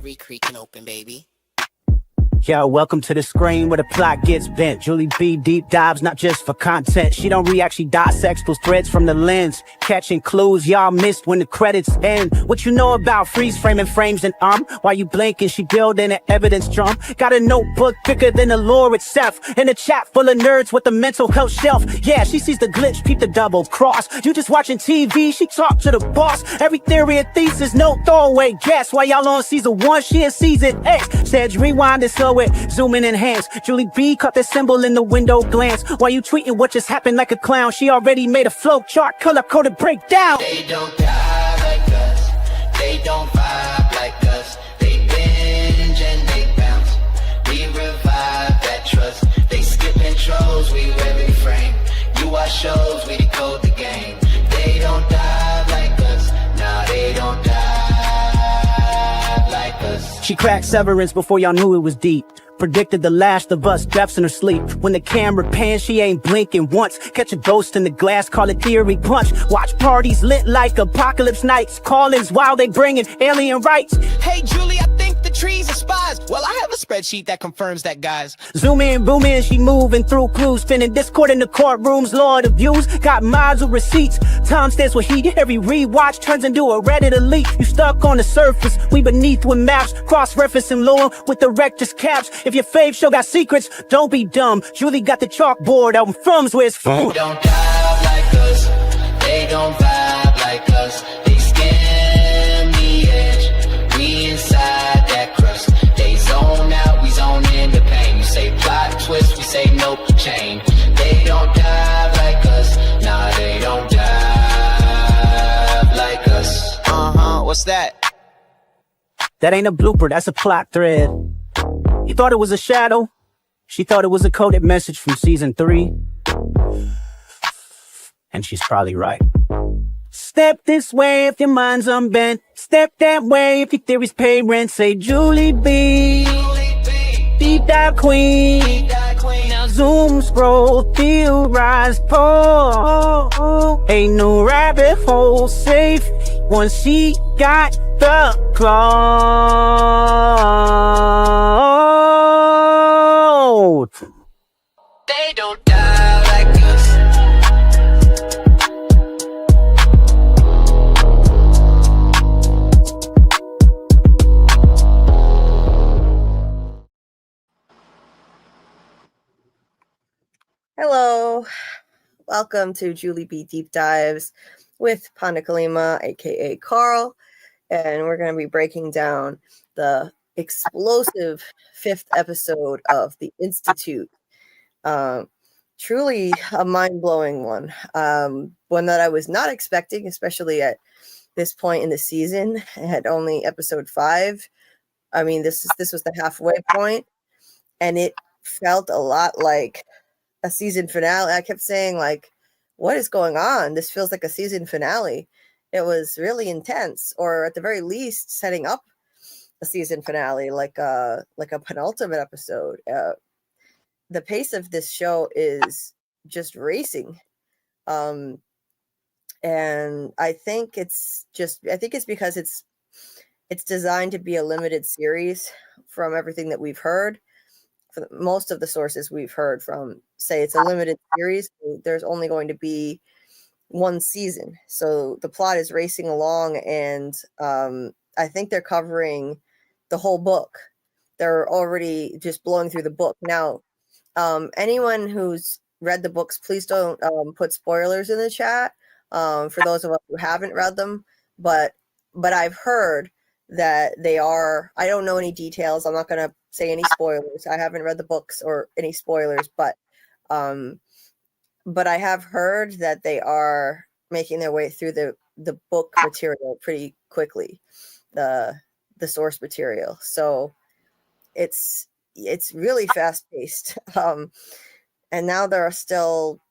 artery creaking open, baby. Yo, welcome to the screen where the plot gets bent. Julie B deep dives, not just for content. She don't react, she dissects those threads from the lens, catching clues y'all missed when the credits end. What you know about freeze framing frames and while you blinking, she building an evidence drum. Got a notebook bigger than the lore itself, and a chat full of nerds with a mental health shelf. Yeah, she sees the glitch, peep the double cross. You just watching TV, she talk to the boss. Every theory and thesis, no throwaway guess. While y'all on season 1, she in season X. Said rewind and slow it, zoom in and enhance. Julie B caught the symbol in the window glance. While you tweeting what just happened like a clown, she already made a flow chart, color-coded breakdown. They don't die like us, they don't vibe like us. They binge and they bounce, we revive that trust. They skip intros, we every frame. You watch shows, we decode the game. They don't die like us, nah, they don't die like us. She cracked Severance before y'all knew it was deep. Predicted the last of us, deaths in her sleep. When the camera pans, she ain't blinking once. Catch a ghost in the glass, call it theory punch. Watch parties lit like apocalypse nights. Call-ins while they bringing alien rights. Hey, Julie, I think the trees are spies. Well, I have a spreadsheet that confirms that, guys. Zoom in, boom in, she moving through clues. Spinning Discord in the courtrooms, Lord of views. Got mods with receipts. Time stands with heat. Every rewatch turns into a Reddit elite. You stuck on the surface, we beneath with maps. Cross-referencing lore with the rector's caps. If your fave show got secrets, don't be dumb. Julie got the chalkboard out in From's where it's from. They don't dive like us, they don't vibe like us. They skim the edge, we inside that crust. They zone out, we zone in the pain. You say plot twist, we say nope, chain. They don't dive like us, nah, they don't dive like us. What's that? That ain't a blooper, that's a plot thread. You thought it was a shadow? She thought it was a coded message from season 3. And she's probably right. Step this way if your mind's unbent. Step that way if your theories pay rent. Say Julie B, deep dive queen. Now zoom, scroll, theorize, pull. Ain't no rabbit hole safe once she got the cloud. They don't die like us. Hello, welcome to Julie B Deep Dives with Pandecolima, aka Carl, and we're going to be breaking down the explosive 5th episode of The Institute. Truly a mind-blowing one, one that I was not expecting, especially at this point in the season. It had only episode 5. I mean, this was the halfway point, and it felt a lot like a season finale. I kept saying, like, what is going on? This feels like a season finale. It was really intense, or at the very least setting up a season finale, like a penultimate episode. The pace of this show is just racing, and I think it's because it's designed to be a limited series. From everything that we've heard, for most of the sources we've heard from, say it's a limited series. There's only going to be one season, so the plot is racing along, and I think they're covering the whole book. They're already just blowing through the book now. Anyone who's read the books, please don't put spoilers in the chat for those of us who haven't read them, but I've heard that they are, I don't know any details, I'm not going to say any spoilers, I haven't read the books or any spoilers, but I have heard that they are making their way through the book material pretty quickly, the source material. So it's really fast paced. And now there are still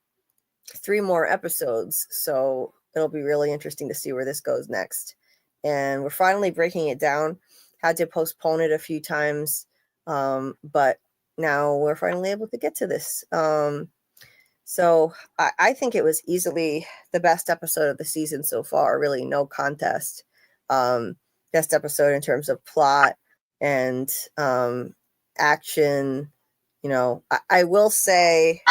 3 more episodes, so it'll be really interesting to see where this goes next. And we're finally breaking it down. Had to postpone it a few times, but now we're finally able to get to this. So I think it was easily the best episode of the season so far. Really, no contest. Best episode in terms of plot, and action. You know, I will say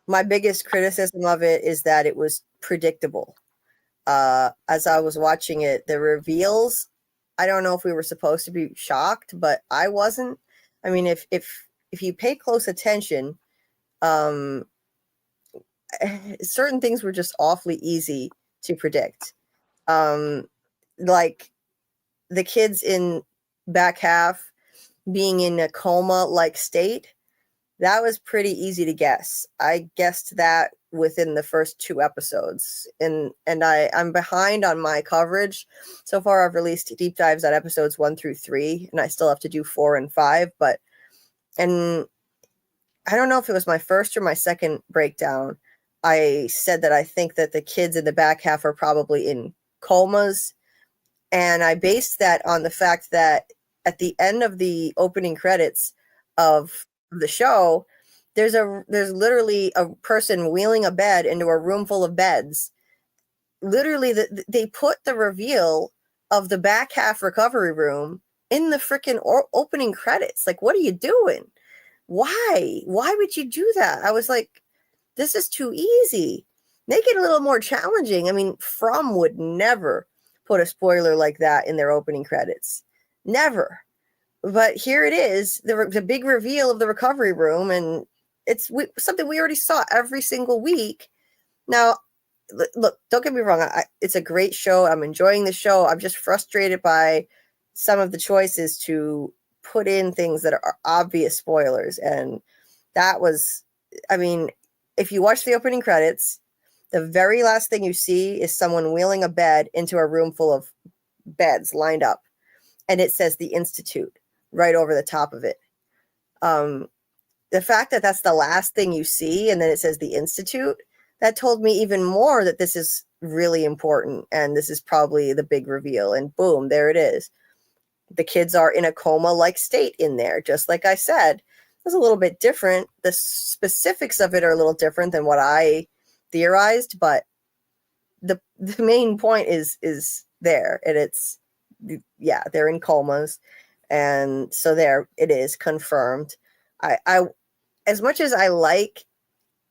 my biggest criticism of it is that it was predictable. As I was watching it, the reveals, I don't know if we were supposed to be shocked, but I wasn't. I mean, if you pay close attention, certain things were just awfully easy to predict. Like the kids in back half being in a coma-like state, that was pretty easy to guess. I guessed that within the first 2 episodes, and I'm behind on my coverage. So far, I've released deep dives on episodes 1 through 3, and I still have to do 4 and 5. And I don't know if it was my first or my second breakdown. I said that I think that the kids in the back half are probably in comas, and I based that on the fact that at the end of the opening credits of the show, there's literally a person wheeling a bed into a room full of beds. Literally, they put the reveal of the back half recovery room in the freaking opening credits. Like, what are you doing? Why would you do that? I was like, this is too easy. Make it a little more challenging. I mean, From would never put a spoiler like that in their opening credits. Never. But here it is, the big reveal of the recovery room, and it's something we already saw every single week. Now, look, don't get me wrong. It's a great show. I'm enjoying the show. I'm just frustrated by some of the choices to put in things that are obvious spoilers. And that was, I mean, if you watch the opening credits, the very last thing you see is someone wheeling a bed into a room full of beds lined up. And it says the Institute right over the top of it. The fact that that's the last thing you see, and then it says the Institute, that told me even more that this is really important, and this is probably the big reveal. And boom, there it is. The kids are in a coma-like state in there, just like I said. It was a little bit different. The specifics of it are a little different than what I theorized, but the main point is there, and it's, yeah, they're in comas. And so there it is, confirmed. I as much as I like,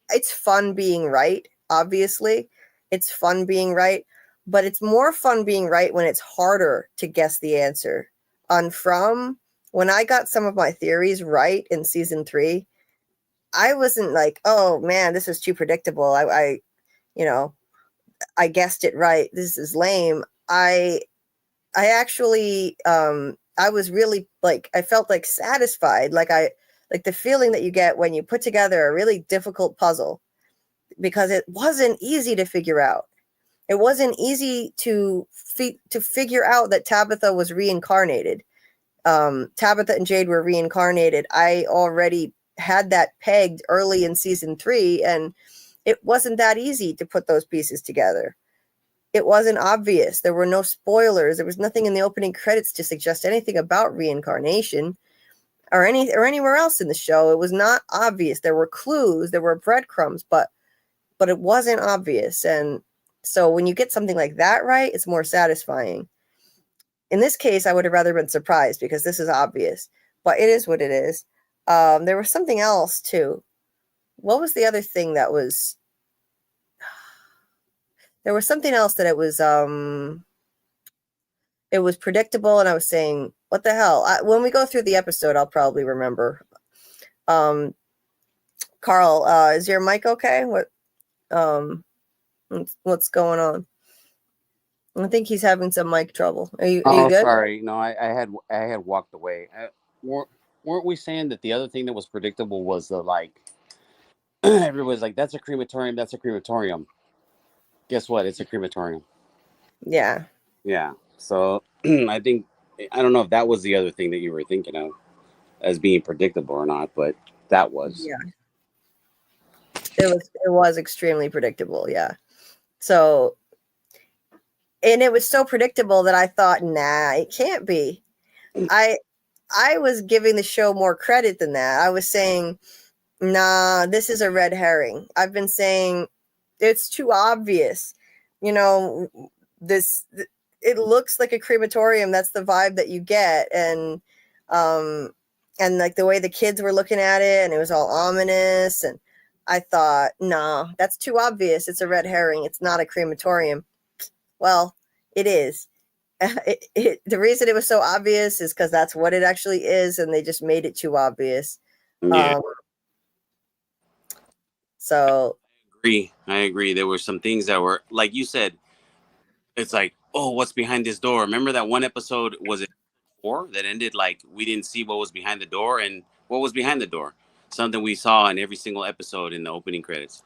it's fun being right, obviously. It's fun being right, but it's more fun being right when it's harder to guess the answer. On From, when I got some of my theories right in season 3, I wasn't like, oh man, this is too predictable. I guessed it right. This is lame. I actually, I was really like, I felt like satisfied. Like the feeling that you get when you put together a really difficult puzzle, because it wasn't easy to figure out. It wasn't easy to figure out that Tabitha was reincarnated. Tabitha and Jade were reincarnated. I already had that pegged early in season 3, and it wasn't that easy to put those pieces together. It wasn't obvious. There were no spoilers. There was nothing in the opening credits to suggest anything about reincarnation or anywhere else in the show. It was not obvious. There were clues, there were breadcrumbs, but it wasn't obvious. And so when you get something like that right, it's more satisfying. In this case, I would have rather been surprised because this is obvious, but it is what it is. There was something else too. What was the other thing that was? There was something else that it was predictable, and I was saying, what the hell? When we go through the episode, I'll probably remember. Carl, is your mic okay? What's going on? I think he's having some mic trouble. Are you good? Sorry. No, I had walked away. Weren't we saying that the other thing that was predictable was the, like, everybody's like, that's a crematorium, that's a crematorium. Guess what? It's a crematorium. Yeah. Yeah. So I don't know if that was the other thing that you were thinking of as being predictable or not, but that was. Yeah. It was extremely predictable. Yeah. So, and it was so predictable that I thought, nah, it can't be. I was giving the show more credit than that. I was saying, nah, this is a red herring. I've been saying it's too obvious. You know, it looks like a crematorium. That's the vibe that you get. And like the way the kids were looking at it, and it was all ominous. And I thought, no, that's too obvious. It's a red herring. It's not a crematorium. Well, it is. The reason it was so obvious is because that's what it actually is, and they just made it too obvious. Yeah. So I agree. There were some things that were, like you said, it's like, oh, what's behind this door? Remember that one episode, was it 4, that ended like we didn't see what was behind the door? And what was behind the door? Something we saw in every single episode in the opening credits.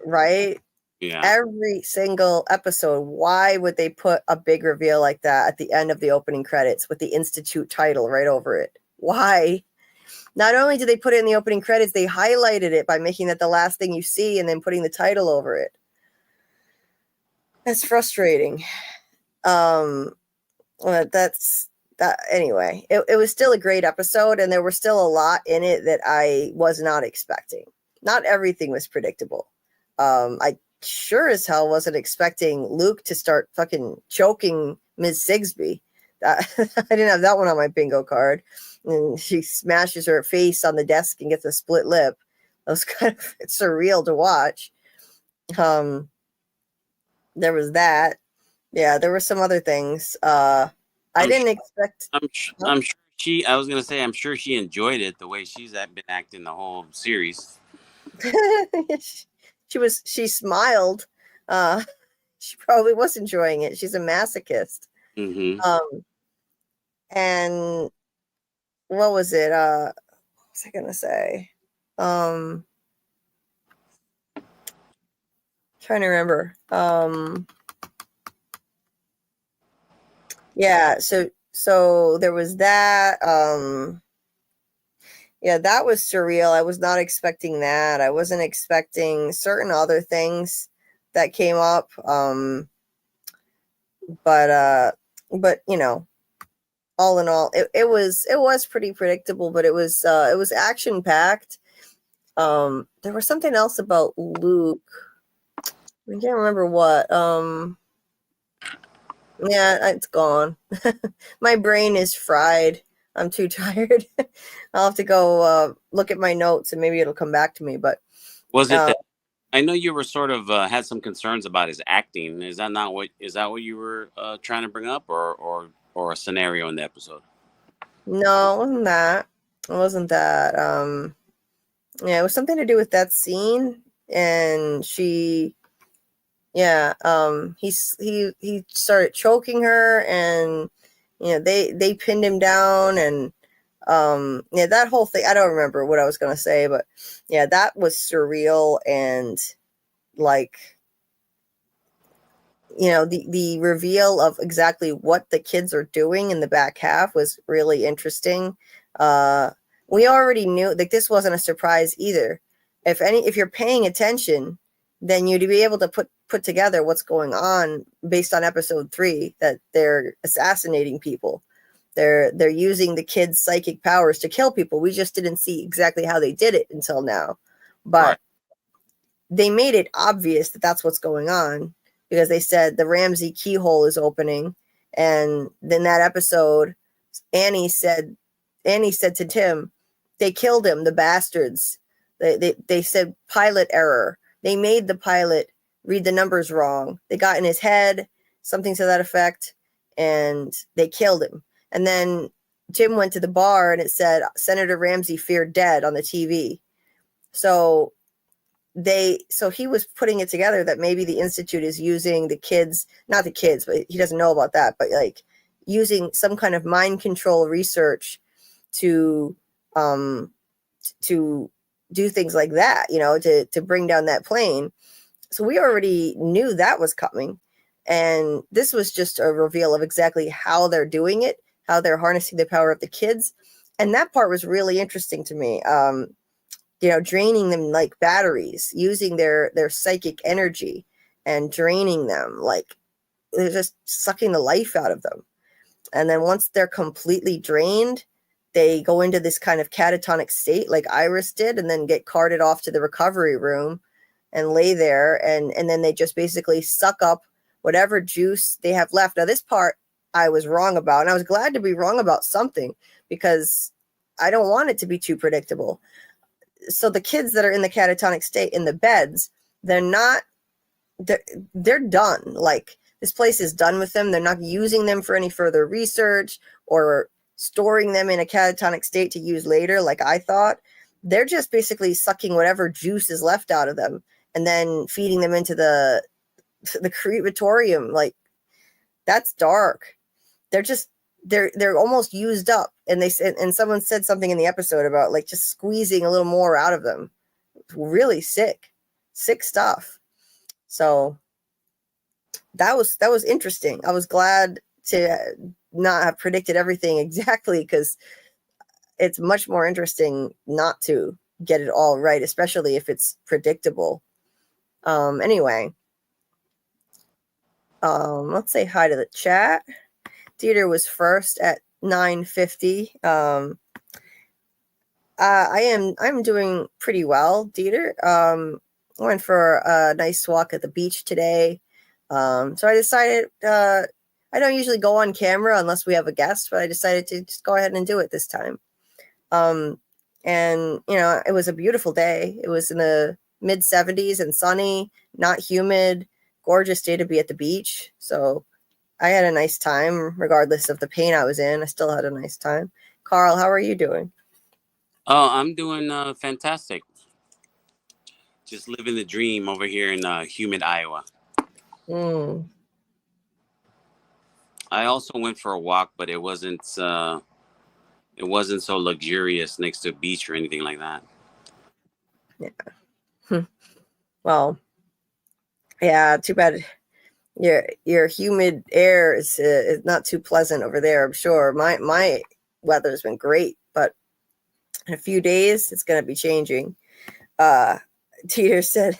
right? Yeah. Every single episode. Why would they put a big reveal like that at the end of the opening credits with the Institute title right over it? Why? Not only did they put it in the opening credits, they highlighted it by making that the last thing you see and then putting the title over it. That's frustrating. That's that anyway. It was still a great episode, and there were still a lot in it that I was not expecting. Not everything was predictable. I sure as hell wasn't expecting Luke to start fucking choking Ms. Sigsby. I didn't have that one on my bingo card. And she smashes her face on the desk and gets a split lip. That was kind of surreal to watch. There was that. Yeah, there were some other things. I didn't expect. I'm sure she. I was gonna say, I'm sure she enjoyed it the way she's been acting the whole series. She smiled. She probably was enjoying it. She's a masochist. Mm-hmm. And what was it? What was I gonna say? Trying to remember. Yeah, so there was that. Yeah, that was surreal. I was not expecting that. I wasn't expecting certain other things that came up. But you know, all in all, it was pretty predictable, but it was action packed. There was something else about Luke. I can't remember what. Yeah, it's gone. My brain is fried. I'm too tired. I'll have to go look at my notes and maybe it'll come back to me. But was it that, I know you were sort of had some concerns about his acting. Is that what you were trying to bring up, or a scenario in the episode? No, it wasn't that. It wasn't that. Yeah, it was something to do with that scene, and she. Yeah, he started choking her, and they pinned him down, and yeah, that whole thing. I don't remember what I was gonna say, but yeah, that was surreal, and like the reveal of exactly what the kids are doing in the back half was really interesting. We already knew, like, this wasn't a surprise either. If you're paying attention, then you'd be able to put together what's going on based on episode 3, that they're assassinating people. They're using the kids' psychic powers to kill people. We just didn't see exactly how they did it until now. But they made it obvious that that's what's going on, because they said the Ramsey keyhole is opening. And then that episode, Annie said to Tim, they killed him, the bastards. They said pilot error. They made the pilot read the numbers wrong. They got in his head, something to that effect, and they killed him. And then Jim went to the bar and it said Senator Ramsey feared dead on the TV. So he was putting it together that maybe the Institute is using the kids, not the kids, but he doesn't know about that, but like using some kind of mind control research to do things like that, to bring down that plane. So we already knew that was coming. And this was just a reveal of exactly how they're doing it, how they're harnessing the power of the kids. And that part was really interesting to me. Draining them like batteries, using their psychic energy and draining them, like they're just sucking the life out of them. And then once they're completely drained, they go into this kind of catatonic state like Iris did, and then get carted off to the recovery room and lay there. And then they just basically suck up whatever juice they have left. Now, this part I was wrong about, and I was glad to be wrong about something because I don't want it to be too predictable. So the kids that are in the catatonic state in the beds, they're done. Like, this place is done with them. They're not using them for any further research or storing them in a catatonic state to use later, like I thought. They're just basically sucking whatever juice is left out of them and then feeding them into the crematorium. Like, that's dark. They're almost used up. And they said, and someone said something in the episode about like just squeezing a little more out of them. Really sick stuff. So that was interesting. I was glad to not have predicted everything exactly, because it's much more interesting not to get it all right, especially if it's predictable. Anyway, let's say hi to the chat. Dieter was first at 9:50. I'm doing pretty well, Dieter. Went for a nice walk at the beach today. So I decided, I don't usually go on camera unless we have a guest, but I decided to just go ahead and do it this time. And, it was a beautiful day. It was in the mid 70s and sunny, not humid, gorgeous day to be at the beach. So I had a nice time, regardless of the pain I was in. I still had a nice time. Carl, how are you doing? Oh, I'm doing fantastic. Just living the dream over here in humid Iowa. I also went for a walk, but it wasn't so luxurious next to a beach or anything like that. Yeah. Well, yeah, too bad. Your humid air is not too pleasant over there, I'm sure. My weather's been great, but in a few days it's going to be changing. Dieter said,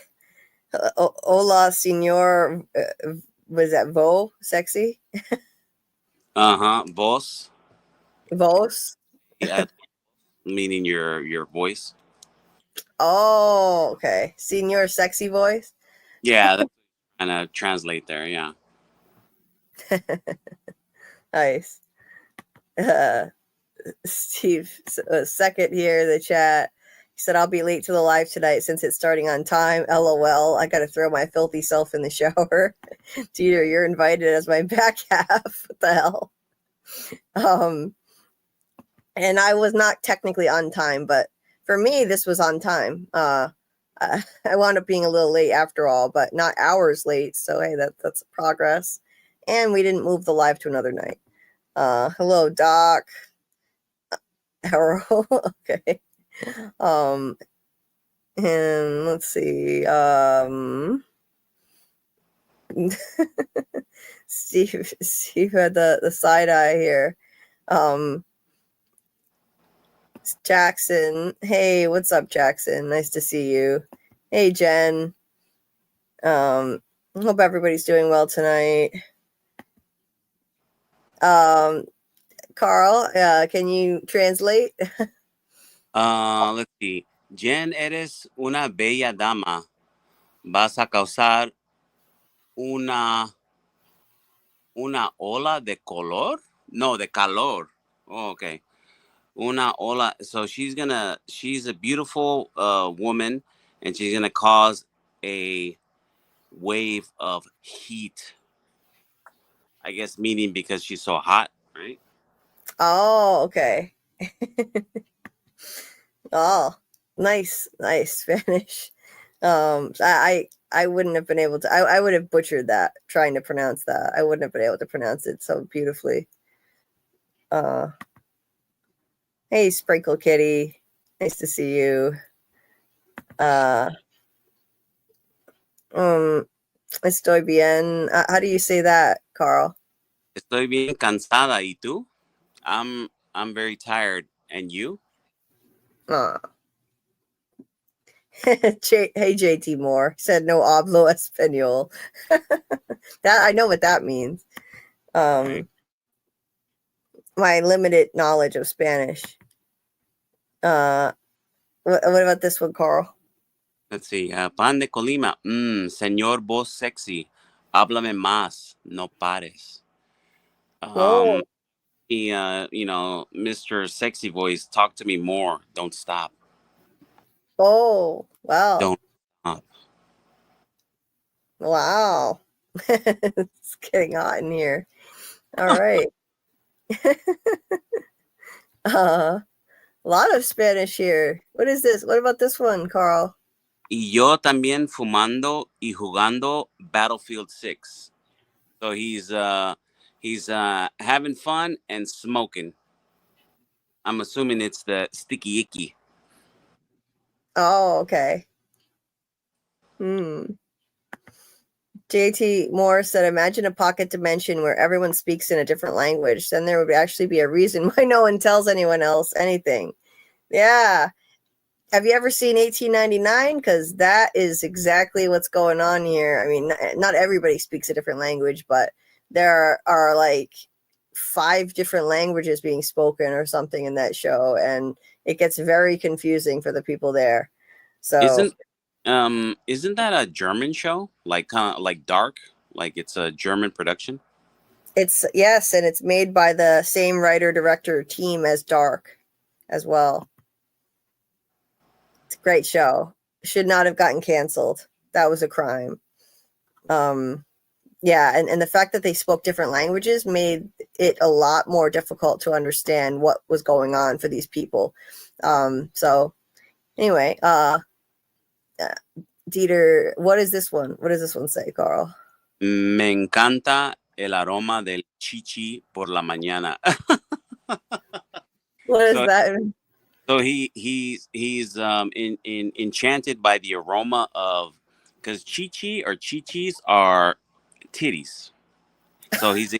"Hola, señor." Was that vo sexy? Vos. Vos. Yeah, meaning your voice. Oh, okay. Señor sexy voice. Yeah, that's kind of translate there. Yeah. Nice. Steve, second here in the chat. He said, "I'll be late to the live tonight since it's starting on time. LOL. I got to throw my filthy self in the shower." Dieter, you're invited as my back half. What the hell? And I was not technically on time, but for me, this was on time. I wound up being a little late after all, but not hours late. So, hey, that's progress. And we didn't move the live to another night. Hello, Doc. Harold. Okay. And let's see. Steve had the side eye here. Jackson. Hey, what's up, Jackson? Nice to see you. Hey, Jen. Hope everybody's doing well tonight. Carl, can you translate? Let's see. Jen, eres una bella dama. Vas a causar una ola de color? No, de calor. Oh, okay. Una ola. So she's a beautiful woman, and she's gonna cause a wave of heat. I guess meaning because she's so hot, right? Oh, okay. Oh, nice Spanish. I wouldn't have been able to. I would have butchered that trying to pronounce that. I wouldn't have been able to pronounce it so beautifully. Hey, Sprinkle Kitty, nice to see you. Estoy bien. How do you say that, Carl? Estoy bien cansada. ¿Y tú? I'm very tired. And you? Hey, JT Moore said no hablo español. That I know what that means. Right. My limited knowledge of Spanish. What about this one, Carl? Let's see. Pandecolima. Señor voz sexy. Háblame más, no pares. Oh, He, Mr. Sexy Voice, talk to me more. Don't stop. oh, wow. Don't stop. Wow. It's getting hot in here. All right. A lot of Spanish here. What is this? What about this one, Carl? Y yo también fumando y jugando Battlefield 6. So he's having fun and smoking. I'm assuming it's the sticky icky. Oh, okay. JT Moore said, imagine a pocket dimension where everyone speaks in a different language. Then there would actually be a reason why no one tells anyone else anything. Yeah. Have you ever seen 1899? Because that is exactly what's going on here. I mean, not everybody speaks a different language, but there are like 5 different languages being spoken or something in that show, and it gets very confusing for the people there. So Isn't that a German show? Like like Dark? Like it's a German production? it's, yes, and it's made by the same writer director team as Dark as well. It's a great show. Should not have gotten canceled. That was a crime. Yeah, and the fact that they spoke different languages made it a lot more difficult to understand what was going on for these people. So anyway, Dieter, what is this one? What does this one say, Carl? Me encanta el aroma del chichi por la mañana. What is So- that? So he's enchanted by the aroma of, because chichi or chichis are titties. So he's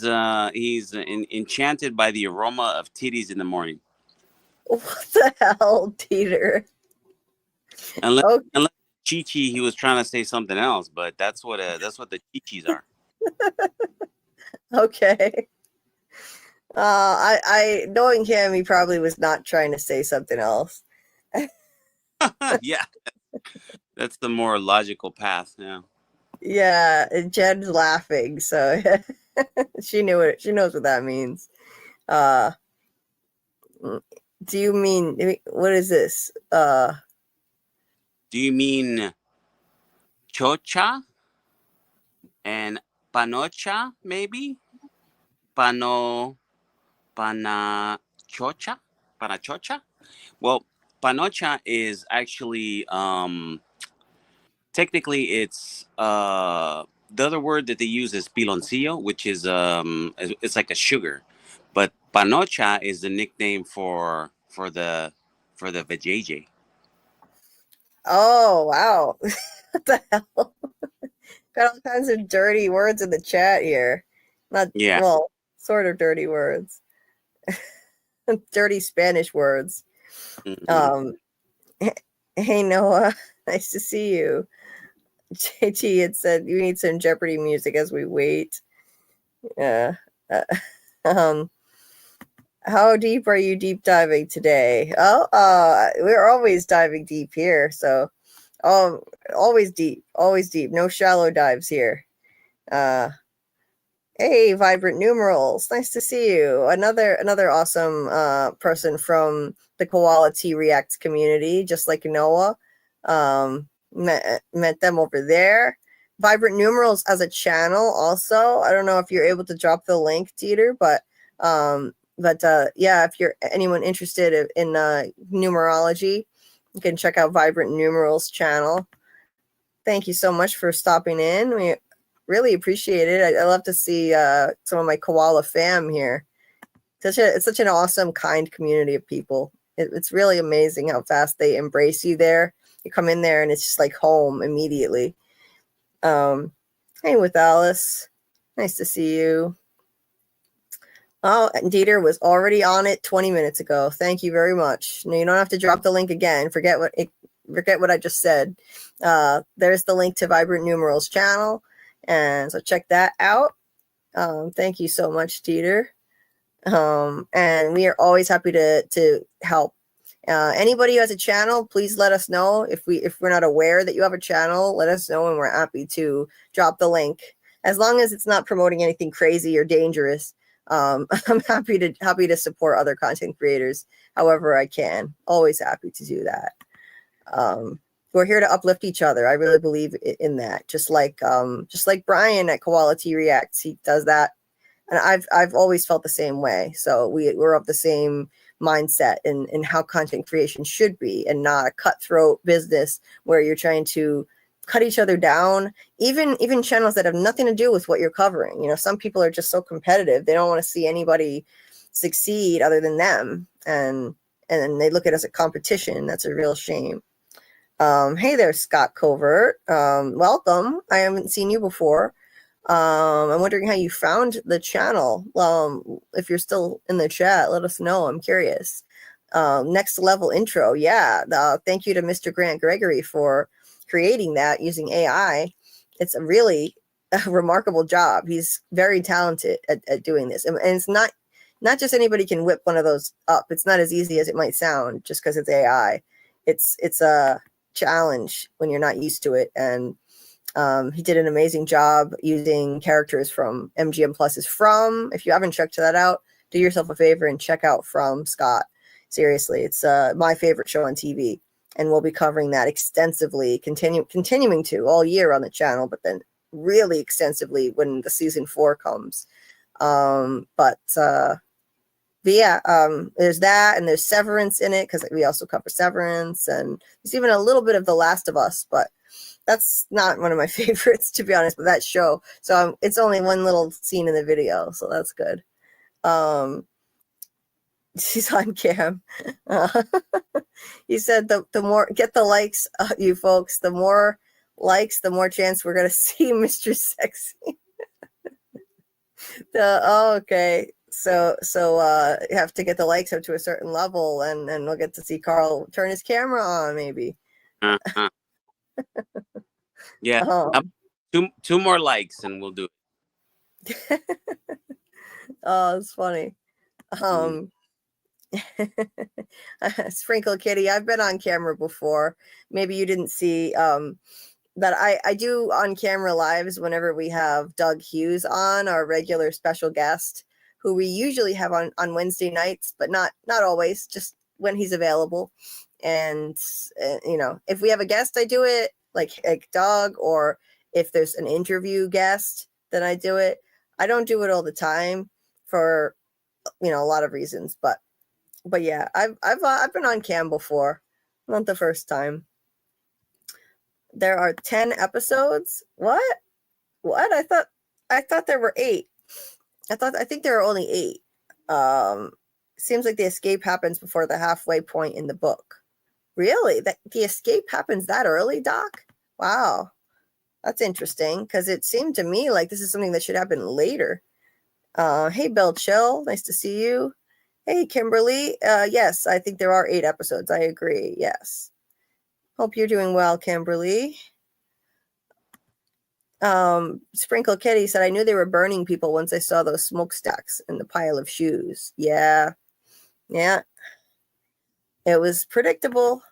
enchanted by the aroma of titties in the morning. What the hell, Dieter? Unless Okay. unless chichi, he was trying to say something else, but that's what the chichis are. Okay. I knowing him, he probably was not trying to say something else. Yeah, that's the more logical path. Yeah. Yeah, and Jen's laughing, so she knows what that means. Do you mean, what is this? Do you mean chocha and panocha, maybe? Panachocha? Panachocha? Well, panocha is actually technically it's the other word that they use is piloncillo, which is it's like a sugar. But panocha is the nickname for the vajayjay. Oh, wow. What the hell? Got all kinds of dirty words in the chat here. Not, Yeah. well, sort of dirty words. Dirty Spanish words. Mhm. Hey, Noah, nice to see you. JT had said you need some Jeopardy music as we wait. Yeah. How deep are you deep diving today? Oh, we're always diving deep here. So, always deep. No shallow dives here. Hey, Vibrant Numerals, nice to see you. Another awesome person from the Koala Tea Reacts community, just like Noah. Met them over there. Vibrant Numerals as a channel also. I don't know if you're able to drop the link, Dieter, but yeah, if you're anyone interested in numerology, you can check out Vibrant Numerals channel. Thank you so much for stopping in. We really appreciate it. I love to see some of my koala fam here. It's such an awesome, kind community of people. It's really amazing how fast they embrace you there. You come in there and it's just like home immediately. Hey, with Alice, nice to see you. Oh, and Dieter was already on it 20 minutes ago. Thank you very much. No, you don't have to drop the link again. Forget what I just said. There's the link to Vibrant Numerals channel, and so check that out. Thank you so much, Dieter. And we are always happy to help Anybody who has a channel, please let us know. If we're not aware that you have a channel, let us know, and we're happy to drop the link. As long as it's not promoting anything crazy or dangerous, I'm happy to support other content creators however I can. Always happy to do that. We're here to uplift each other. I really believe in that. Just like Brian at Koala T Reacts, he does that, and I've always felt the same way. So we're of the same mindset in how content creation should be, and not a cutthroat business where you're trying to cut each other down. Even channels that have nothing to do with what you're covering. You know, some people are just so competitive, they don't want to see anybody succeed other than them, and they look at it as a competition. That's a real shame. Hey there, Scott Covert. Welcome. I haven't seen you before. I'm wondering how you found the channel. If you're still in the chat, let us know. I'm curious. Next level intro. Yeah. Thank you to Mr. Grant Gregory for creating that using AI. It's a really remarkable job. He's very talented at doing this. And it's not just anybody can whip one of those up. It's not as easy as it might sound just because it's AI. It's a challenge when you're not used to it. And he did an amazing job using characters from MGM Plus's From. If you haven't checked that out, do yourself a favor and check out From, Scott. Seriously, it's my favorite show on TV, and we'll be covering that extensively, continuing to all year on the channel, but then really extensively when the season 4 comes. But yeah, there's that, and there's Severance in it because we also cover Severance, and there's even a little bit of The Last of Us, but that's not one of my favorites, to be honest, with that show. So it's only one little scene in the video, so that's good. She's on cam. He said the more get the likes, you folks, the more likes, the more chance we're gonna see Mr. Sexy. Okay. So you have to get the likes up to a certain level, and we'll get to see Carl turn his camera on, maybe. Uh-huh. Yeah. Two more likes and we'll do it. Oh, it's funny. Sprinkle Kitty, I've been on camera before. Maybe you didn't see that I do on camera lives whenever we have Doug Hughes on, our regular special guest, who we usually have on Wednesday nights, but not always, just when he's available. And you know, if we have a guest, I do it like Doug, or if there's an interview guest, then I do it. I don't do it all the time for, you know, a lot of reasons, but yeah, I've been on cam before, not the first time. There are 10 episodes. What? I thought there were 8. I think there are only 8. Seems like the escape happens before the halfway point in the book. Really? That the escape happens that early, Doc? Wow. That's interesting, because it seemed to me like this is something that should happen later. Hey, Bell Chill, nice to see you. Hey, Kimberly. Yes, I think there are 8 episodes. I agree. Yes. Hope you're doing well, Kimberly. Sprinkle Kitty said, I knew they were burning people once I saw those smokestacks in the pile of shoes. Yeah. It was predictable.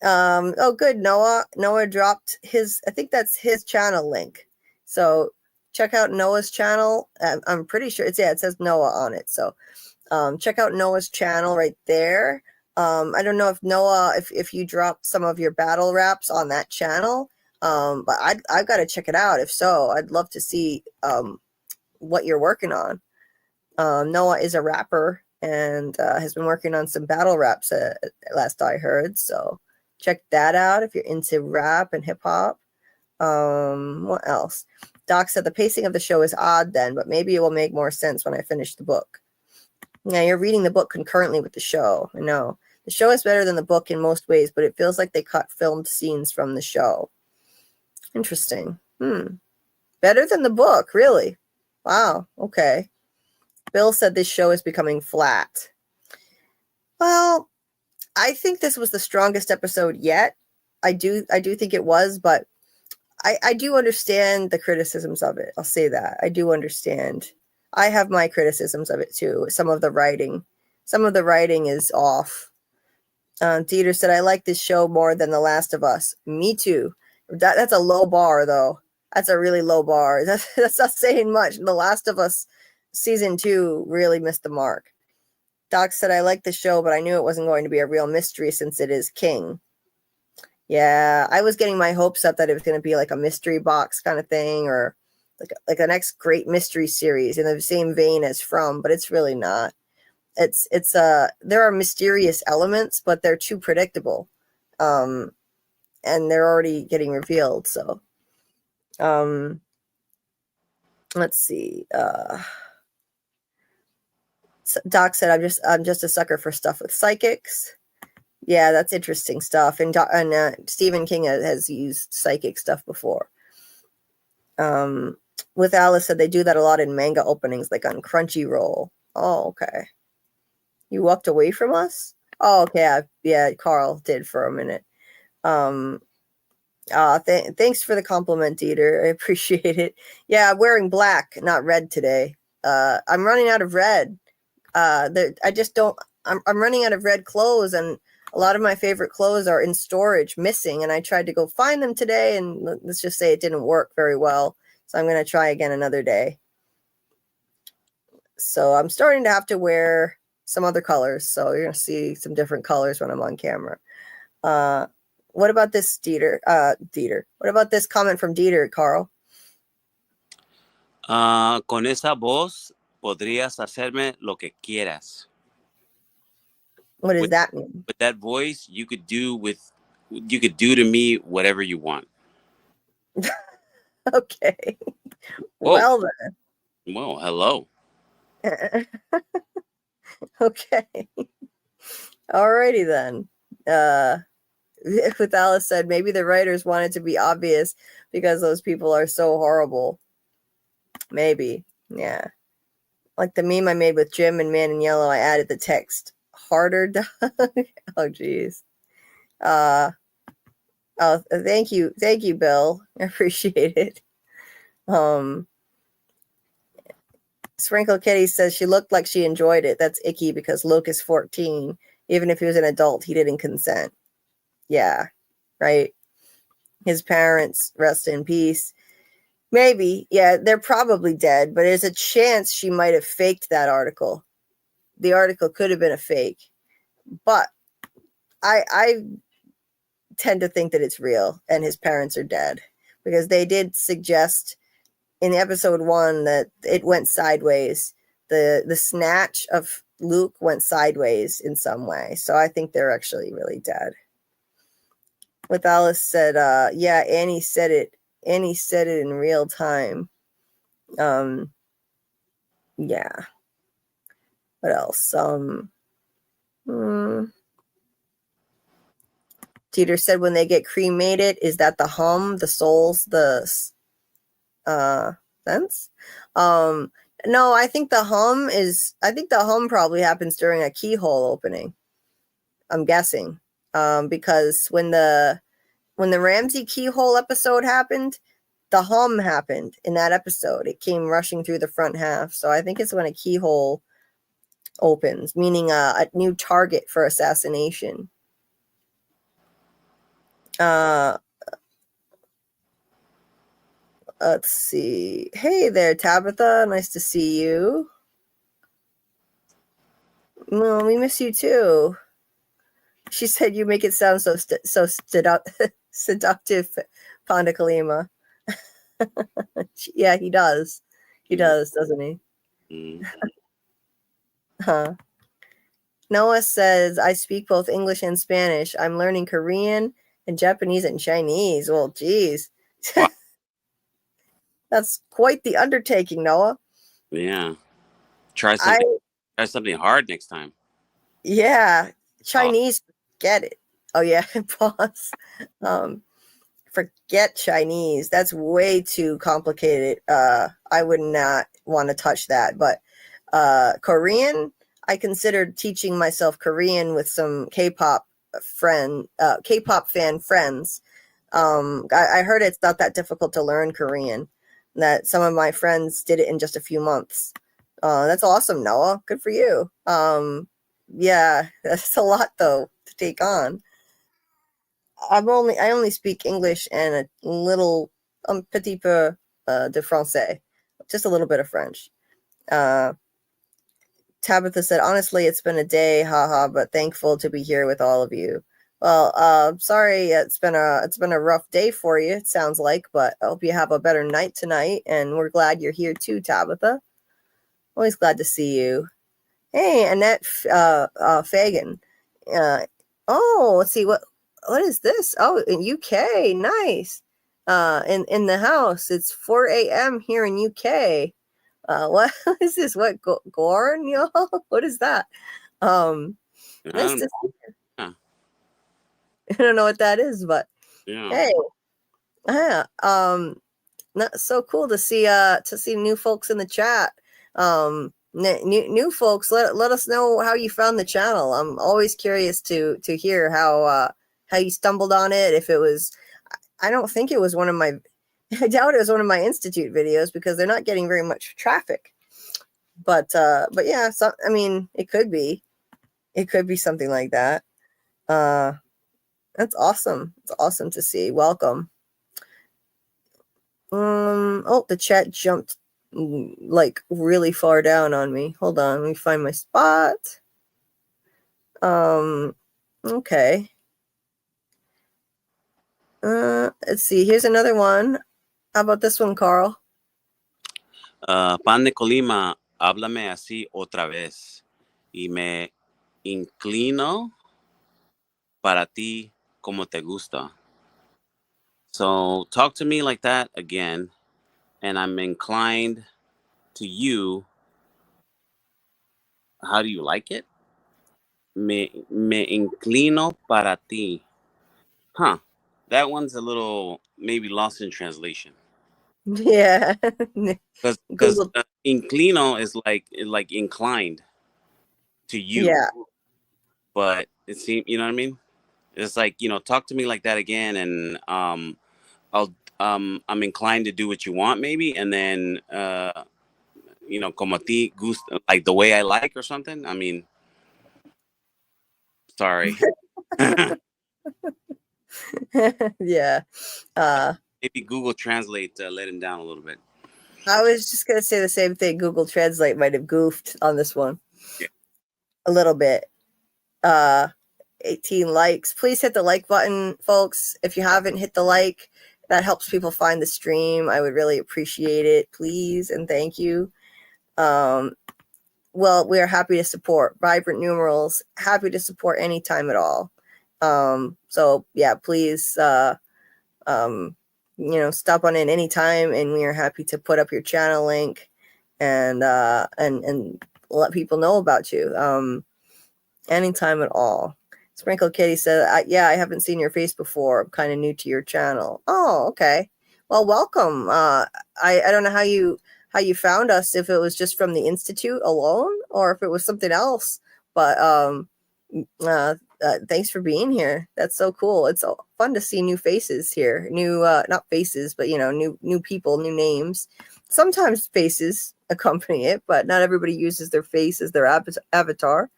Oh, good. Noah dropped his, I think that's his channel link. So check out Noah's channel. I'm pretty sure it says Noah on it. So check out Noah's channel right there. I don't know if Noah, if you dropped some of your battle raps on that channel, but I've got to check it out. If so, I'd love to see what you're working on. Noah is a rapper and has been working on some battle raps last I heard. So check that out if you're into rap and hip hop. What else? Doc said the pacing of the show is odd then, but maybe it will make more sense when I finish the book. Yeah, you're reading the book concurrently with the show. I know. The show is better than the book in most ways, but it feels like they cut filmed scenes from the show. Interesting. Better than the book, really? Wow. Okay. Bill said this show is becoming flat. Well, I think this was the strongest episode yet. I do think it was, but I do understand the criticisms of it. I'll say that. I do understand. I have my criticisms of it too. Some of the writing is off. Dieter said, I like this show more than The Last of Us. Me too. That's a low bar, though. That's a really low bar. That's not saying much. The Last of Us season 2 really missed the mark. Doc said, I like the show, but I knew it wasn't going to be a real mystery since it is King. Yeah, I was getting my hopes up that it was going to be like a mystery box kind of thing, or like a next great mystery series in the same vein as From, but it's really not. It's there are mysterious elements, but they're too predictable. And they're already getting revealed, so let's see. Doc said, I'm just a sucker for stuff with psychics. Yeah, that's interesting stuff. And Stephen King has used psychic stuff before. With Alice said they do that a lot in manga openings, like on Crunchyroll. Oh, okay. You walked away from us? Oh, okay. Yeah, Carl did for a minute. Thanks for the compliment, Dieter. I appreciate it. Yeah, I'm wearing black, not red today. I'm running out of red. I just don't. I'm running out of red clothes, and a lot of my favorite clothes are in storage, missing. And I tried to go find them today, and let's just say it didn't work very well. So I'm going to try again another day. So I'm starting to have to wear some other colors. So you're going to see some different colors when I'm on camera. What about this, Dieter? What about this comment from Dieter, Carl? Con esa voz podrías hacerme lo que quieras. What does that mean? With that voice, you could do to me whatever you want. Okay. Whoa. Well then. Well, hello. Okay. Alrighty then. With Alice said, maybe the writers wanted to be obvious because those people are so horrible. Maybe. Yeah. Like the meme I made with Jim and Man in Yellow, I added the text, harder dog. Oh, geez. Oh, thank you. Thank you, Bill. I appreciate it. Sprinkle Kitty says she looked like she enjoyed it. That's icky because Luke is 14. Even if he was an adult, he didn't consent. Yeah, right. His parents, rest in peace. Maybe, yeah, they're probably dead, but there's a chance she might have faked that article. The article could have been a fake, but I tend to think that it's real and his parents are dead, because they did suggest in episode 1 that it went sideways. The snatch of Luke went sideways in some way, so I think they're actually really dead. With Alice said, yeah, Annie said it. Annie said it in real time. Yeah. What else? Dieter said when they get cremated, is that the hum, the souls, the sense? No, I think the hum probably happens during a keyhole opening. I'm guessing. Because when the Ramsey keyhole episode happened, the hum happened in that episode. It came rushing through the front half. So I think it's when a keyhole opens, meaning a new target for assassination. Let's see. Hey there, Tabitha. Nice to see you. Well, we miss you too. She said you make it sound so seductive, Pandecolima. Yeah, he does. He does, doesn't he? Huh. Noah says, I speak both English and Spanish. I'm learning Korean and Japanese and Chinese. Well, geez. That's quite the undertaking, Noah. Yeah. Try something hard next time. Yeah. Chinese, forget it. Oh, yeah. Pause. Forget Chinese. That's way too complicated. I would not want to touch that. But Korean, I considered teaching myself Korean with some K-pop fan friends. I heard it's not that difficult to learn Korean, that some of my friends did it in just a few months. That's awesome, Noah. Good for you. Yeah, that's a lot though to take on. I only speak English and a little petit peu de français, just a little bit of French. Tabitha said, honestly, it's been a day, haha, but thankful to be here with all of you. Well, sorry, it's been a rough day for you, it sounds like, but I hope you have a better night tonight, and we're glad you're here too, Tabitha. Always glad to see you. Hey, Annette Fagan. Let's see, what is this? Oh, in UK, nice. In the house, it's 4 a.m. here in UK. What is this? What Gorn, y'all? What is that? Nice to see you. Yeah. I don't know what that is, but Yeah. hey, yeah. Not so cool to see new folks in the chat. New folks, let us know how you found the channel. I'm always curious to hear how you stumbled on it. If it was, I don't think it was one of my, I doubt it was one of my Institute videos because they're not getting very much traffic. But yeah, so I mean, it could be something like that. That's awesome. It's awesome to see. Welcome. Oh, the chat jumped like really far down on me. Hold on, let me find my spot. Okay. Let's see. Here's another one. How about this one, Carl? Pandecolima, háblame así otra vez y me inclino para ti como te gusta. So talk to me like that again, and I'm inclined to you. How do you like it? Me inclino para ti. Huh. That one's a little maybe lost in translation. Yeah. Because inclino is like inclined to you. Yeah. But it seems, you know what I mean? It's like, talk to me like that again, and I'm inclined to do what you want, maybe, and then como ti gusta, like the way I like or something. I mean, sorry. Yeah. Maybe Google Translate let him down a little bit. I was just gonna say the same thing. Google Translate might have goofed on this one. Yeah. A little bit. 18 likes. Please hit the like button, folks. If you haven't hit the like, that helps people find the stream. I would really appreciate it. Please and thank you. Well, we are happy to support Vibrant Numerals. Happy to support anytime at all. So yeah, please, stop on in anytime, and we are happy to put up your channel link and let people know about you. Anytime at all. Sprinkle Kitty said, yeah, I haven't seen your face before. I'm kind of new to your channel. Oh, okay. Well, welcome. I don't know how you found us, if it was just from the Institute alone or if it was something else. But thanks for being here. That's so cool. It's so fun to see new faces here. New, not faces, but new people, new names. Sometimes faces accompany it, but not everybody uses their face as their avatar.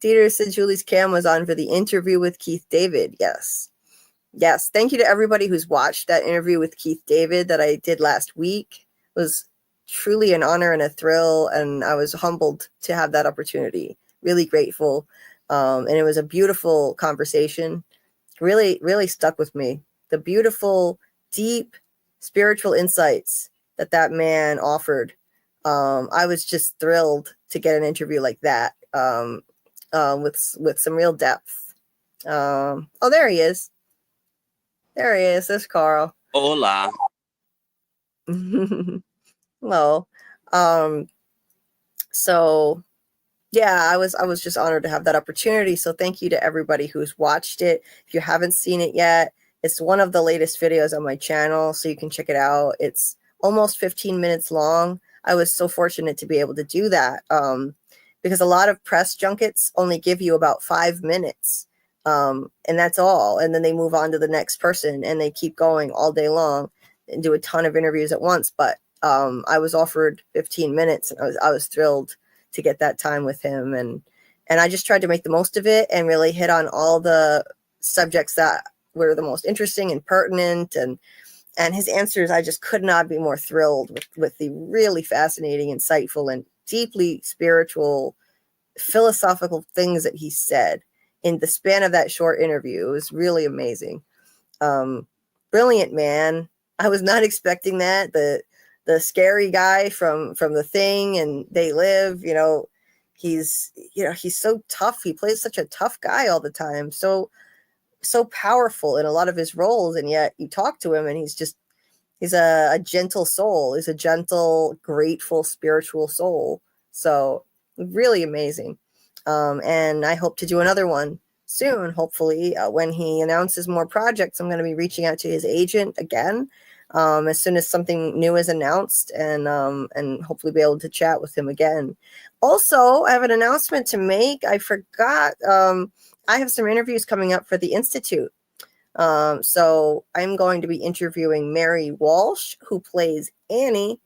Dieter said Julie's cam was on for the interview with Keith David. Yes. Thank you to everybody who's watched that interview with Keith David that I did last week. It was truly an honor and a thrill, and I was humbled to have that opportunity. Really grateful. And it was a beautiful conversation. Really, really stuck with me. The beautiful, deep spiritual insights that man offered. I was just thrilled to get an interview like that, with some real depth. Oh, there he is. There's Carl. Hola. Hello. So yeah, I was just honored to have that opportunity. So thank you to everybody who's watched it. If you haven't seen it yet, it's one of the latest videos on my channel, so you can check it out. It's almost 15 minutes long. I was so fortunate to be able to do that, because a lot of press junkets only give you about 5 minutes, and that's all. And then they move on to the next person, and they keep going all day long and do a ton of interviews at once. But I was offered 15 minutes, and I was thrilled to get that time with him. And I just tried to make the most of it and really hit on all the subjects that were the most interesting and pertinent. And his answers, I just could not be more thrilled with the really fascinating, insightful, and deeply spiritual, philosophical things that he said in the span of that short interview. It was really amazing. Brilliant man. I was not expecting that. The scary guy from The Thing and They Live, he's so tough. He plays such a tough guy all the time. So powerful in a lot of his roles, and yet you talk to him and he's a gentle soul. He's a gentle, grateful, spiritual soul. So really amazing. And I hope to do another one soon, hopefully. When he announces more projects, I'm going to be reaching out to his agent again as soon as something new is announced, and hopefully be able to chat with him again. Also, I have an announcement to make. I forgot. I have some interviews coming up for the Institute. So I'm going to be interviewing Mary Walsh, who plays Annie,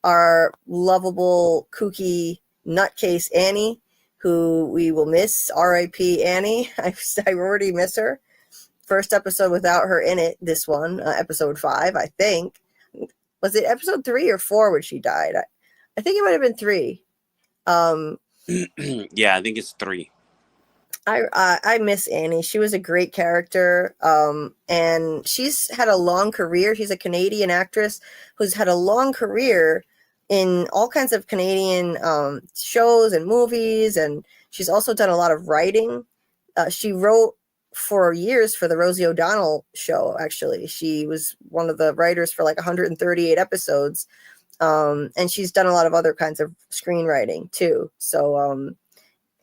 our lovable, kooky, nutcase Annie, who we will miss. R.I.P. Annie. I already miss her. First episode without her in it, this one, episode 5, I think. Was it episode 3 or 4 when she died? I think it might have been 3. Yeah, I think it's 3. I miss Annie. She was a great character, and she's had a long career. She's a Canadian actress who's had a long career in all kinds of Canadian shows and movies, and she's also done a lot of writing. She wrote for years for the Rosie O'Donnell show, actually. She was one of the writers for like 138 episodes, and she's done a lot of other kinds of screenwriting too. So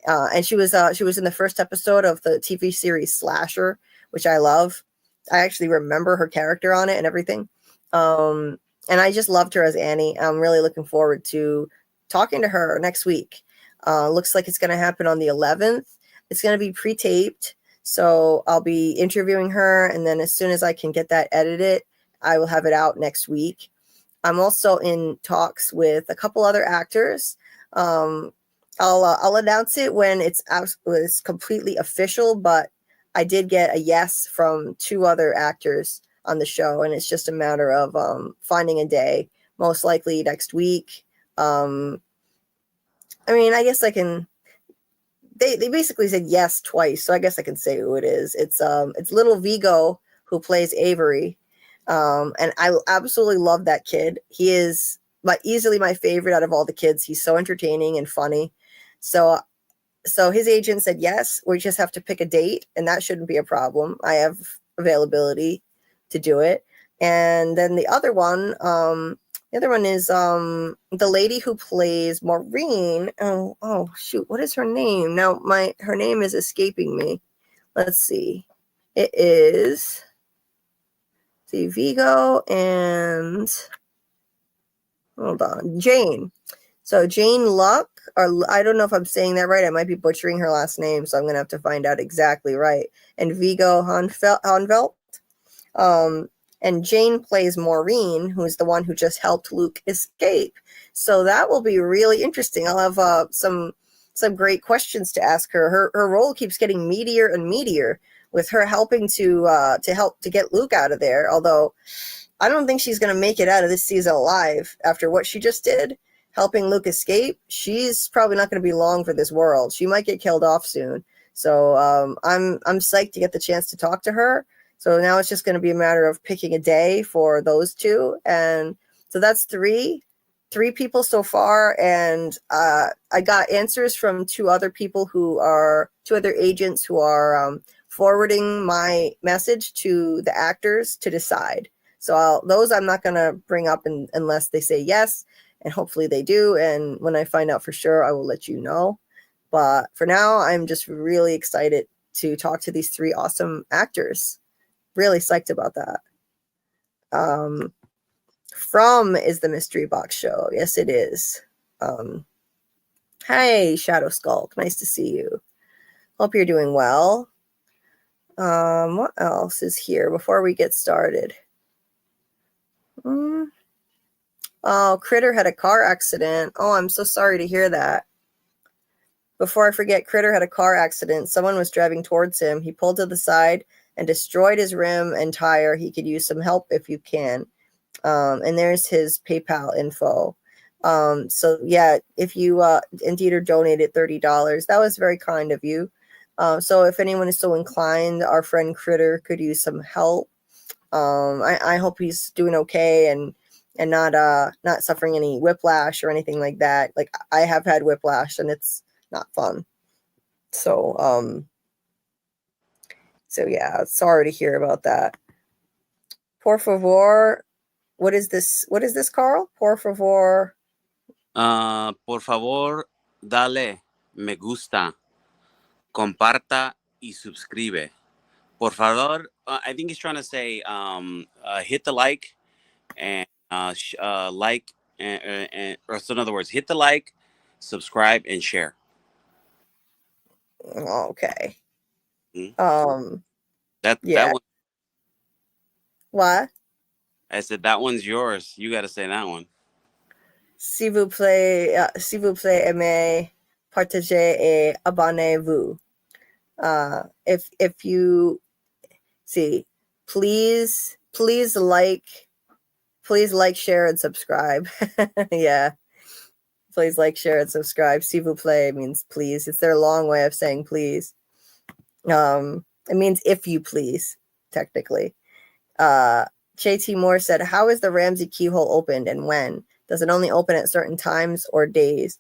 and she was in the first episode of the TV series Slasher, which I love. I actually remember her character on it and everything. And I just loved her as Annie. I'm really looking forward to talking to her next week. Looks like it's going to happen on the 11th. It's going to be pre-taped. So I'll be interviewing her, and then as soon as I can get that edited, I will have it out next week. I'm also in talks with a couple other actors. I'll announce it when it's completely official, but I did get a yes from 2 other actors on the show, and it's just a matter of finding a day, most likely next week. I mean, I guess I can. They basically said yes twice, so I guess I can say who it is. It's little Vigo, who plays Avery, and I absolutely love that kid. He is easily my favorite out of all the kids. He's so entertaining and funny. So his agent said yes. We just have to pick a date, and that shouldn't be a problem. I have availability to do it. And then the other one is the lady who plays Maureen. Oh shoot, what is her name? Now her name is escaping me. Let's see. It is Vigo and hold on, Jane. So Jane Luck, or I don't know if I'm saying that right. I might be butchering her last name, so I'm gonna have to find out exactly right. And Vigo Hanvelt. And Jane plays Maureen, who is the one who just helped Luke escape. So that will be really interesting. I'll have some great questions to ask her. Her role keeps getting meatier and meatier, with her helping to get Luke out of there. Although I don't think she's going to make it out of this season alive after what she just did, helping Luke escape. She's probably not going to be long for this world. She might get killed off soon. So I'm psyched to get the chance to talk to her. So now it's just going to be a matter of picking a day for those 2. And so that's 3 people so far. And I got answers from 2 other people 2 other agents who are forwarding my message to the actors to decide. So those I'm not going to bring up unless they say yes. And hopefully they do. And when I find out for sure, I will let you know. But for now, I'm just really excited to talk to these 3 awesome actors. Really psyched about that. From is the mystery box show. Yes, it is. Hey, Shadow Skulk. Nice to see you. Hope you're doing well. What else is here before we get started? Oh, Critter had a car accident. Oh, I'm so sorry to hear that. Before I forget, Critter had a car accident. Someone was driving towards him. He pulled to the side and destroyed his rim and tire. He could use some help if you can. And there's his PayPal info. So yeah, if you indeed are donated $30, that was very kind of you. So if anyone is so inclined, our friend Critter could use some help. I hope he's doing okay and not suffering any whiplash or anything like that. Like I have had whiplash and it's not fun. So yeah, sorry to hear about that. Por favor, what is this? What is this, Carl? Por favor. Por favor, dale me gusta, comparta y suscribe. Por favor, I think he's trying to say hit the like and like or so in other words, hit the like, subscribe, and share. Okay. Mm-hmm. That one. What? I said that one's yours. You got to say that one. S'il vous plaît, aimez, partagez et abonnez-vous. If you see, please like, share, and subscribe. Yeah. Please like, share, and subscribe. S'il vous plaît means please. It's their long way of saying please. It means if you please, technically. JT Moore said, how is the Ramsey keyhole opened and when? Does it only open at certain times or days?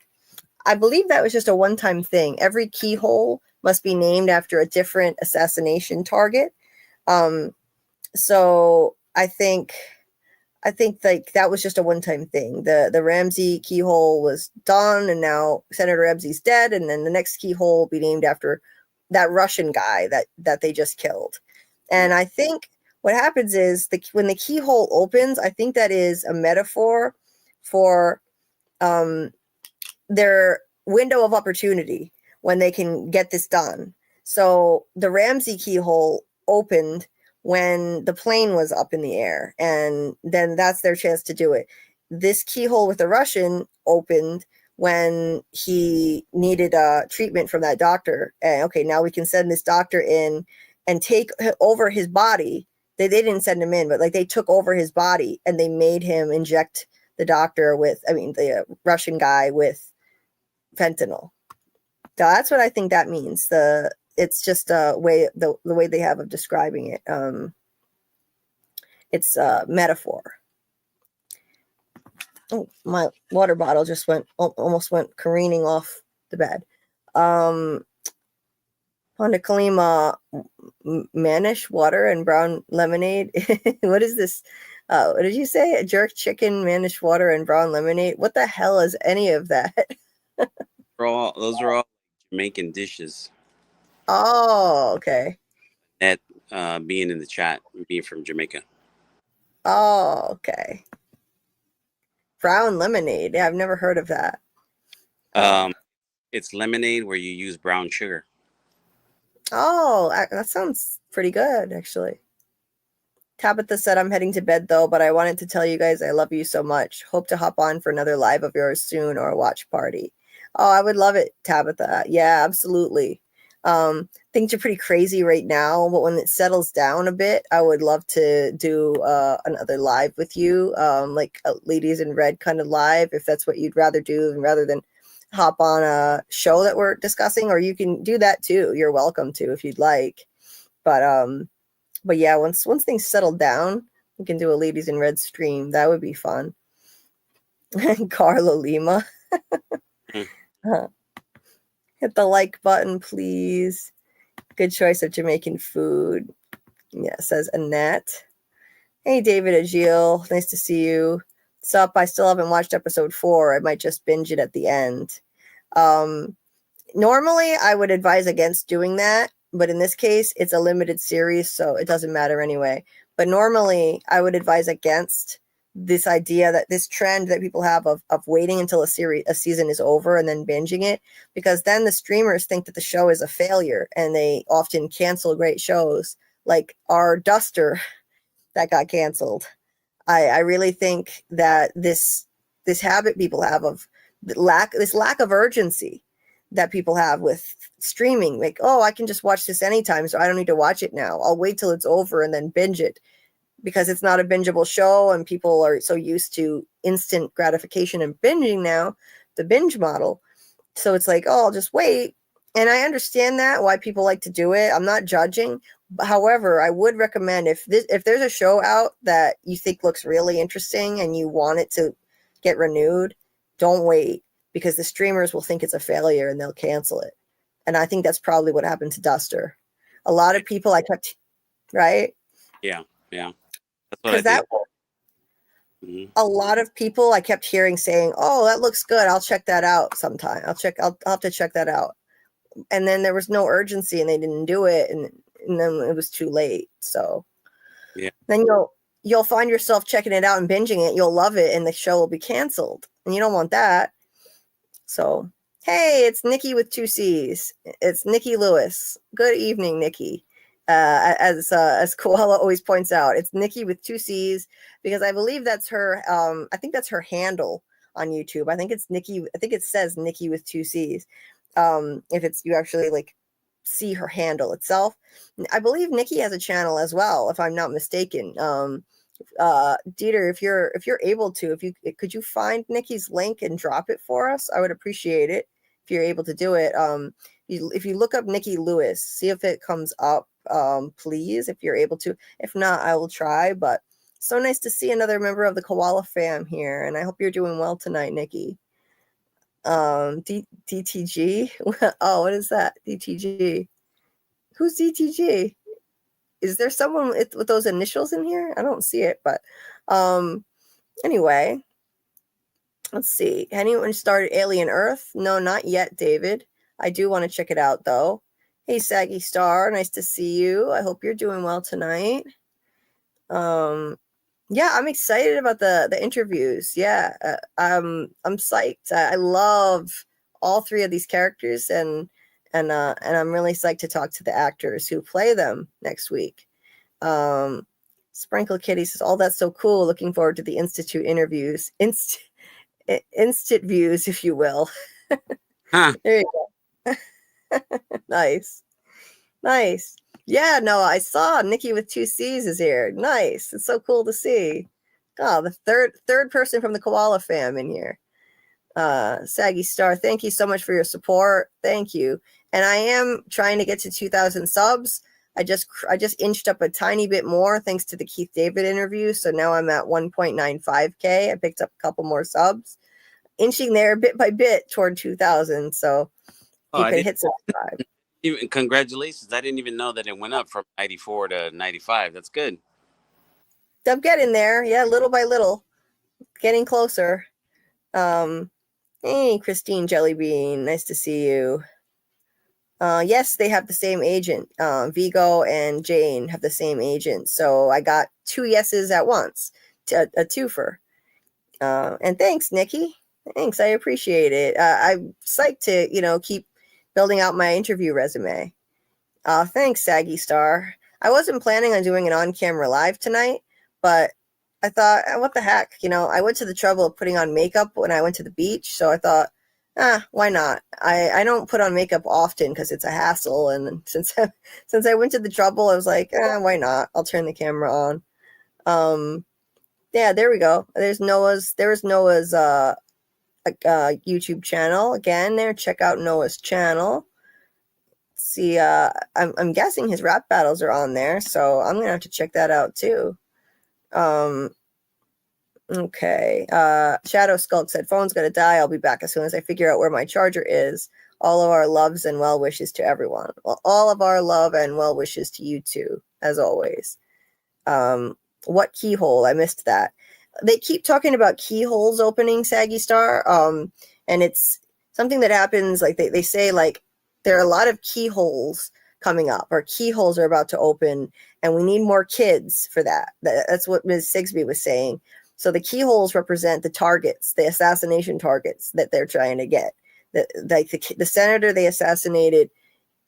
I believe that was just a one-time thing. Every keyhole must be named after a different assassination target. So I think like that was just a one-time thing. The Ramsey keyhole was done, and now Senator Ramsey's dead, and then the next keyhole will be named after that Russian guy that they just killed. And I think what happens is when the keyhole opens, I think that is a metaphor for their window of opportunity when they can get this done. So the Ramsey keyhole opened when the plane was up in the air, and then that's their chance to do it. This keyhole with the Russian opened when he needed treatment from that doctor. And okay, now we can send this doctor in and take over his body. They didn't send him in, but like they took over his body and they made him inject the doctor the Russian guy with fentanyl. So that's what I think that means. It's just a way, the way they have of describing it. It's a metaphor. Oh, my water bottle just almost went careening off the bed. Pandecolima, Manish water and brown lemonade. What is this? What did you say? A jerk chicken, Manish water and brown lemonade. What the hell is any of that? Those are all Jamaican dishes. Oh, okay. That being in the chat, being from Jamaica. Oh, okay. Brown lemonade. Yeah, I've never heard of that. It's lemonade where you use brown sugar. Oh, that sounds pretty good, actually. Tabitha said, I'm heading to bed, though, but I wanted to tell you guys I love you so much. Hope to hop on for another live of yours soon or a watch party. Oh, I would love it, Tabitha. Yeah, absolutely. Things are pretty crazy right now, but when it settles down a bit, I would love to do another live with you, like a Ladies in Red kind of live, if that's what you'd rather do, rather than hop on a show that we're discussing. Or you can do that too. You're welcome to if you'd like. But yeah, once things settle down, we can do a Ladies in Red stream. That would be fun. Carlo Lima. Hit the like button, please. Good choice of Jamaican food. Yeah, says Annette. Hey, David Agil. Nice to see you. What's up? I still haven't watched episode 4. I might just binge it at the end. Normally, I would advise against doing that. But in this case, it's a limited series, so it doesn't matter anyway. But normally, I would advise against this idea, that this trend that people have of waiting until a season is over and then binging it, because then the streamers think that the show is a failure and they often cancel great shows, like our Duster that got canceled. I really think that this habit people have of lack of urgency, that people have with streaming. Like, oh, I can just watch this anytime, so I don't need to watch it now. I'll wait till it's over and then binge it, because it's not a bingeable show, and people are so used to instant gratification and binging now, the binge model. So it's like, oh, I'll just wait. And I understand that, why people like to do it. I'm not judging. However, I would recommend, if there's a show out that you think looks really interesting and you want it to get renewed, don't wait, because the streamers will think it's a failure and they'll cancel it. And I think that's probably what happened to Duster. A lot of people right? Yeah. That's what I Because that did. a lot of people I kept hearing saying, "Oh, that looks good. I'll check that out sometime. I'll have to check that out." And then there was no urgency, and they didn't do it, and then it was too late. So then you'll find yourself checking it out and binging it. You'll love it, and the show will be canceled, and you don't want that. So hey, it's Nikki with 2 C's. It's Nikki Lewis. Good evening, Nikki. As Koala always points out, it's Nikki with 2 C's, because I believe that's her. I think that's her handle on YouTube. I think it's Nikki. I think it says Nikki with 2 C's. If it's, you actually like see her handle itself. I believe Nikki has a channel as well, if I'm not mistaken. Dieter, if you're able to, could you find Nikki's link and drop it for us? I would appreciate it if you're able to do it. If you look up Nikki Lewis, see if it comes up, please, if you're able to. If not, I will try. But so nice to see another member of the Koala fam here, and I hope you're doing well tonight, Nikki. DTG. Oh, what is that? DTG. Who's DTG? Is there someone with those initials in here? I don't see it, but anyway, let's see. Anyone started Alien Earth? No, not yet, David. I do want to check it out, though. Hey, Saggy Star, nice to see you. I hope you're doing well tonight. Yeah, I'm excited about the interviews. Yeah, I'm psyched. I love all 3 of these characters, and I'm really psyched to talk to the actors who play them next week. Sprinkle Kitty says, "Oh, that's so cool. Looking forward to the Institute interviews, instant views, if you will." There you go. Nice. Yeah, no, I saw Nikki with 2 C's is here. Nice. It's so cool to see. Oh, the third person from the Koala fam in here. Saggy Star, thank you so much for your support. Thank you. And I am trying to get to 2,000 subs. I just inched up a tiny bit more thanks to the Keith David interview. So now I'm at 1.95K. I picked up a couple more subs, inching there bit by bit toward 2,000. So you can hit subscribe. Congratulations. I didn't even know that it went up from 94 to 95. That's good. I'm getting there. Yeah, little by little. Getting closer. Hey, Christine Jellybean. Nice to see you. Yes, they have the same agent. Vigo and Jane have the same agent. So I got 2 yeses at once. A twofer. And thanks, Nikki. Thanks. I appreciate it. I'm psyched to, keep building out my interview resume. Thanks, Saggy Star. I wasn't planning on doing an on-camera live tonight, but I thought, what the heck? I went to the trouble of putting on makeup when I went to the beach, so I thought, why not? I don't put on makeup often because it's a hassle, and since I went to the trouble, I was like, why not? I'll turn the camera on. Yeah, there we go. There's Noah's YouTube channel again. There, check out Noah's channel. See, I'm guessing his rap battles are on there, so I'm gonna have to check that out too. Okay. Shadow Skulk said, "Phone's gonna die. I'll be back as soon as I figure out where my charger is. All of our loves and well wishes to everyone." Well, all of our love and well wishes to you too, as always. What keyhole? I missed that. They keep talking about keyholes opening, Saggy Star. And it's something that happens, like they say, like, there are a lot of keyholes coming up, or keyholes are about to open, and we need more kids for that. That's what Ms. Sigsby was saying. So the keyholes represent the targets, the assassination targets that they're trying to get. The senator they assassinated,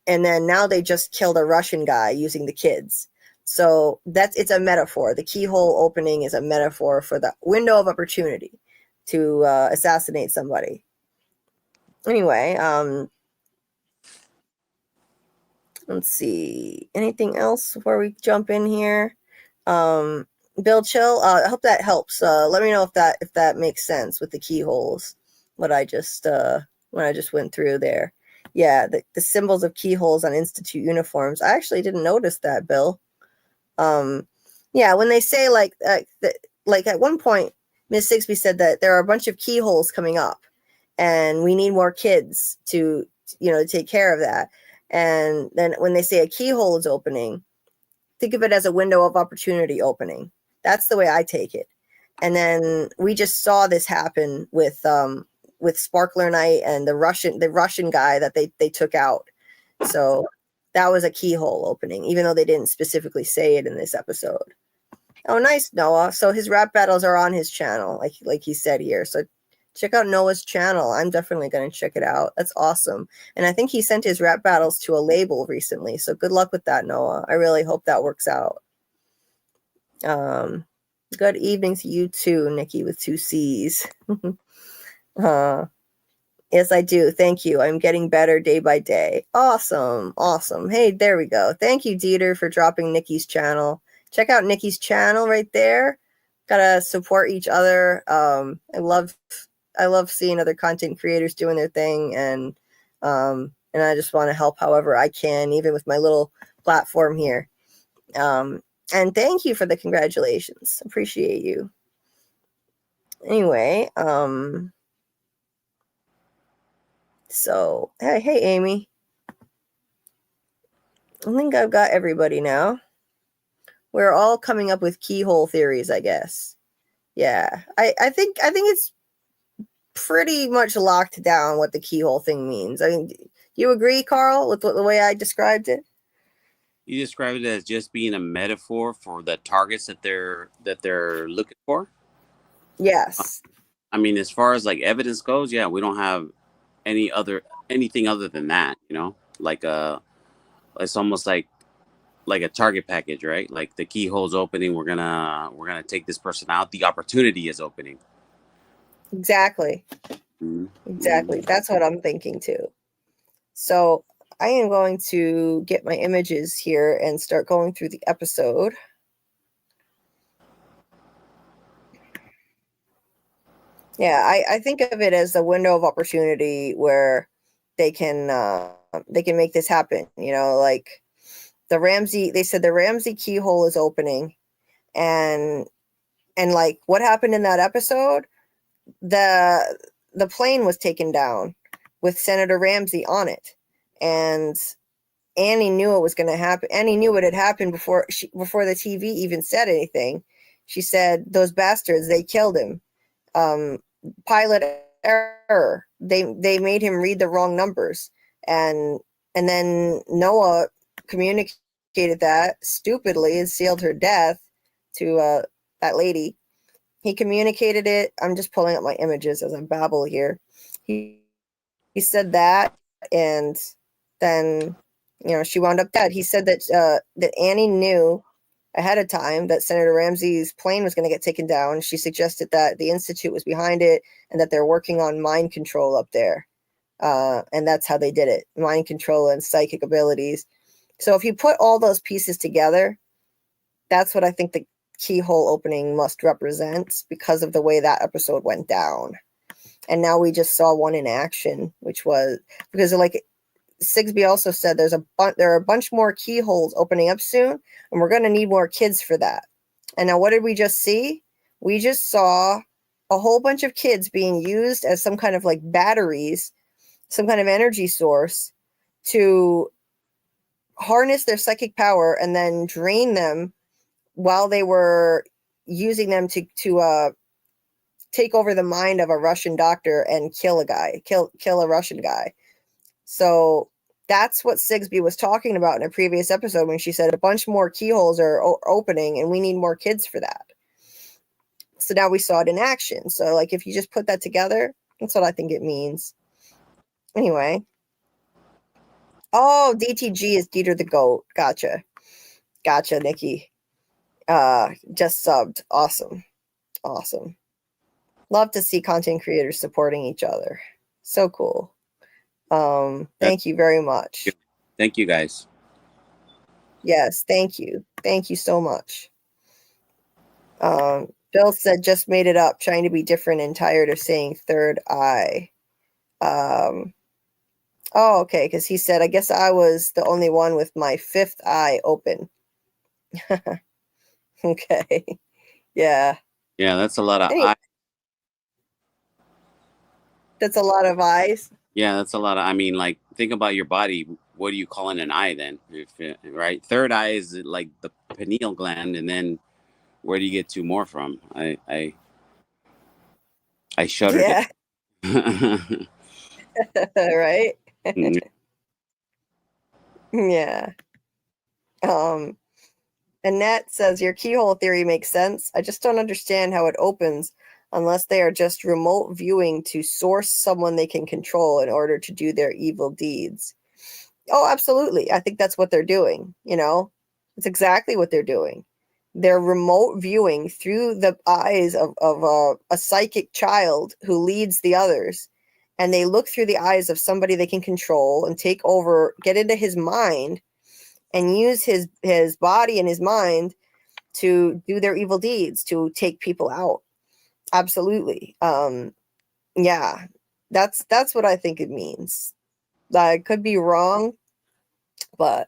and then now they just killed a Russian guy using the kids. So it's a metaphor. The keyhole opening is a metaphor for the window of opportunity to assassinate somebody. Anyway, Let's see. Anything else before we jump in here? Bill Chill, I hope that helps. Let me know if that makes sense with the keyholes. What I just when I just went through there. Yeah, the symbols of keyholes on institute uniforms. I actually didn't notice that, Bill. Yeah, when they say like at one point, Miss Sigsby said that there are a bunch of keyholes coming up, and we need more kids to take care of that. And then when they say a keyhole is opening, think of it as a window of opportunity opening. That's the way I take it. And then we just saw this happen with Sparkler Knight and the Russian guy that they took out. So that was a keyhole opening, even though they didn't specifically say it in this episode. Oh, nice, Noah. So his rap battles are on his channel, like he said here. So check out Noah's channel. I'm definitely going to check it out. That's awesome. And I think he sent his rap battles to a label recently. So good luck with that, Noah. I really hope that works out. Good evening to you too, Nikki with 2 C's. Yes, I do. Thank you. I'm getting better day by day. Awesome. Awesome. Hey, there we go. Thank you, Dieter, for dropping Nikki's channel. Check out Nikki's channel right there. Gotta support each other. I love seeing other content creators doing their thing, and I just want to help however I can, even with my little platform here. And thank you for the congratulations. Appreciate you. Anyway, so hey Amy. I think I've got everybody now. We're all coming up with keyhole theories, I guess. Yeah. I think it's pretty much locked down what the keyhole thing means. I mean, do you agree, Carl, with the way I described it? You described it as just being a metaphor for the targets that they're looking for. Yes. I mean, as far as like evidence goes, yeah, we don't have anything other than that. Like it's almost like a target package, right? Like the keyhole's opening, we're gonna take this person out. The opportunity is opening. Exactly. Mm-hmm. Exactly. That's what I'm thinking too. So I am going to get my images here and start going through the episode. Yeah, I think of it as a window of opportunity where they can make this happen. Like they said the Ramsey keyhole is opening, and like what happened in that episode, the plane was taken down with Senator Ramsey on it, and Annie knew it was going to happen. Annie knew what had happened before the TV even said anything. She said, "Those bastards, they killed him. Pilot error. They made him read the wrong numbers." And then Noah communicated that stupidly and sealed her death to that lady. He communicated it. I'm just pulling up my images as I babble here. He said that, and then she wound up dead. He said that Annie knew ahead of time that Senator Ramsey's plane was going to get taken down. She suggested that the Institute was behind it and that they're working on mind control up there. And that's how they did it. Mind control and psychic abilities. So if you put all those pieces together, that's what I think the keyhole opening must represent because of the way that episode went down. And now we just saw one in action, which was because like Sigsby also said there are a bunch more keyholes opening up soon, and we're going to need more kids for that. And now what did we just see? We just saw a whole bunch of kids being used as some kind of like batteries, some kind of energy source to harness their psychic power and then drain them while they were using them to take over the mind of a Russian doctor and kill a Russian guy. So that's what Sigsby was talking about in a previous episode when she said a bunch more keyholes are opening and we need more kids for that. So now we saw it in action. So like if you just put that together, that's what I think it means. Anyway. Oh, DTG is Dieter the Goat. Gotcha, Nikki. Just subbed. Awesome. Love to see content creators supporting each other. So cool. Thank you very much. Thank you, guys. Yes, thank you. Thank you so much. Bill said, just made it up, trying to be different and tired of saying third eye. Oh, okay, because he said, I guess I was the only one with my fifth eye open. Okay. Yeah. Yeah, that's a lot of Anyway, eye. that's a lot of eyes. Yeah, that's a lot of. I mean, like, think about your body. What do you call in an eye then? Right, third eye is like the pineal gland, and then where do you get two more from? I shuddered. Yeah. Right. Mm, Yeah. Annette says your keyhole theory makes sense. I just don't understand how it opens unless they are just remote viewing to source someone they can control in order to do their evil deeds. Oh, absolutely. I think that's what they're doing. It's exactly what they're doing. They're remote viewing through the eyes of a psychic child who leads the others. And they look through the eyes of somebody they can control and take over, get into his mind, and use his body and his mind to do their evil deeds, to take people out. Absolutely. Yeah, that's what I think it means. I could be wrong, but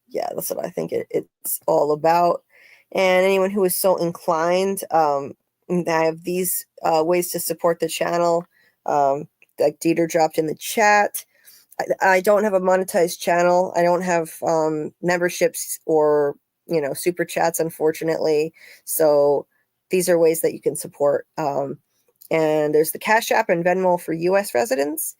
yeah, that's what I think it's all about. And anyone who is so inclined, I have these ways to support the channel. Like Dieter dropped in the chat. I don't have a monetized channel. I don't have memberships or super chats, unfortunately. So these are ways that you can support. And there's the Cashapp and Venmo for US residents.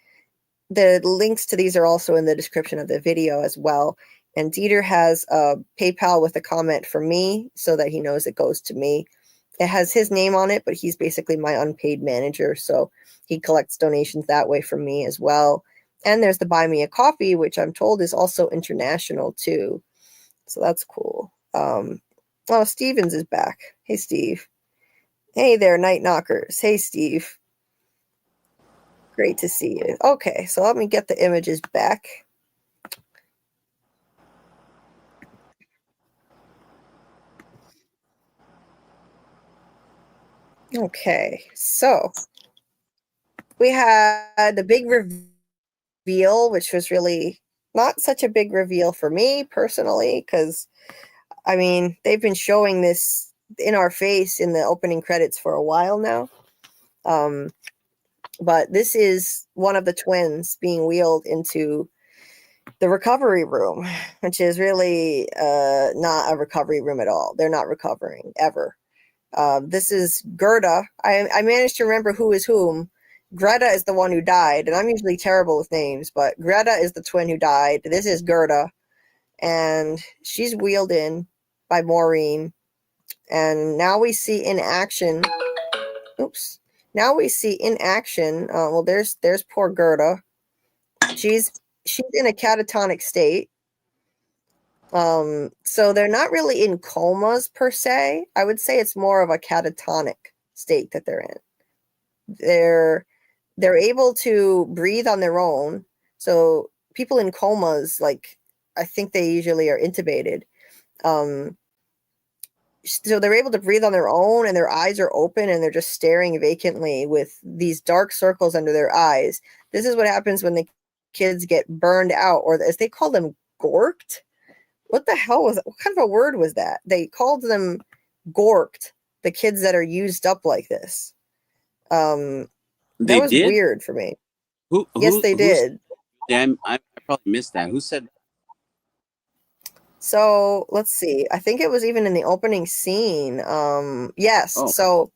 The links to these are also in the description of the video as well. And Dieter has a PayPal with a comment for me so that he knows it goes to me. It has his name on it, but he's basically my unpaid manager. So he collects donations that way from me as well. And there's the Buy Me a Coffee, which I'm told is also international too. So that's cool. Oh, Stevens is back. Hey, Steve. Hey there, Night Knockers. Hey, Steve. Great to see you. Okay, so let me get the images back. Okay, so we had the big reveal, which was really not such a big reveal for me personally, because I mean, they've been showing this in our face in the opening credits for a while now. But this is one of the twins being wheeled into the recovery room, which is really not a recovery room at all. They're not recovering ever. This is Gerda. I managed to remember who is whom. Greta is the one who died, and I'm usually terrible with names, but Greta is the twin who died. This is Gerda, and she's wheeled in by Maureen. And now we see in action. Oops. Now we see in action. Well, there's poor Gerda. She's in a catatonic state. So they're not really in comas per se. I would say it's more of a catatonic state that they're in. They're able to breathe on their own. So people in comas, like, I think they usually are intubated. So they're able to breathe on their own, and their eyes are open, and they're just staring vacantly with these dark circles under their eyes. This is what happens when the kids get burned out, or as they call them, gorked. What the hell was that? What kind of a word was that? They called them gorked, the kids that are used up like this. That was did? weird for me. Yes, they did. Damn, I probably missed that. Who said? So let's see. I think it was even in the opening scene. Yes. Oh. So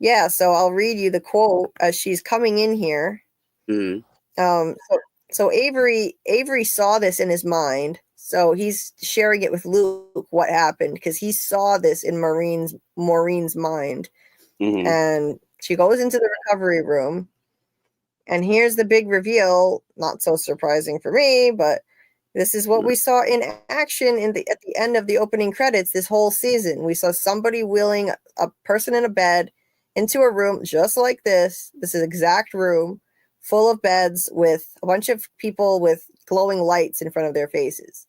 I'll read you the quote as she's coming in here. Mm-hmm. So Avery saw this in his mind. So he's sharing it with Luke what happened, because he saw this in Maureen's mind. Mm-hmm. And she goes into the recovery room, and here's the big reveal. Not so surprising for me, but this is what we saw in action at the end of the opening credits this whole season. We saw somebody wheeling a person in a bed into a room just like this. This is exact room full of beds with a bunch of people with glowing lights in front of their faces.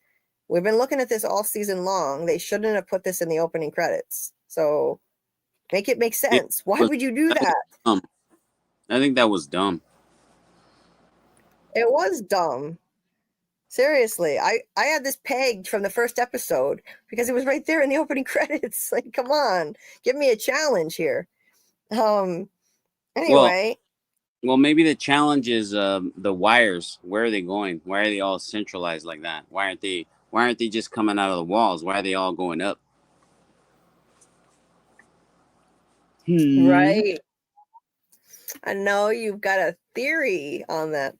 We've been looking at this all season long. They shouldn't have put this in the opening credits. So make it make sense. Why would you do that? I think that was dumb. It was dumb. Seriously, I had this pegged from the first episode because it was right there in the opening credits. Like, come on, give me a challenge here. Anyway. Well, maybe the challenge is the wires. Where are they going? Why are they all centralized like that? Why aren't they just coming out of the walls? Why are they all going up? Right. I know you've got a theory on that.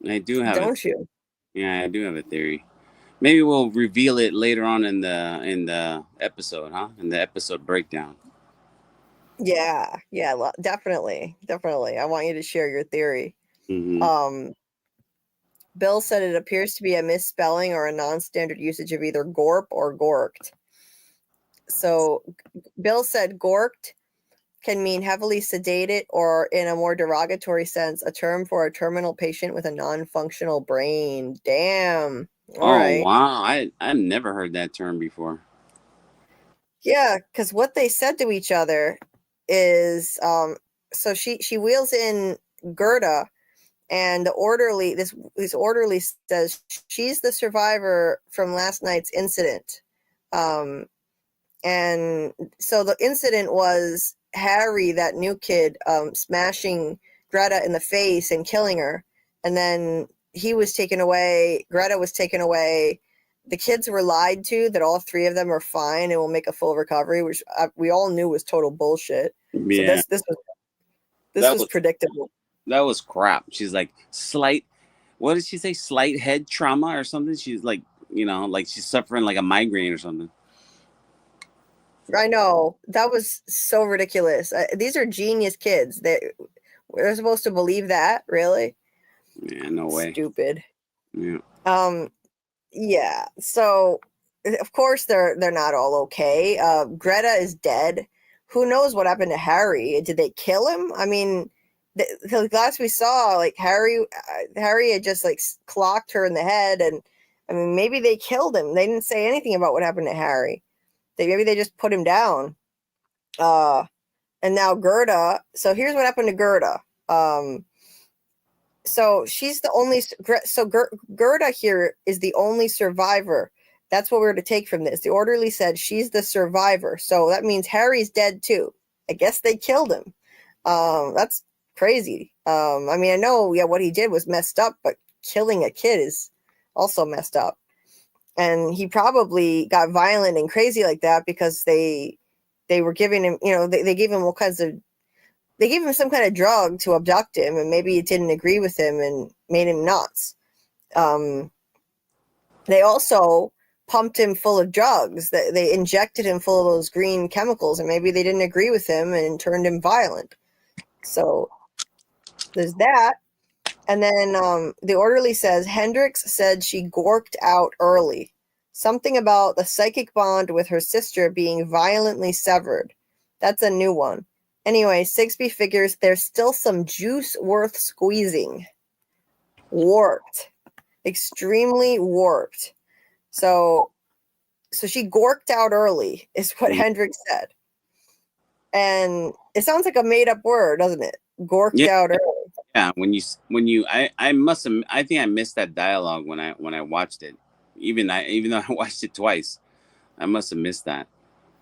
I do have don't you? Yeah, I do have a theory. Maybe we'll reveal it later on in the episode, huh? In the episode breakdown. Yeah, definitely. I want you to share your theory. Mm-hmm. Bill said it appears to be a misspelling or a non-standard usage of either gorp or gorked. So Bill said gorked can mean heavily sedated or, in a more derogatory sense, a term for a terminal patient with a non-functional brain. Damn. All right. Wow. I've never heard that term before. Yeah, because what they said to each other is, so she wheels in Gerda, and the orderly, this orderly says she's the survivor from last night's incident. And so the incident was Harry, that new kid, smashing Greta in the face and killing her. And then he was taken away. Greta was taken away. The kids were lied to that all three of them are fine and will make a full recovery, which we all knew was total bullshit. Yeah. So this was predictable. That was crap. She's like, what did she say? Slight head trauma or something? She's like, like she's suffering like a migraine or something. I know. That was so ridiculous. These are genius kids. We're supposed to believe that, really? Yeah, no way. Stupid. Yeah. Yeah. So, of course, they're not all okay. Greta is dead. Who knows what happened to Harry? Did they kill him? I mean, the last we saw, like Harry had just like clocked her in the head, and I mean, maybe they killed him. They didn't say anything about what happened to Harry. Maybe they just put him down. And now Gerda. So here's what happened to Gerda. So she's the only. So Gerda here is the only survivor. That's what we're to take from this. The orderly said she's the survivor. So that means Harry's dead too. I guess they killed him. That's crazy. I mean, I know, what he did was messed up, but killing a kid is also messed up. And he probably got violent and crazy like that because they were giving him, they gave him they gave him some kind of drug to abduct him, and maybe it didn't agree with him and made him nuts. They also pumped him full of drugs. They injected him full of those green chemicals, and maybe they didn't agree with him and turned him violent. So there's that. And then the orderly says Hendrix said she gorked out early. Something about the psychic bond with her sister being violently severed. That's a new one. Anyway, Sigsbee figures there's still some juice worth squeezing. Warped. Extremely warped. So she gorked out early, is what Hendrix said. And it sounds like a made-up word, doesn't it? Gorked out early. Yeah, I think I missed that dialogue when I watched it. Even though I watched it twice, I must have missed that.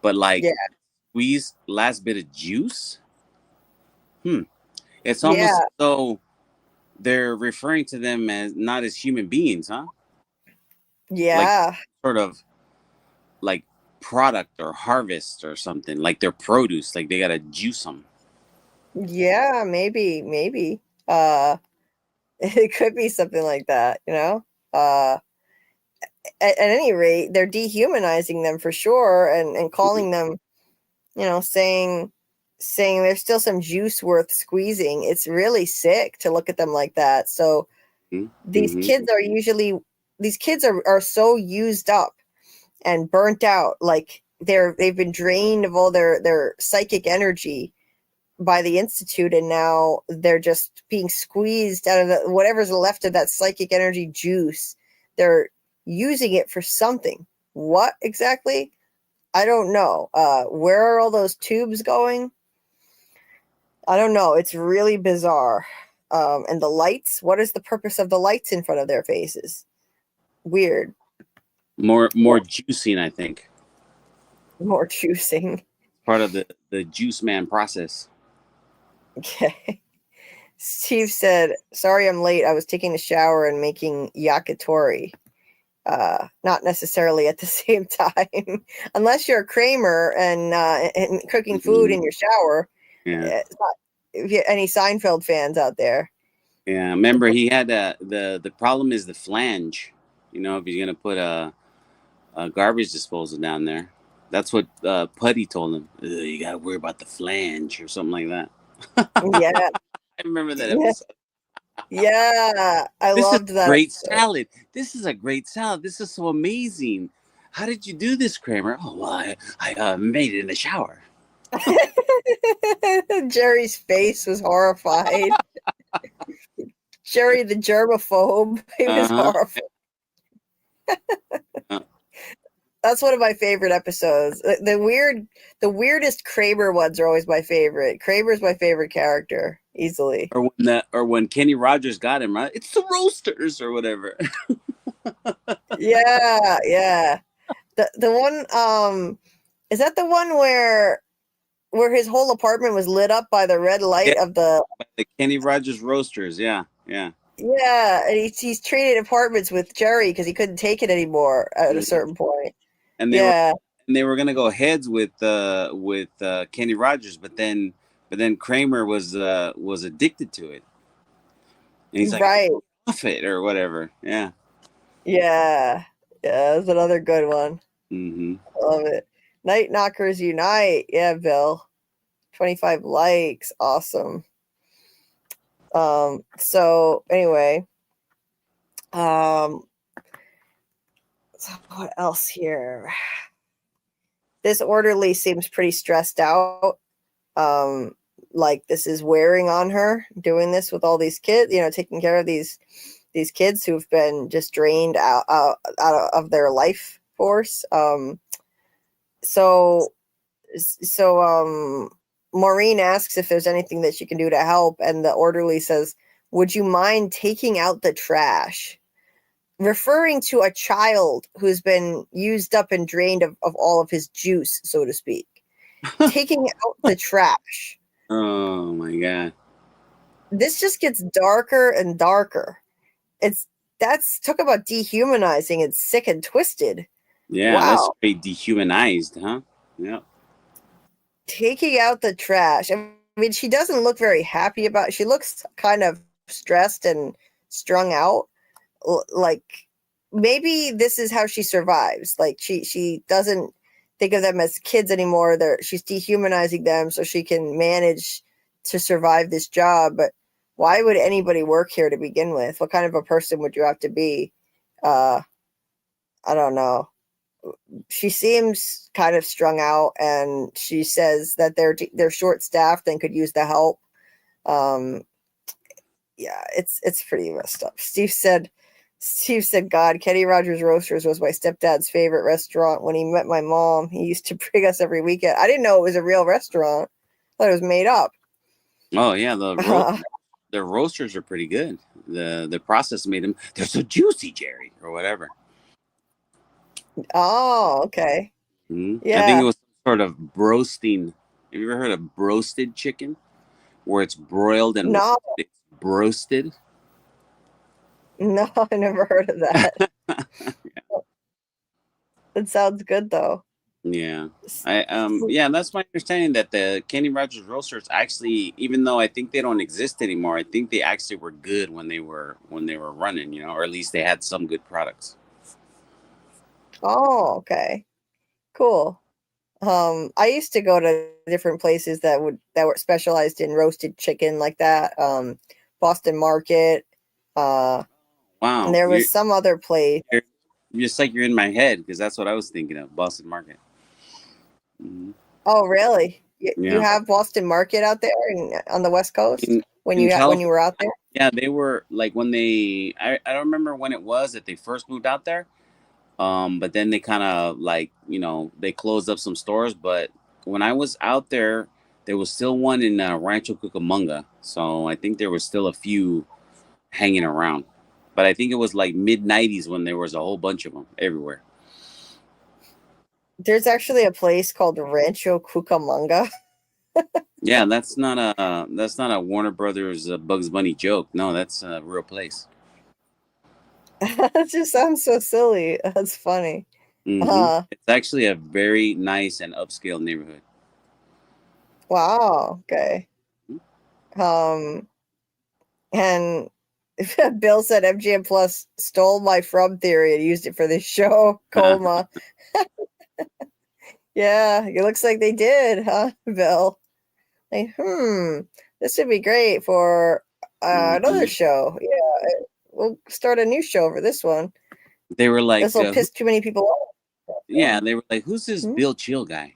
But squeeze last bit of juice. It's almost as though they're referring to them as not as human beings, huh? Yeah. Like, sort of like product or harvest or something, like their produce, like they gotta juice them. Yeah, maybe. It could be something like that, At any rate, they're dehumanizing them for sure, and calling them, saying there's still some juice worth squeezing. It's really sick to look at them like that. So these kids are so used up and burnt out, like they've been drained of all their psychic energy by the Institute, and now they're just being squeezed out of whatever's left of that psychic energy juice. They're using it for something. What exactly? I don't know. Where are all those tubes going? I don't know. It's really bizarre. And the lights, what is the purpose of the lights in front of their faces? Weird. More juicing, I think. More juicing. Part of the juice man process. Okay. Steve said, sorry I'm late. I was taking a shower and making yakitori. Not necessarily at the same time. Unless you're a Kramer and cooking food in your shower. Yeah. If you, any Seinfeld fans out there. Yeah. Remember, he had the problem is the flange. You know, if you're going to put a garbage disposal down there. That's what Putty told him. You got to worry about the flange or something like that. Yeah. I remember that episode. Yeah. I loved that. Great salad. This is a great salad. This is so amazing. How did you do this, Kramer? Oh, well, I made it in the shower. Jerry's face was horrified. Jerry the germaphobe. He was horrified. That's one of my favorite episodes. The weirdest Kramer ones are always my favorite. Kramer's my favorite character, easily. Or when Kenny Rogers got him, right? It's the roasters or whatever. Yeah. The one is that the one where his whole apartment was lit up by the red light of the Kenny Rogers roasters, yeah. Yeah, and he's traded apartments with Jerry because he couldn't take it anymore at a certain point. And they were gonna go heads with Kenny Rogers, but then Kramer was addicted to it, and he's like, right, off it or whatever. Yeah, that's another good one. Mm-hmm. Love it. Night Knockers Unite, yeah, Bill. 25 likes, awesome. So anyway, so what else here? This orderly seems pretty stressed out. Like this is wearing on her, doing this with all these kids, taking care of these kids who've been just drained out of their life force. So Maureen asks if there's anything that she can do to help, and the orderly says, "Would you mind taking out the trash?" Referring to a child who's been used up and drained of all of his juice, so to speak. Taking out the trash. Oh my God. This just gets darker and darker. Talk about dehumanizing. It's sick and twisted. Yeah, wow. That's pretty dehumanized, huh? Yeah. Taking out the trash. I mean, she doesn't look very happy about it. She looks kind of stressed and strung out. Like maybe this is how she survives. Like she doesn't think of them as kids anymore. She's dehumanizing them so she can manage to survive this job. But why would anybody work here to begin with? What kind of a person would you have to be? I don't know. She seems kind of strung out, and she says that they're short-staffed and could use the help. Yeah, it's pretty messed up. Steve said, God, Kenny Rogers Roasters was my stepdad's favorite restaurant. When he met my mom, he used to bring us every weekend. I didn't know it was a real restaurant. I thought it was made up. Oh yeah, the roasters are pretty good. The process made them. They're so juicy, Jerry, or whatever. Oh, okay. Mm-hmm. Yeah. I think it was sort of broasting. Have you ever heard of broasted chicken, where it's broiled and it's broasted? No, I never heard of that. It sounds good though. Yeah. That's my understanding that the Kenny Rogers Roasters actually, even though I think they don't exist anymore, I think they actually were good when they were running, or at least they had some good products. Oh, okay. Cool. I used to go to different places that were specialized in roasted chicken like that. Boston Market. Wow. And there was some other place. Just like you're in my head, because that's what I was thinking of, Boston Market. Mm-hmm. Oh, really? You have Boston Market out there on the West Coast when you were out there? Yeah, they were like when I don't remember when it was that they first moved out there, But then they kind of like, they closed up some stores. But when I was out there, there was still one in Rancho Cucamonga. So I think there was still a few hanging around. But I think it was like mid 90s when there was a whole bunch of them everywhere. There's actually a place called Rancho Cucamonga. Yeah, that's not a Warner Brothers Bugs Bunny joke. No, that's a real place. That just sounds so silly. That's funny. It's actually a very nice and upscale neighborhood. Wow. Okay. And Bill said MGM Plus stole my From theory and used it for this show, Coma. Yeah, it looks like they did, huh, Bill? Like, this would be great for another show. Yeah, we'll start a new show for this one. They were like, this will piss too many people off. Yeah, they were like, "Who's this Bill Chill guy?"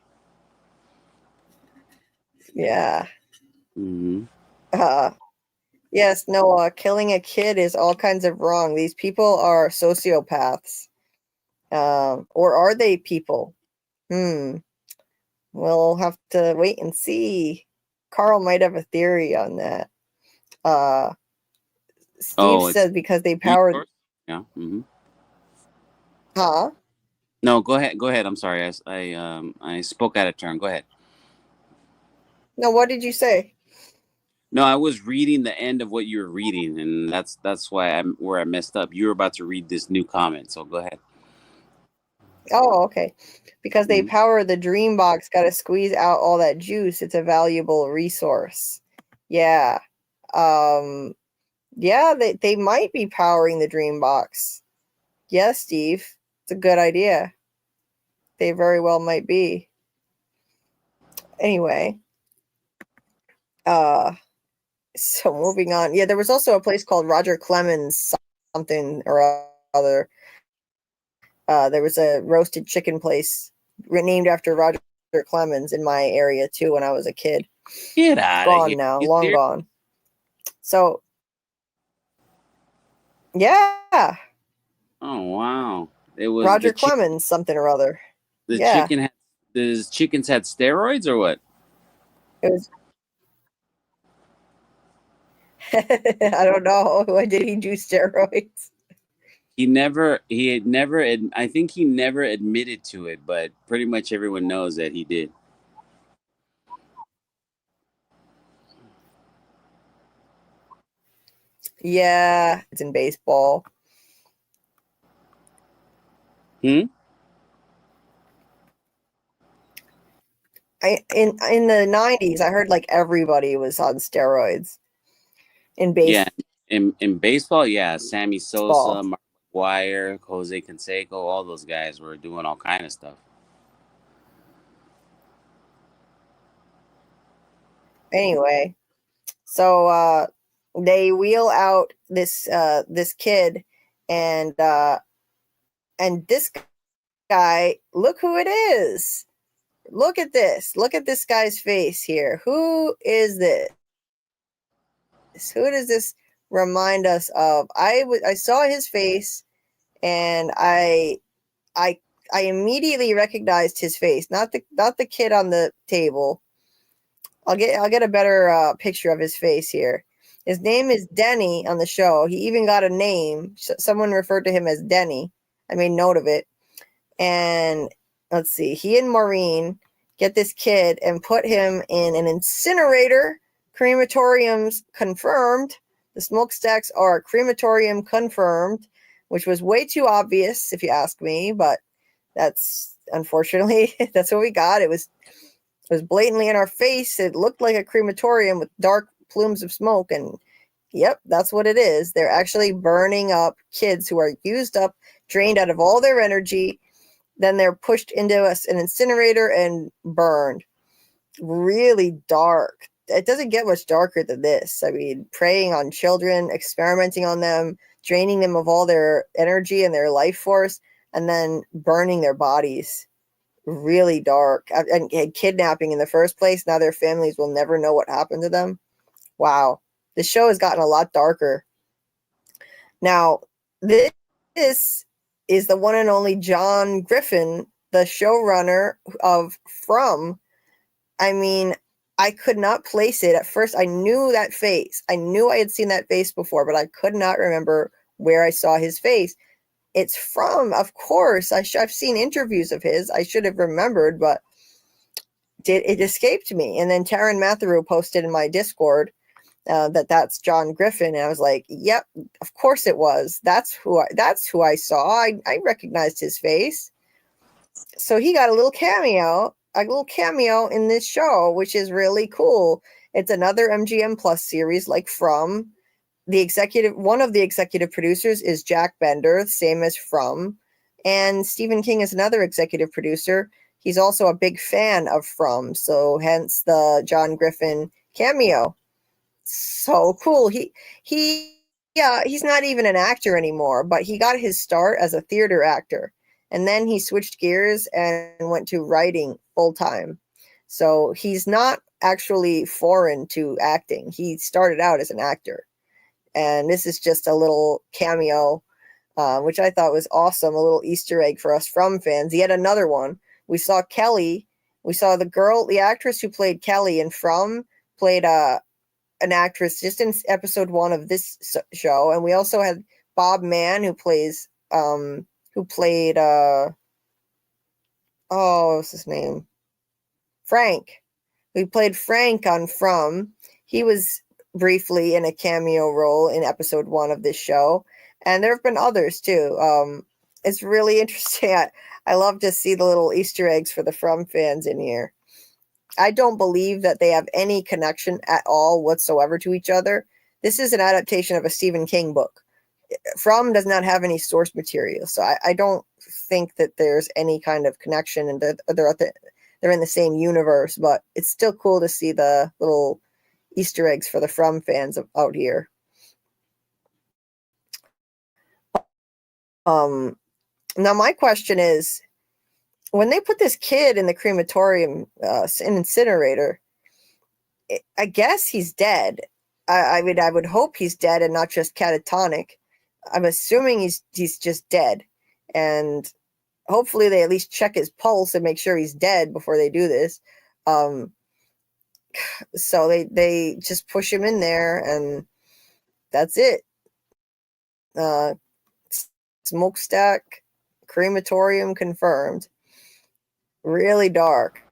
Yeah. Yes, Noah, killing a kid is all kinds of wrong. These people are sociopaths. Or are they people? We'll have to wait and see. Carl might have a theory on that. Steve said because they powered. Yeah. Huh? No, go ahead. Go ahead. I'm sorry. I spoke out of turn. Go ahead. No, what did you say? No, I was reading the end of what you were reading, and that's why where I messed up. You were about to read this new comment, so go ahead. Oh, okay. Because they power the dream box, got to squeeze out all that juice. It's a valuable resource. Yeah. Yeah, they might be powering the dream box. Yes, Steve. It's a good idea. They very well might be. Anyway. So moving on. Yeah, there was also a place called Roger Clemens something or other. There was a roasted chicken place named after Roger Clemens in my area too when I was a kid. Get out gone of here. Now, long gone. So yeah. Oh wow. It was Roger Clemens something or other. The chickens had steroids or what? It was I don't know. Why did he do steroids? I think he never admitted to it, but pretty much everyone knows that he did. Yeah, it's in baseball. In the 90s, I heard like everybody was on steroids. In baseball. Yeah, in baseball, yeah, Sammy Sosa, Mark McGwire, Jose Canseco, all those guys were doing all kind of stuff. Anyway, so they wheel out this kid, and this guy, look who it is. Look at this. Look at this guy's face here. Who is this? Who does this remind us of? I saw his face, and I immediately recognized his face. Not the kid on the table. I'll get a better picture of his face here. His name is Denny on the show. He even got a name. Someone referred to him as Denny. I made note of it. And let's see. He and Maureen get this kid and put him in an incinerator. Crematoriums confirmed. The smokestacks are crematorium confirmed, which was way too obvious if you ask me, but that's unfortunately that's what we got. It was blatantly in our face. It looked like a crematorium with dark plumes of smoke, and yep, that's what it is. They're actually burning up kids who are used up, drained out of all their energy. Then they're pushed into an incinerator and burned. Really dark. It doesn't get much darker than this. I mean, preying on children, experimenting on them, draining them of all their energy and their life force, and then burning their bodies. Really dark. And kidnapping in the first place. Now their families will never know what happened to them. Wow. The show has gotten a lot darker. Now, this is the one and only John Griffin, the showrunner of From. I mean, I could not place it. At first, I knew that face. I knew I had seen that face before, but I could not remember where I saw his face. It's From, of course. I've seen interviews of his. I should have remembered, but it escaped me. And then Taryn Matheru posted in my Discord that's John Griffin, and I was like, "Yep, of course it was. That's who I saw. I recognized his face." So he got a little cameo in this show, which is really cool. It's another MGM Plus series, like From. One of the executive producers is Jack Bender, same as From, and Stephen King is another executive producer. He's also a big fan of From, so hence the John Griffin cameo. So cool. He's not even an actor anymore, but he got his start as a theater actor, and then he switched gears and went to writing full time. So he's not actually foreign to acting. He started out as an actor, and this is just a little cameo, which I thought was awesome. A little Easter egg for us From fans. Yet another one. We saw Kelly. We saw the actress who played Kelly in From, played an actress just in episode 1 of this show, and we also had Bob Mann who played what's his name? Frank. We played Frank on From. He was briefly in a cameo role in episode 1 of this show, and there have been others too. It's really interesting. I love to see the little Easter eggs for the From fans in here. I don't believe that they have any connection at all whatsoever to each other. This is an adaptation of a Stephen King book. From does not have any source material, so I don't think that there's any kind of connection, and they're in the same universe. But it's still cool to see the little Easter eggs for the From fans out here. Now my question is, when they put this kid in the crematorium, incinerator, I guess he's dead. I would hope he's dead and not just catatonic. I'm assuming he's just dead, and hopefully they at least check his pulse and make sure he's dead before they do this. So they just push him in there, and that's it. Smokestack crematorium confirmed. Really dark.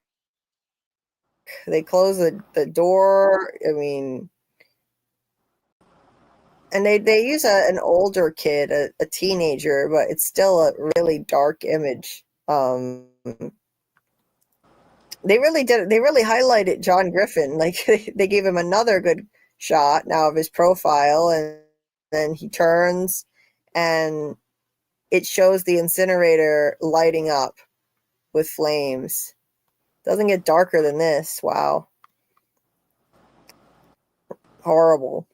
They close the door. I mean, and they use an older kid, a teenager, but it's still a really dark image. They really highlighted John Griffin. Like they gave him another good shot now of his profile, and then he turns, and it shows the incinerator lighting up with flames. Doesn't get darker than this. Wow. Horrible.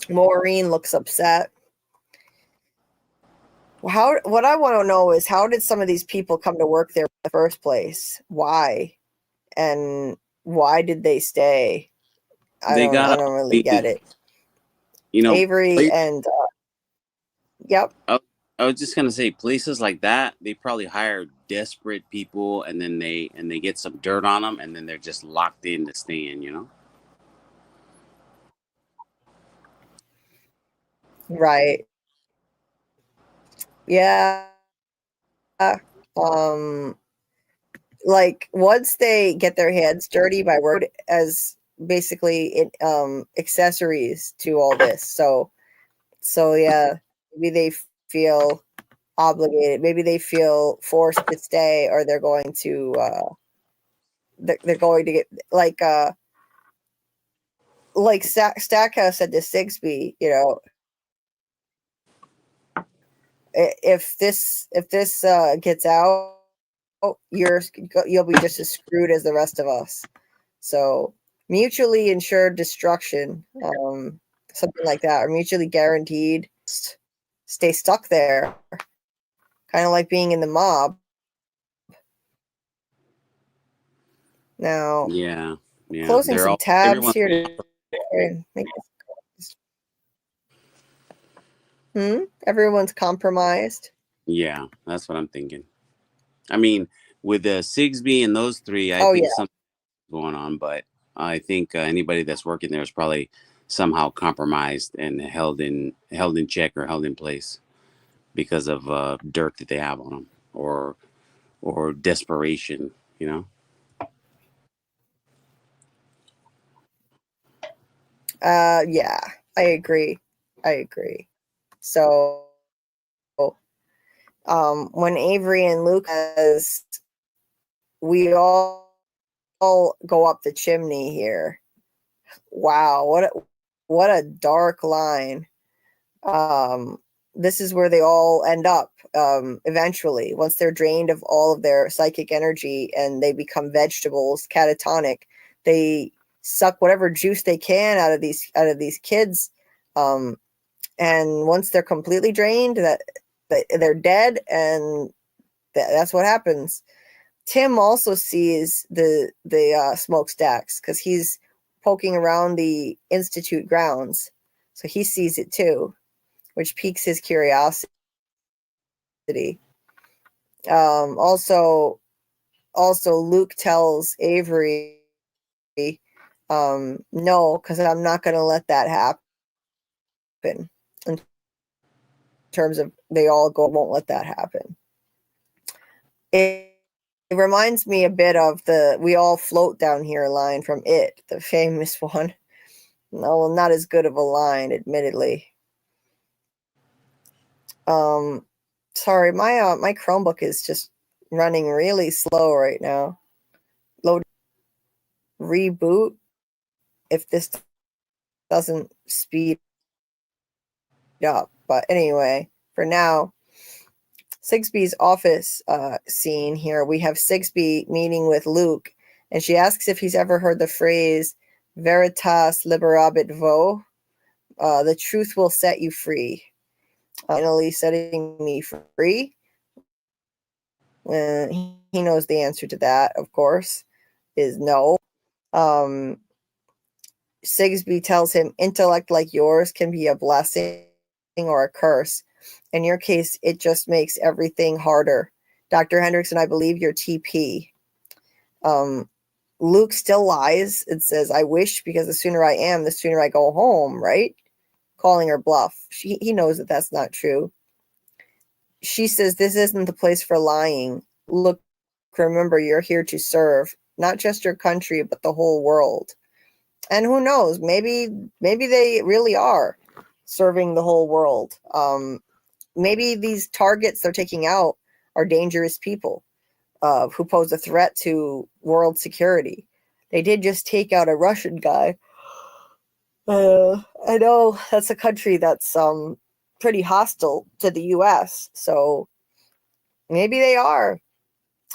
Maureen looks upset. What I want to know is, how did some of these people come to work there in the first place? Why? And why did they stay? I don't really get it. Avery and yep. I was just gonna say, places like that, they probably hire desperate people, and then they get some dirt on them, and then they're just locked in to stay in. Right. Yeah. Like once they get their hands dirty by work as basically accessories to all this. So yeah, maybe they feel obligated. Maybe they feel forced to stay, or they're going to get like Stackhouse said to Sigsbee, if this gets out, you'll be just as screwed as the rest of us. So mutually insured destruction, something like that, or mutually guaranteed. Stay stuck there, kind of like being in the mob. Now, Yeah. closing some tabs here. Everyone's compromised. Yeah, that's what I'm thinking. I mean, with the Sigsby and those three, I Oh think yeah. something's going on, but I think anybody that's working there is probably somehow compromised and held in check or held in place because of dirt that they have on them, or desperation, you know. Yeah, I agree. I agree. So, when Avery and Lucas, we all go up the chimney here. Wow, what a dark line. This is where they all end up eventually. Once they're drained of all of their psychic energy and they become vegetables, catatonic, they suck whatever juice they can out of these kids. And once they're completely drained, that they're dead, and that's what happens. Tim also sees the smokestacks because he's poking around the institute grounds, so he sees it too, which piques his curiosity. Also, Luke tells Avery, no, because I'm not going to let that happen. In terms of they all go, won't let that happen. It reminds me a bit of the "we all float down here" line from It, the famous one. No, well, not as good of a line, admittedly. Sorry, my Chromebook is just running really slow right now. Load reboot if this doesn't speed up. But anyway, for now, Sigsby's office scene here. We have Sigsby meeting with Luke, and she asks if he's ever heard the phrase "Veritas liberabit vo," the truth will set you free. Finally, setting me free. He knows the answer to that, of course, is no. Sigsby tells him intellect like yours can be a blessing or a curse. In your case, it just makes everything harder. Dr. Hendricks and I believe you're TP. Luke still lies and says, I wish, because the sooner I am, the sooner I go home, right? Calling her bluff. He knows that that's not true. She says, this isn't the place for lying. Look, remember, you're here to serve, not just your country, but the whole world. And who knows, maybe they really are serving the whole world. Maybe these targets they're taking out are dangerous people who pose a threat to world security. They did just take out a Russian guy. I know that's a country that's pretty hostile to the U.S., so maybe they are.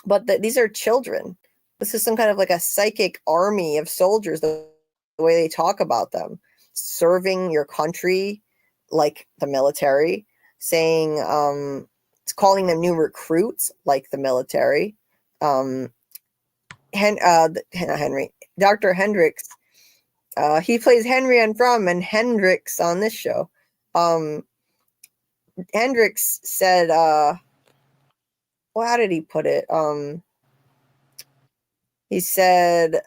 But these are children. This is some kind of like a psychic army of soldiers, the way they talk about them. Serving your country like the military, saying it's calling them new recruits like the military. Henry, Dr. Hendricks, he plays Henry on From and Hendricks on this show. Hendricks said, well, how did he put it? He said,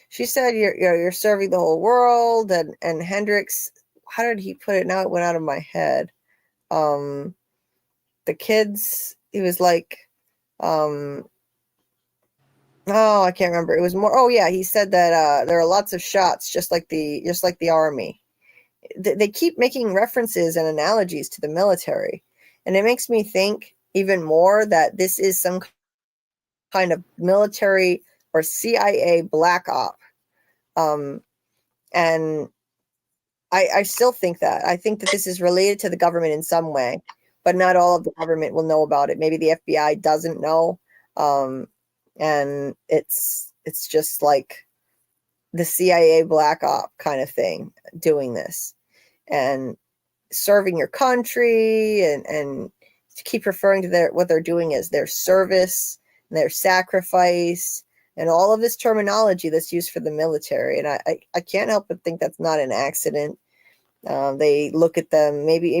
she said, you're serving the whole world, and Hendricks, how did he put it? Now it went out of my head. The kids, he was like, oh, I can't remember. It was more. Oh yeah, he said that there are lots of shots, just like the army. They keep making references and analogies to the military, and it makes me think even more that this is some kind of military or CIA black op. And I still think that. I think that this is related to the government in some way, but not all of the government will know about it. Maybe the FBI doesn't know. And it's just like the CIA black op kind of thing doing this and serving your country, and to keep referring to what they're doing as their service and their sacrifice and all of this terminology that's used for the military. And I can't help but think that's not an accident. They look at them, maybe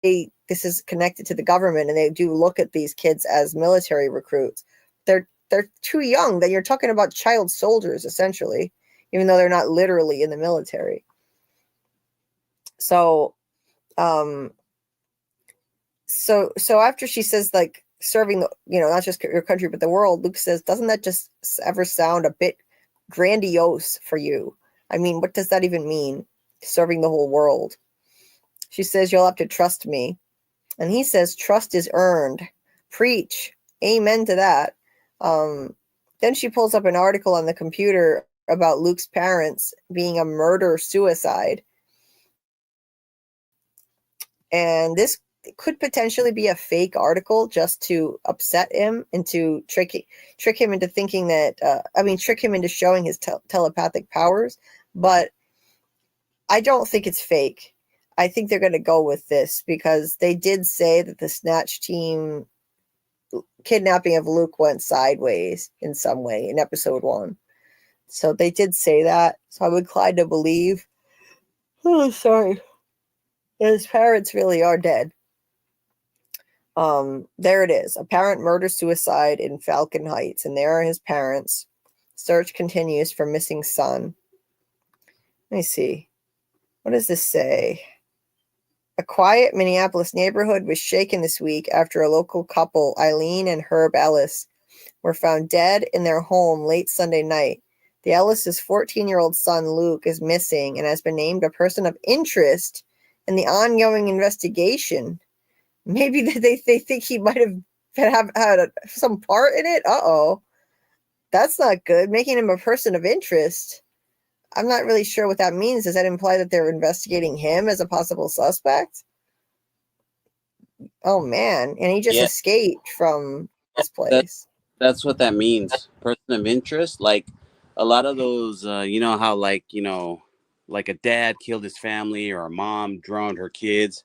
this is connected to the government and they do look at these kids as military recruits. They're too young. That you're talking about child soldiers essentially, even though they're not literally in the military. So so after she says like serving the, not just your country but the world, Luke says, doesn't that just ever sound a bit grandiose for you? I mean, what does that even mean, serving the whole world? She says, you'll have to trust me. And he says, trust is earned. Preach. Amen to that. Then she pulls up an article on the computer about Luke's parents being a murder-suicide. And this could potentially be a fake article just to upset him and to trick him into thinking that, trick him into showing his telepathic powers. But I don't think it's fake. I think they're going to go with this because they did say that the Snatch team kidnapping of Luke went sideways in some way in episode 1. So they did say that. So I'm inclined to believe, his parents really are dead. There it is. Apparent murder-suicide in Falcon Heights. And there are his parents. Search continues for missing son. Let me see. What does this say? A quiet Minneapolis neighborhood was shaken this week after a local couple, Eileen and Herb Ellis, were found dead in their home late Sunday night. The Ellis' 14-year-old son, Luke, is missing and has been named a person of interest in the ongoing investigation. Maybe they think he might have had some part in it? Uh-oh. That's not good. Making him a person of interest. I'm not really sure what that means. Does that imply that they're investigating him as a possible suspect? Oh, man. And he just escaped from this place. That's what that means. Person of interest. Like a lot of those, how like a dad killed his family or a mom drowned her kids.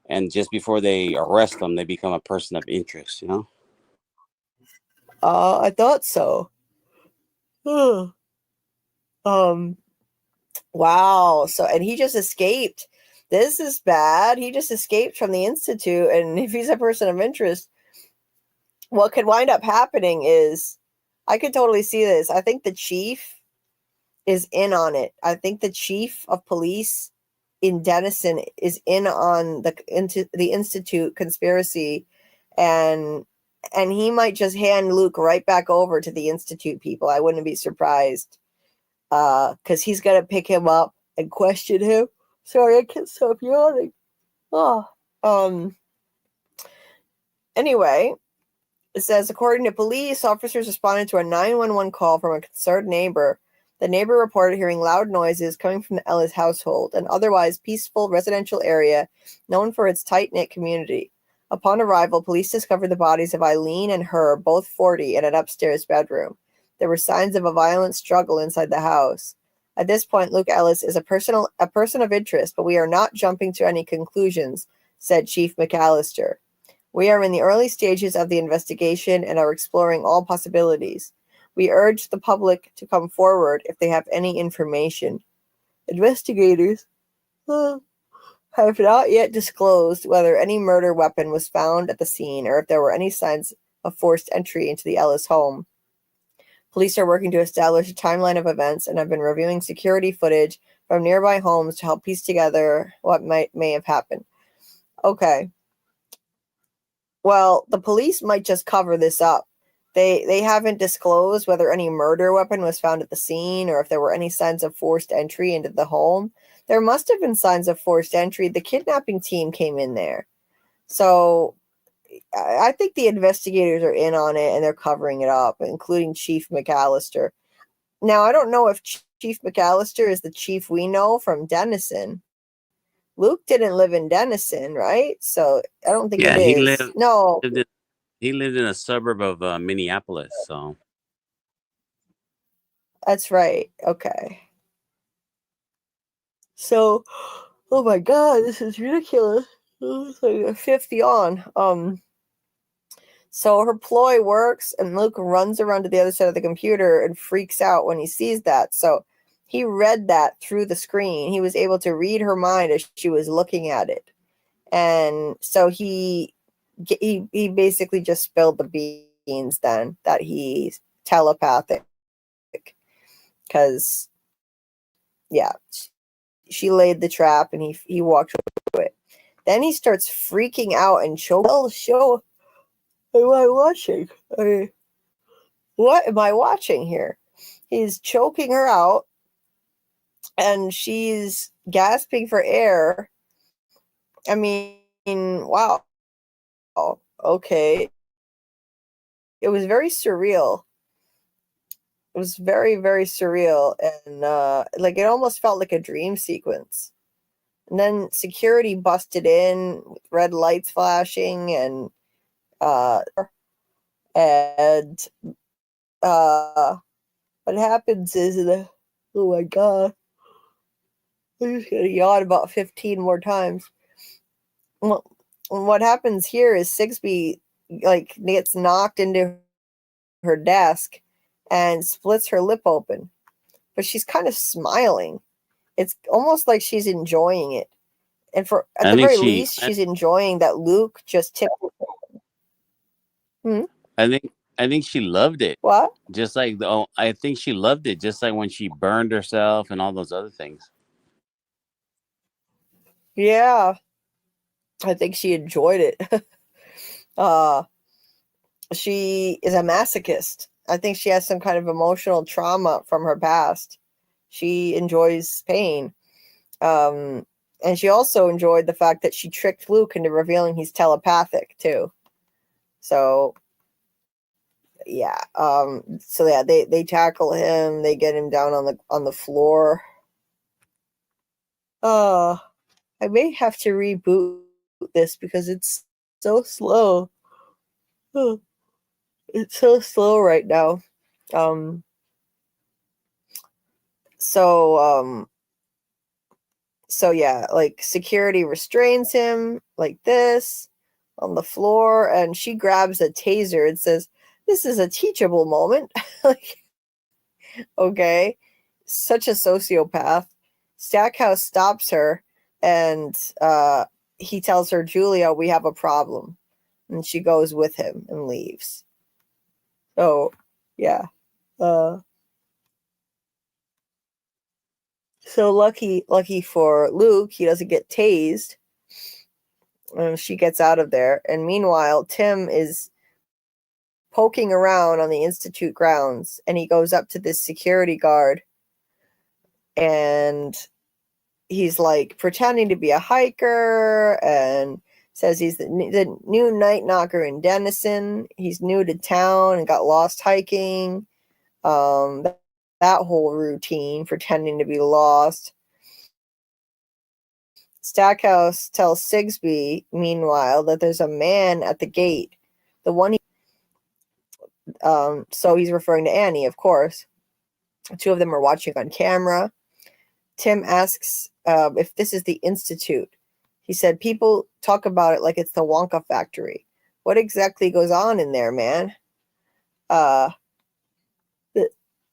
And just before they arrest them, they become a person of interest, I thought so. Wow. So, and he just escaped. This is bad. He just escaped from the Institute. And if he's a person of interest, what could wind up happening is, I could totally see this. I think the chief is in on it. I think the chief of police in Denison is in on the Institute conspiracy, and he might just hand Luke right back over to the Institute people. I wouldn't be surprised, because he's gonna pick him up and question him. Sorry, I can't stop yawning. Anyway, it says, according to police, officers responded to a 911 call from a concerned neighbor. The neighbor reported hearing loud noises coming from the Ellis household, an otherwise peaceful residential area known for its tight-knit community. Upon arrival, police discovered the bodies of Eileen and Herb, both 40, in an upstairs bedroom. There were signs of a violent struggle inside the house. At this point, Luke Ellis is a person of interest, but we are not jumping to any conclusions, said Chief McAllister. We are in the early stages of the investigation and are exploring all possibilities. We urge the public to come forward if they have any information. Investigators have not yet disclosed whether any murder weapon was found at the scene or if there were any signs of forced entry into the Ellis home. Police are working to establish a timeline of events and have been reviewing security footage from nearby homes to help piece together what may have happened. Okay. Well, the police might just cover this up. They haven't disclosed whether any murder weapon was found at the scene or if there were any signs of forced entry into the home. There must have been signs of forced entry. The kidnapping team came in there. So I think the investigators are in on it and they're covering it up, including Chief McAllister. Now, I don't know if Chief McAllister is the chief we know from Denison. Luke didn't live in Denison, right? So I don't think it is. He lived in a suburb of Minneapolis, so. That's right. Okay. So, oh my God, this is ridiculous. It's like a 50 on. So her ploy works, and Luke runs around to the other side of the computer and freaks out when he sees that. So he read that through the screen. He was able to read her mind as she was looking at it. And so he basically just spilled the beans then that he's telepathic, because yeah, she laid the trap and he walked away. Then he starts freaking out and choking. Show, what am I watching? What am I watching here? He's choking her out and she's gasping for air. I mean, wow. Okay. It was very surreal. It was very, very surreal. And like it almost felt like a dream sequence. And then security busted in with red lights flashing and and what happens is oh my god, I'm just gonna yawn about 15 more times. Well, what happens here is Sigsbee like gets knocked into her desk and splits her lip open, but she's kind of smiling. It's almost like she's enjoying it, and at I the think very she. least, she's enjoying that Luke just tipped. Hmm? I think she loved it. What? Just like I think she loved it. Just like when she burned herself and all those other things. Yeah, I think she enjoyed it. uh, she is a masochist. I think she has some kind of emotional trauma from her past. She enjoys pain. And she also enjoyed the fact that she tricked Luke into revealing he's telepathic too. So yeah. So yeah, they tackle him, they get him down on the floor. I may have to reboot this because it's so slow. It's so slow right now. Um so so yeah, like security restrains him like this on the floor, and she grabs a taser and says, "This is a teachable moment." Like, okay, such a sociopath. Stackhouse stops her, and he tells her, "Julia, we have a problem," and she goes with him and leaves. So, yeah. Uh, so lucky for Luke, he doesn't get tased. She gets out of there, and meanwhile, Tim is poking around on the institute grounds, and he goes up to this security guard, and he's like pretending to be a hiker and says he's the new night knocker in Denison. He's new to town and got lost hiking. That whole routine, pretending to be lost. Stackhouse tells Sigsbee, meanwhile, that there's a man at the gate. The one so he's referring to Annie, of course. The two of them are watching on camera. Tim asks if this is the Institute. He said, people talk about it like it's the Wonka factory. What exactly goes on in there, man?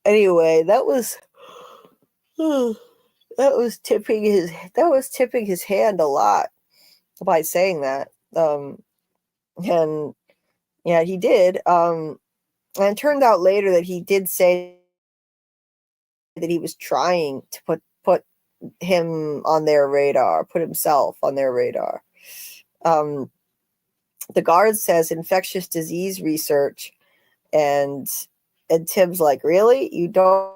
Anyway, that was tipping his hand a lot by saying that. And yeah, he did. And it turned out later that he did say that he was trying to put him on their radar, put himself on their radar. The guard says infectious disease research, and Tim's like, really? You don't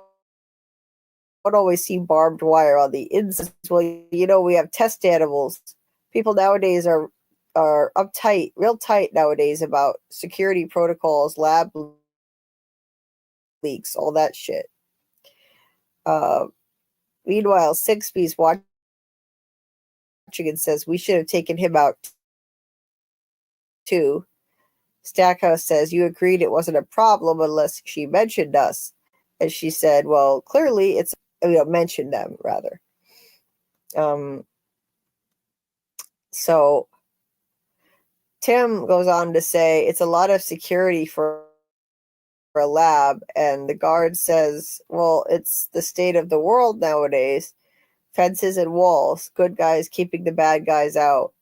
always see barbed wire on the inside. Well, we have test animals. People nowadays are uptight, real tight nowadays about security protocols, lab leaks, all that shit. Meanwhile, Sigsbee's watching and says, we should have taken him out too. Stackhouse says, you agreed it wasn't a problem unless she mentioned us. And she said, well, clearly it's, mentioned them, rather. So Tim goes on to say, it's a lot of security for a lab. And the guard says, well, it's the state of the world nowadays. Fences and walls, good guys keeping the bad guys out.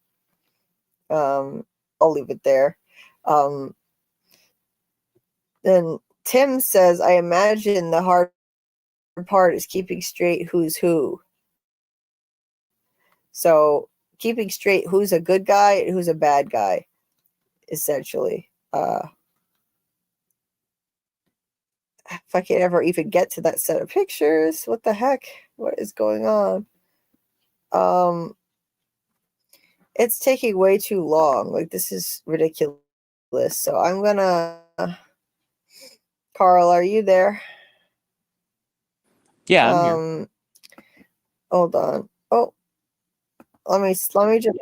I'll leave it there. Then Tim says, I imagine the hard part is keeping straight who's who. So keeping straight who's a good guy and who's a bad guy, essentially. If I can ever even get to that set of pictures, what the heck? What is going on? It's taking way too long. Like, this is ridiculous. So I'm gonna. Carl, are you there? Yeah, I'm here. Hold on. Oh, let me just.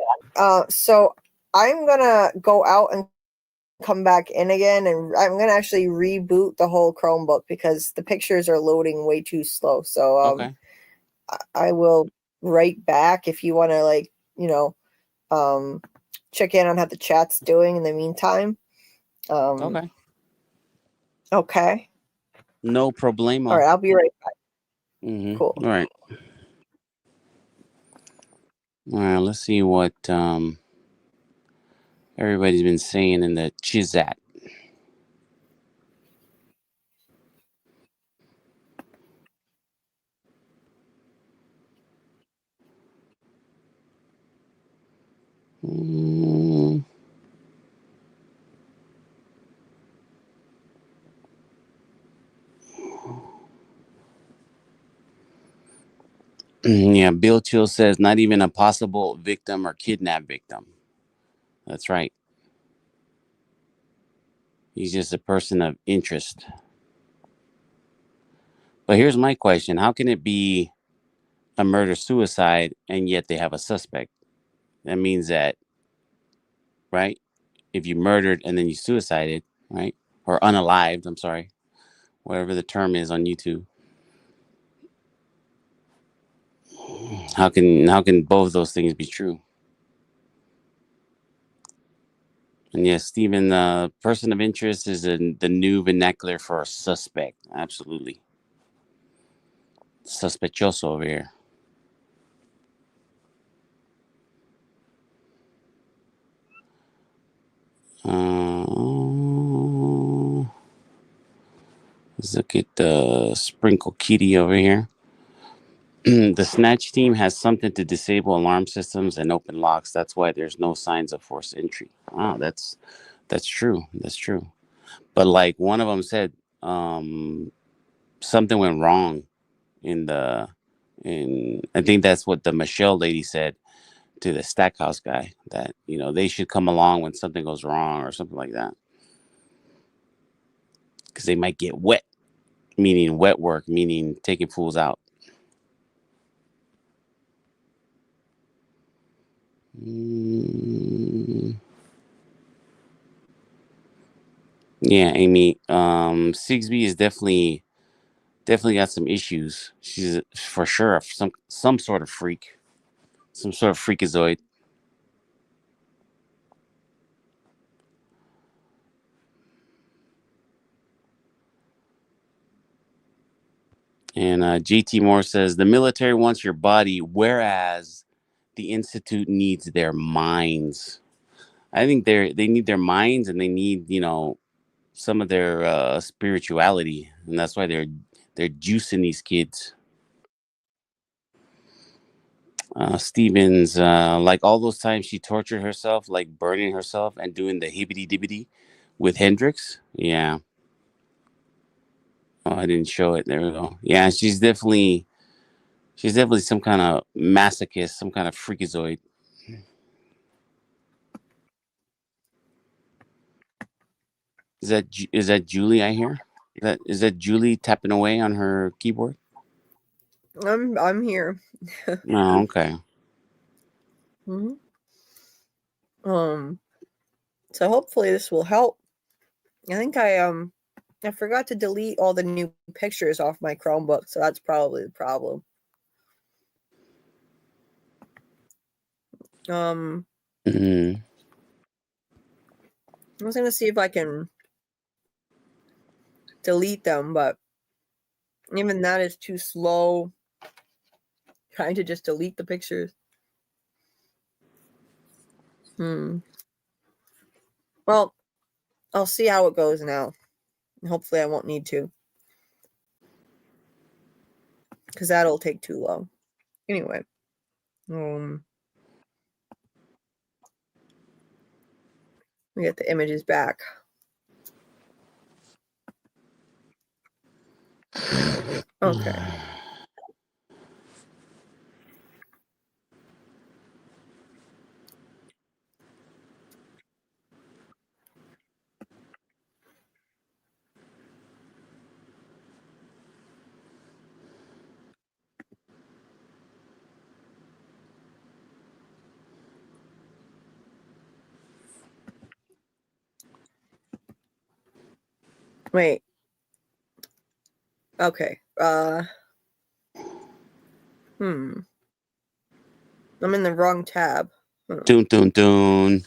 So I'm gonna go out and come back in again, and I'm gonna actually reboot the whole Chromebook because the pictures are loading way too slow. So Okay. I will write back if you want to, like, check in on how the chat's doing in the meantime. Okay. Okay. No problemo. All right, I'll be right back. Mm-hmm. Cool. All right. All right. Let's see what everybody's been saying in the Chizat. Yeah, Bill Chill says not even a possible victim or kidnap victim. That's right. He's just a person of interest. But here's my question. How can it be a murder-suicide and yet they have a suspect? That means that, right? If you murdered and then you suicided, right? Or unalived, I'm sorry. Whatever the term is on YouTube. How can both of those things be true? And yes, Stephen, person of interest is the new vernacular for a suspect. Absolutely. Sospechoso over here. Let's look at the Sprinkle Kitty over here. The Snatch team has something to disable alarm systems and open locks. That's why there's no signs of forced entry. Wow, that's true. That's true. But like one of them said, something went wrong in I think that's what the Michelle lady said to the Stackhouse guy, that they should come along when something goes wrong or something like that, because they might get wet, meaning wet work, meaning taking fools out. Yeah, Amy. Sigsby is definitely got some issues. She's for sure some sort of freak, some sort of freakazoid. And JT Moore says the military wants your body, whereas the institute needs their minds. I think they need their minds, and they need some of their spirituality, and that's why they're juicing these kids. Stevens, like all those times she tortured herself, like burning herself and doing the hibbity dibbity with Hendrix. Yeah. Oh, I didn't show it. There we go. Yeah, she's definitely some kind of masochist, some kind of freakazoid. Is that Julie I hear? Is that Julie tapping away on her keyboard? I'm here. Oh, okay. Mm-hmm. So hopefully this will help. I think I forgot to delete all the new pictures off my Chromebook, so that's probably the problem. Mm-hmm. I was gonna see if I can delete them, but even that is too slow. Trying to just delete the pictures. Well, I'll see how it goes now. Hopefully I won't need to. Because that'll take too long. Anyway. We get the images back. Okay. Wait. Okay. I'm in the wrong tab. Dun dun dun.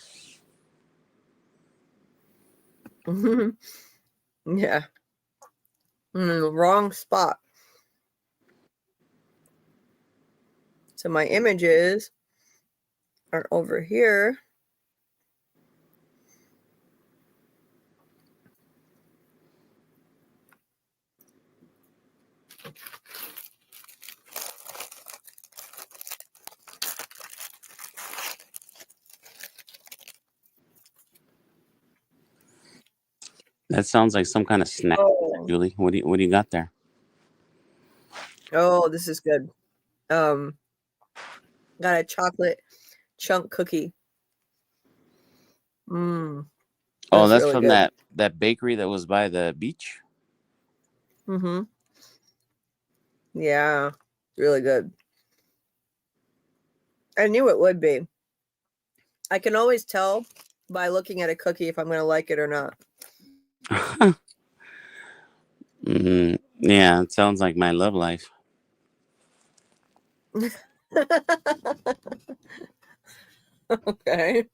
Yeah. I'm in the wrong spot. So my images are over here. That sounds like some kind of snack, Julie. What do you got there? Oh, this is good. Got a chocolate chunk cookie. Oh, that's really from good. that bakery that was by the beach. Yeah, really good. I knew it would be. I can always tell by looking at a cookie if I'm going to like it or not. Yeah, it sounds like my love life. Okay.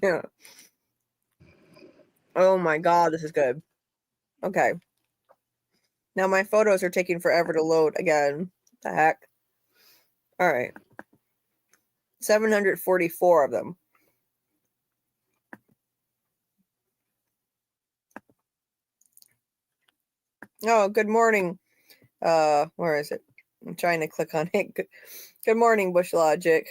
Yeah. Oh my God, this is good. Okay. Now my photos are taking forever to load again. What the heck? All right. 744 of them. Oh, good morning. Where is it? I'm trying to click on it. Good morning, Bush Logic.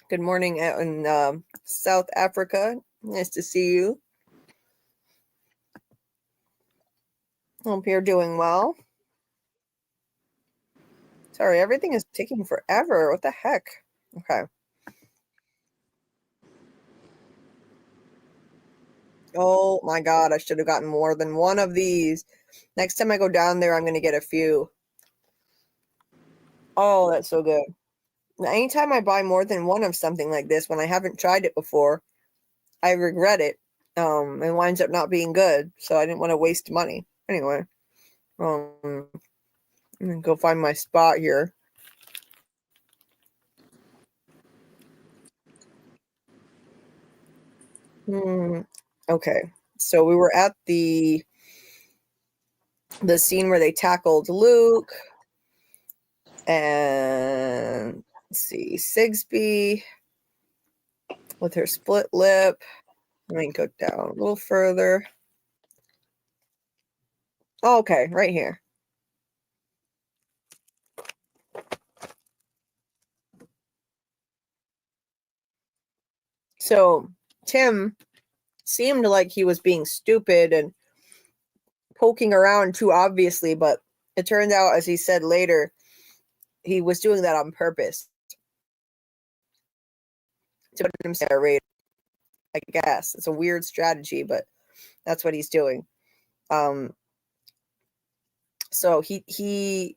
Good morning out in South Africa. Nice to see you. Hope you're doing well. Sorry, everything is taking forever. What the heck? Okay. Oh my God, I should have gotten more than one of these. Next time I go down there, I'm going to get a few. Oh, that's so good. Anytime I buy more than one of something like this, when I haven't tried it before, I regret it. It winds up not being good. So I didn't want to waste money. Anyway, I'm gonna go find my spot here. Okay, so we were at the scene where they tackled Luke, and let's see, Sigsbee with her split lip. Let me go down a little further. Oh, okay, right here. So Tim seemed like he was being stupid and poking around too obviously, but it turned out, as he said later, he was doing that on purpose to put himself at a rate. I guess it's a weird strategy, but that's what he's doing. So he's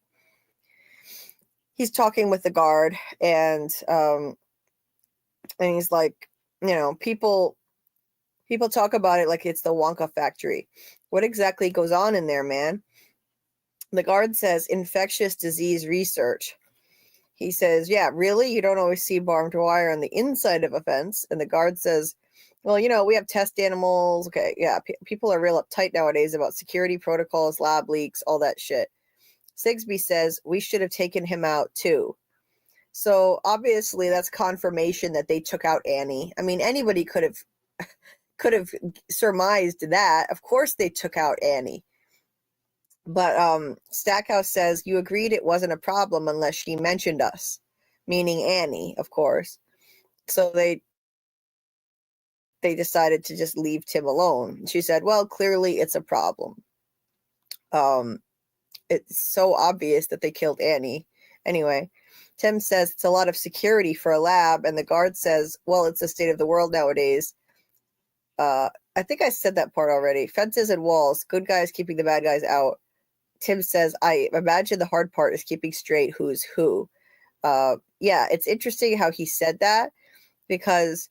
talking with the guard, and he's like, people talk about it like it's the Wonka factory. What exactly goes on in there, man? The guard says infectious disease research. He says, yeah, really? You don't always see barbed wire on the inside of a fence. And the guard says, well, we have test animals. Okay, yeah, people are real uptight nowadays about security protocols, lab leaks, all that shit. Sigsbee says, we should have taken him out too. So obviously that's confirmation that they took out Annie. I mean, anybody could have surmised that. Of course they took out Annie. But Stackhouse says, you agreed it wasn't a problem unless she mentioned us, meaning Annie, of course. So they decided to just leave Tim alone. She said, well, clearly it's a problem. It's so obvious that they killed Annie. Anyway, Tim says it's a lot of security for a lab, and the guard says, well, it's the state of the world nowadays. I think I said that part already. Fences and walls, good guys keeping the bad guys out. Tim says, I imagine the hard part is keeping straight who's who. Yeah, it's interesting how he said that, because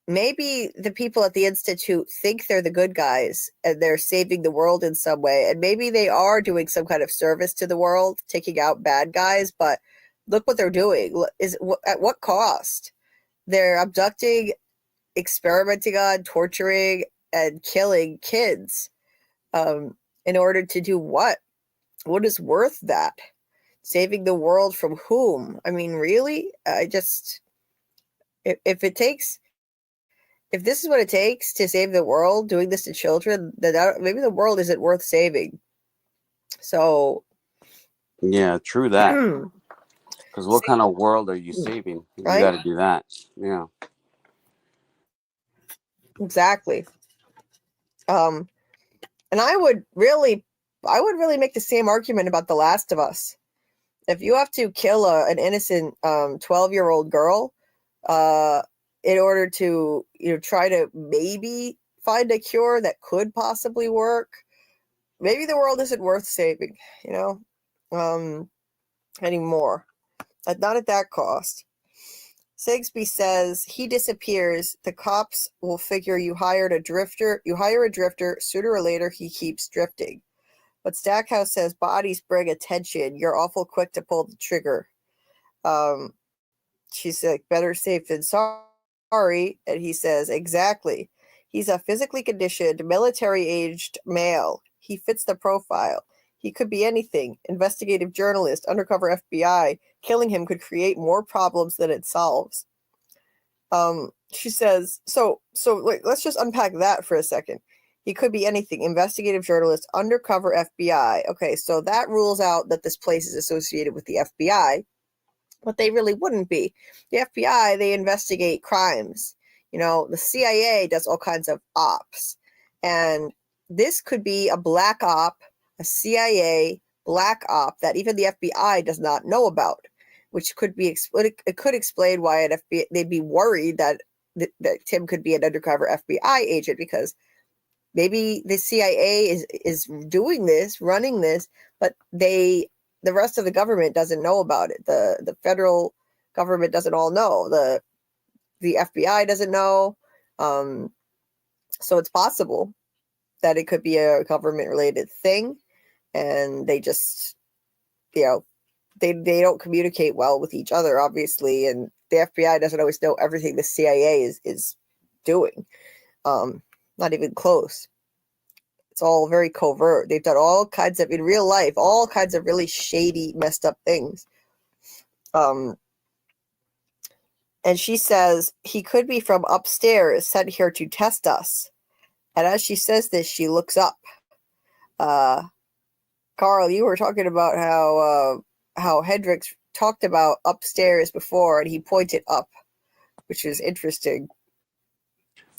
maybe the people at the Institute think they're the good guys and they're saving the world in some way. And maybe they are doing some kind of service to the world, taking out bad guys. But look what they're doing. At what cost? They're abducting, experimenting on, torturing, and killing kids. In order to do what? What is worth that? Saving the world from whom? I mean, really? If this is what it takes to save the world, doing this to children, then maybe the world isn't worth saving. So, Yeah, true that. Because what kind of world are you saving? You right? got to do that. Yeah. Exactly. And I would really make the same argument about The Last of Us. If you have to kill an innocent 12-year-old girl, in order to try to maybe find a cure that could possibly work, maybe the world isn't worth saving, anymore. Not at that cost. Sigsby says he disappears. The cops will figure you hire a drifter. Sooner or later he keeps drifting. But Stackhouse says bodies bring attention. You're awful quick to pull the trigger. She's like, better safe than sorry. And he says, exactly. He's a physically conditioned, military-aged male. He fits the profile. He could be anything. Investigative journalist, undercover FBI. Killing him could create more problems than it solves. She says, so let's just unpack that for a second. He could be anything. Investigative journalist, undercover FBI. Okay, so that rules out that this place is associated with the FBI. But they really wouldn't be. The FBI, they investigate crimes. The CIA does all kinds of ops. And this could be a black op, a CIA black op that even the FBI does not know about, which could be, it could explain why they'd be worried that Tim could be an undercover FBI agent, because maybe the CIA is doing this, running this, but the rest of the government doesn't know about it. The federal government doesn't all know. The FBI doesn't know. So it's possible that it could be a government related thing, and they just, they don't communicate well with each other, obviously, and the FBI doesn't always know everything the CIA is doing. Not even close. It's all very covert. They've done all kinds of, in real life, all kinds of really shady, messed up things. And she says, he could be from upstairs, sent here to test us. And as she says this, she looks up. Carl, you were talking about how Hendricks talked about upstairs before, and he pointed up, which is interesting.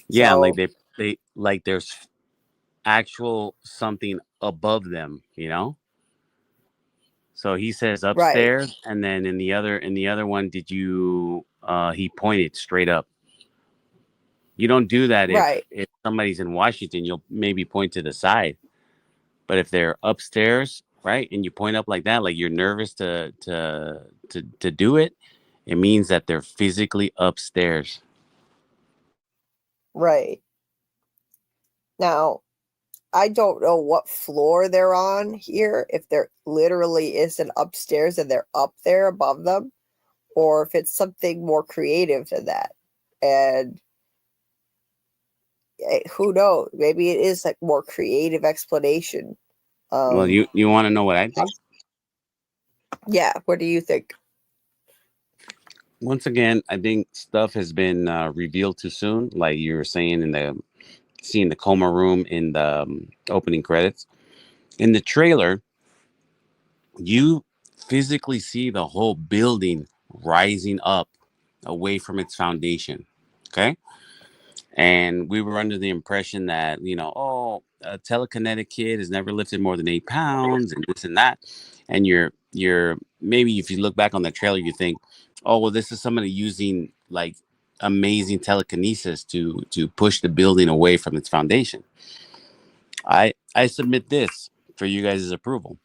Yeah, So, like they like there's actual something above them, So he says upstairs, right. And then in the other one, he pointed straight up. You don't do that if somebody's in Washington, you'll maybe point to the side. But if they're upstairs, right, and you point up like that, like you're nervous to do it, it means that they're physically upstairs. Right. Now, I don't know what floor they're on here, if there literally is an upstairs and they're up there above them, or if it's something more creative than that. And who knows? Maybe it is like more creative explanation. Well, you want to know what I think? Yeah, what do you think? once again, I think stuff has been revealed too soon. Like you were saying in the seeing the coma room in the opening credits. In the trailer, you physically see the whole building rising up away from its foundation. Okay. And we were under the impression that, oh, a telekinetic kid has never lifted more than 8 pounds and this and that. And you're maybe if you look back on the trailer, you think, oh, well, this is somebody using like amazing telekinesis to push the building away from its foundation. I submit this for you guys' approval.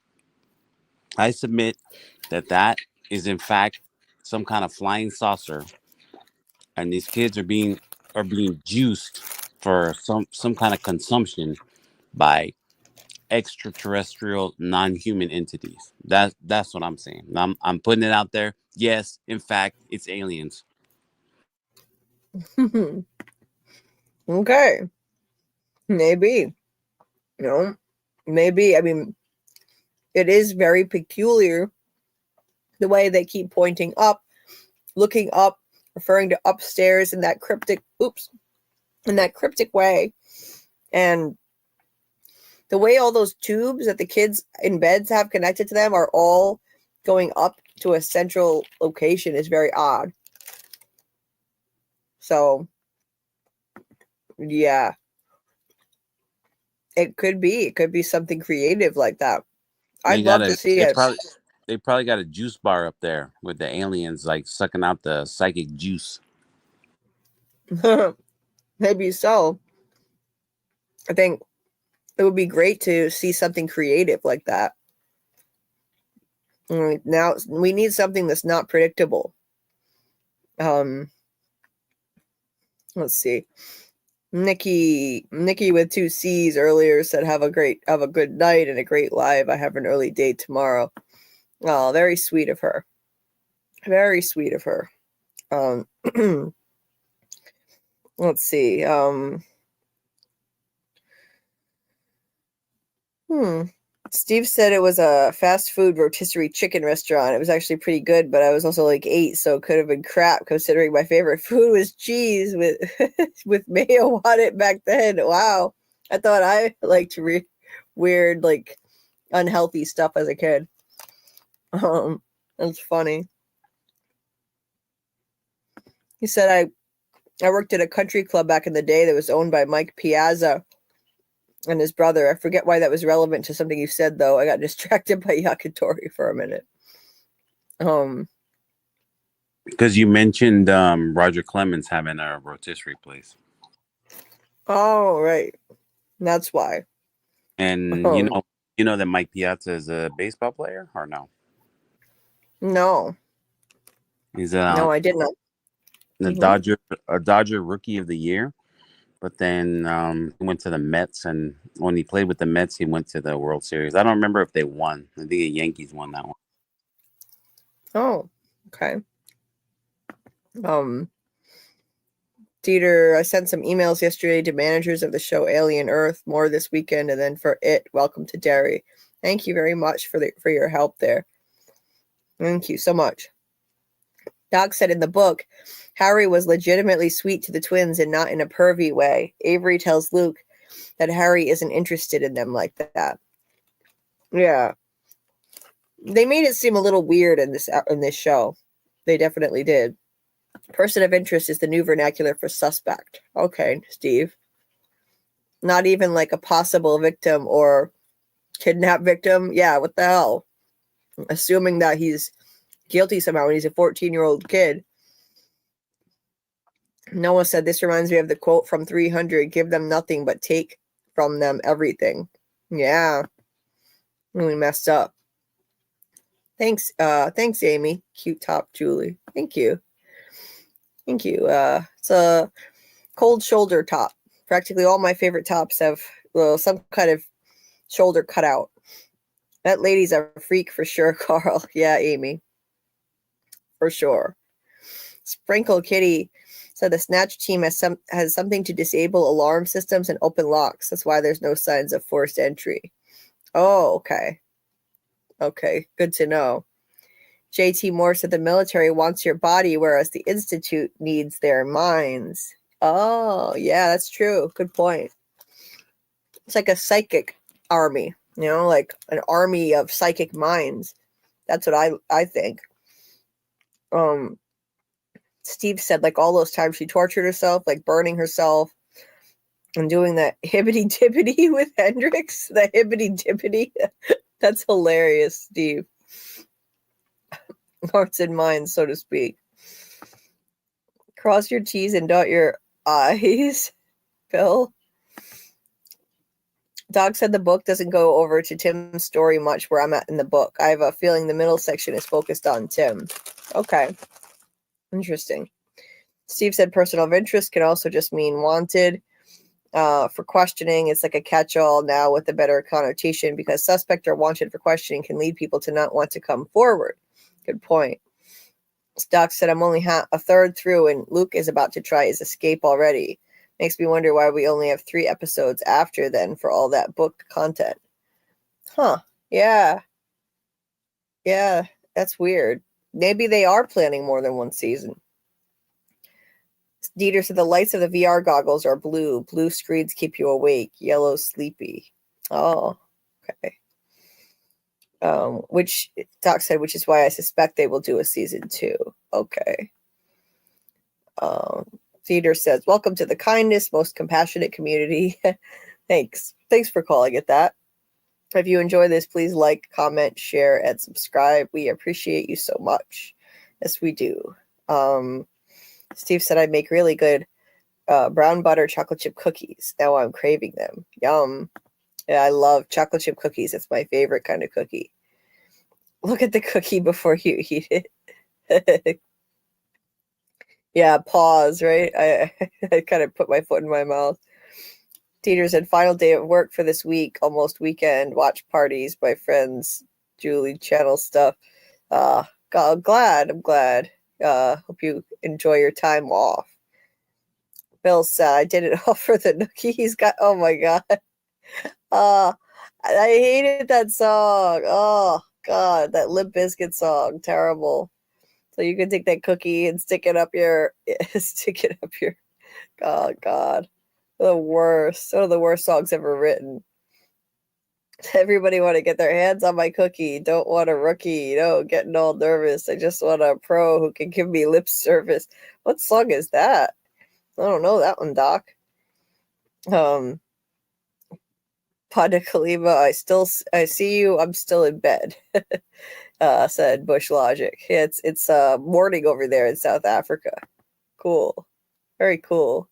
I submit that is in fact some kind of flying saucer, and these kids are being juiced for some kind of consumption by extraterrestrial non-human entities. That's what I'm saying. I'm putting it out there. Yes, in fact, it's aliens. Okay. Maybe. Maybe. I mean, it is very peculiar the way they keep pointing up, looking up, referring to upstairs in that cryptic way. And the way all those tubes that the kids in beds have connected to them are all going up to a central location is very odd. So, yeah. It could be something creative like that. I'd love to see it. They probably got a juice bar up there with the aliens like sucking out the psychic juice. Maybe so. I think it would be great to see something creative like that. Now we need something that's not predictable. Let's see. Nikki with 2 C's earlier said, have a good night and a great live. I have an early date tomorrow. Oh, very sweet of her. Very sweet of her. Let's see. Steve said it was a fast food rotisserie chicken restaurant. It was actually pretty good, but I was also like 8, so it could have been crap considering my favorite food was cheese with with mayo on it back then. Wow. I thought I liked weird, like unhealthy stuff as a kid. That's funny. He said I worked at a country club back in the day that was owned by Mike Piazza and his brother. I forget why that was relevant to something you said, though. I got distracted by yakitori for a minute. Because you mentioned Roger Clemens having a rotisserie place. Oh, right. That's why. And you know that Mike Piazza is a baseball player, or no? No. He's no, I did not. a Dodger Rookie of the Year. But then he went to the Mets, and when he played with the Mets, he went to the World Series. I don't remember if they won. I think the Yankees won that one. Oh, okay. Dieter, I sent some emails yesterday to managers of the show Alien Earth, more this weekend, and then for it, Welcome to Derry. Thank you very much for your help there. Thank you so much. Doc said in the book, Harry was legitimately sweet to the twins and not in a pervy way. Avery tells Luke that Harry isn't interested in them like that. Yeah. They made it seem a little weird in this show. They definitely did. Person of interest is the new vernacular for suspect. Okay, Steve. Not even like a possible victim or kidnapped victim. Yeah, what the hell? Assuming that he's guilty somehow when he's a 14-year-old kid. Noah said, this reminds me of the quote from 300, give them nothing but take from them everything. Yeah. Really messed up. Thanks, Amy. Cute top, Julie. Thank you. It's a cold shoulder top. Practically all my favorite tops have some kind of shoulder cutout. That lady's a freak for sure, Carl. Yeah, Amy. For sure. Sprinkle Kitty said the Snatch team has something to disable alarm systems and open locks. That's why there's no signs of forced entry. Oh, okay. Okay, good to know. JT Moore said the military wants your body, whereas the Institute needs their minds. Oh, yeah, that's true. Good point. It's like a psychic army, like an army of psychic minds. That's what I think. Steve said, like, all those times she tortured herself, like burning herself and doing that hibbity dibbity with Hendrix. The hibbity dibbity. That's hilarious, Steve. Hearts and minds, so to speak. Cross your T's and dot your I's, Bill. Doc said the book doesn't go over to Tim's story much where I'm at in the book. I have a feeling the middle section is focused on Tim. Okay. Interesting. Steve said person of interest can also just mean wanted. For questioning, it's like a catch-all now with a better connotation because suspect or wanted for questioning can lead people to not want to come forward. Good point. Doc said I'm only a third through and Luke is about to try his escape already. Makes me wonder why we only have 3 episodes after then for all that book content. Huh. Yeah. Yeah, that's weird. Maybe they are planning more than one season. Dieter said the lights of the VR goggles are blue. Blue screens keep you awake. Yellow sleepy. Oh, okay. Which Doc said, which is why I suspect they will do a season 2. Okay. Dieter says, welcome to the kindest, most compassionate community. Thanks for calling it that. If you enjoy this, please like, comment, share, and subscribe. We appreciate you so much. Yes, we do. Steve said I make really good brown butter chocolate chip cookies. Now I'm craving them. Yum. Yeah, I love chocolate chip cookies. It's my favorite kind of cookie. Look at the cookie before you eat it. Yeah, pause, right? I kind of put my foot in my mouth. Dieter said, final day of work for this week, almost weekend, watch parties, my friends, Julie, channel stuff. I'm glad. Hope you enjoy your time off. Bill said, I did it all for the nookie he's got. Oh my God. I hated that song. Oh God, that Limp Bizkit song. Terrible. So you can take that cookie and stick it up your, oh God. The worst. One of the worst songs ever written. Everybody want to get their hands on my cookie. Don't want a rookie. Getting all nervous. I just want a pro who can give me lip service. What song is that? I don't know that one, Doc. Pandecolima, I see you. I'm still in bed. Said Bush Logic. It's morning over there in South Africa. Cool. Very cool.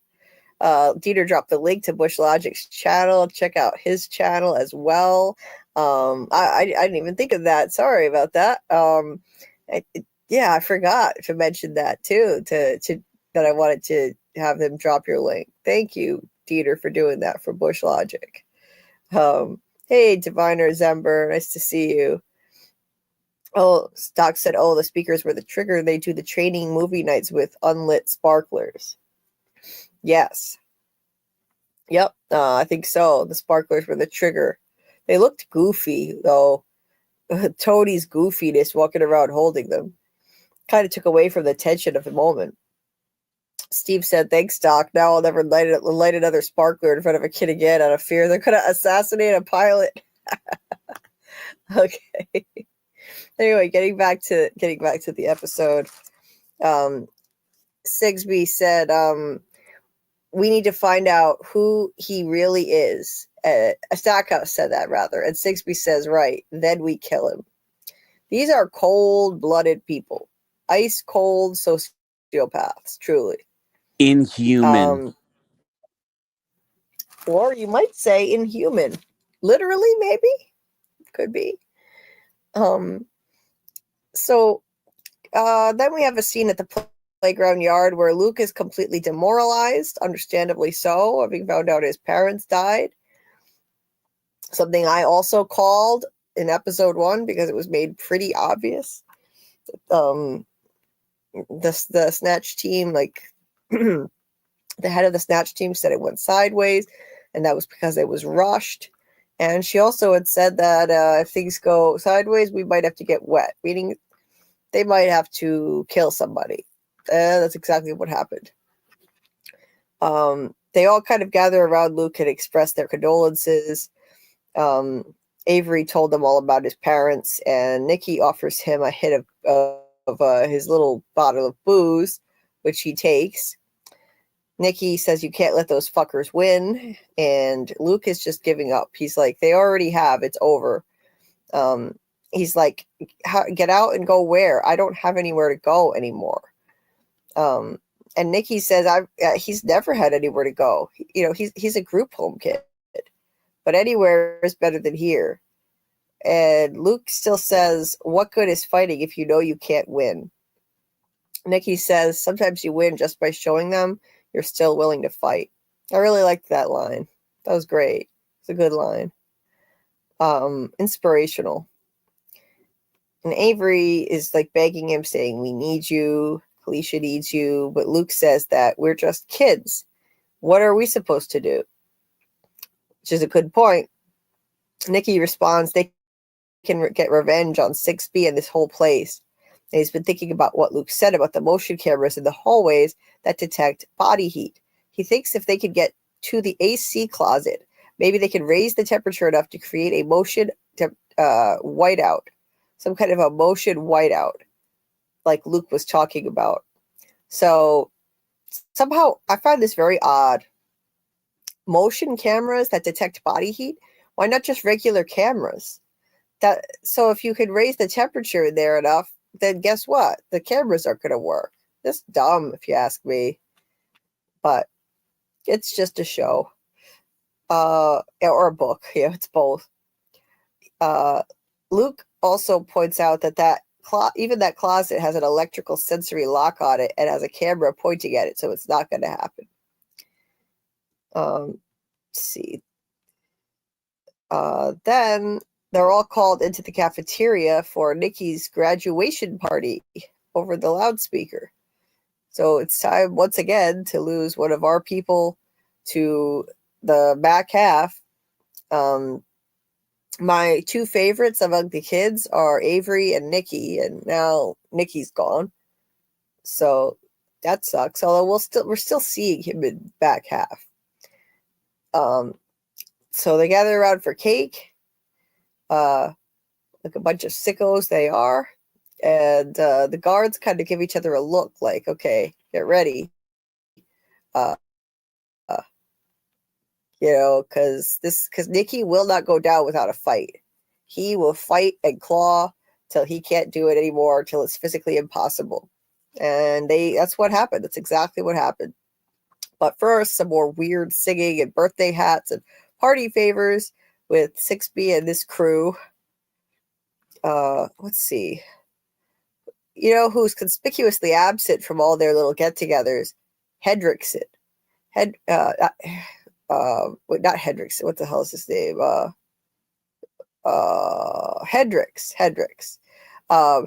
Dieter dropped the link to Bush Logic's channel. Check out his channel as well. I didn't even think of that. Sorry about that. I forgot to mention that too. That I wanted to have them drop your link. Thank you, Dieter, for doing that for Bush Logic. Hey, Diviner Zember, nice to see you. Oh, Stock said, the speakers were the trigger. They do the training movie nights with unlit sparklers. Yes. Yep. I think so. The sparklers were the trigger. They looked goofy, though. Tony's goofiness walking around holding them kind of took away from the tension of the moment. Steve said, thanks, Doc. Now I'll never light another sparkler in front of a kid again out of fear they're going to assassinate a pilot. Okay. Anyway, getting back to the episode. Sigsby said, we need to find out who he really is. Stackhouse said that, rather. And Sigsby says, right, then we kill him. These are cold-blooded people. Ice-cold sociopaths, truly. Inhuman. Or you might say inhuman. Literally, maybe? Could be. So then we have a scene at the playground yard where Luke is completely demoralized, understandably so, having found out his parents died. Something I also called in episode 1 because it was made pretty obvious. The Snatch team, like the head of the Snatch team said it went sideways, and that was because it was rushed. And she also had said that if things go sideways, we might have to get wet, meaning they might have to kill somebody. That's exactly what happened. They all kind of gather around Luke and express their condolences. Avery told them all about his parents, and Nikki offers him a hit of his little bottle of booze, which he takes. Nikki says, you can't let those fuckers win, and Luke is just giving up. He's like, they already have, it's over. He's like, get out and go where? I don't have anywhere to go anymore. And Nikki says, he's never had anywhere to go. You know, he's a group home kid, but anywhere is better than here. And Luke still says, what good is fighting if you know you can't win? Nikki says, sometimes you win just by showing them you're still willing to fight. I really liked that line. That was great. It's a good line. Inspirational. And Avery is like begging him, saying, we need you. Kalisha needs you. But Luke says that we're just kids. What are we supposed to do? Which is a good point. Nikki responds, they can get revenge on 6B and this whole place. And he's been thinking about what Luke said about the motion cameras in the hallways that detect body heat. He thinks if they could get to the AC closet, maybe they can raise the temperature enough to create a motion whiteout. Some kind of a motion whiteout, like Luke was talking about. So somehow I find this very odd. Motion cameras that detect body heat? Why not just regular cameras? So if you could raise the temperature there enough, then guess what? The cameras aren't going to work. That's dumb, if you ask me. But it's just a show. Or a book. Yeah, it's both. Luke also points out that even that closet has an electrical sensory lock on it and has a camera pointing at it, so it's not going to happen. Let's see. Then they're all called into the cafeteria for Nikki's graduation party over the loudspeaker. So it's time once again to lose one of our people to the back half. My two favorites among the kids are Avery and Nikki, and now Nikki's gone. So that sucks. Although we're still seeing him in back half. So they gather around for cake. Like a bunch of sickos they are. And the guards kind of give each other a look like, okay, get ready. Because Nikki will not go down without a fight. He will fight and claw till he can't do it anymore, till it's physically impossible. And that's what happened. That's exactly what happened. But first, some more weird singing and birthday hats and party favors with 6B and this crew. Let's see. You know who's conspicuously absent from all their little get-togethers? Hendrickson. Not Hendrickson. What the hell is his name? Hendricks.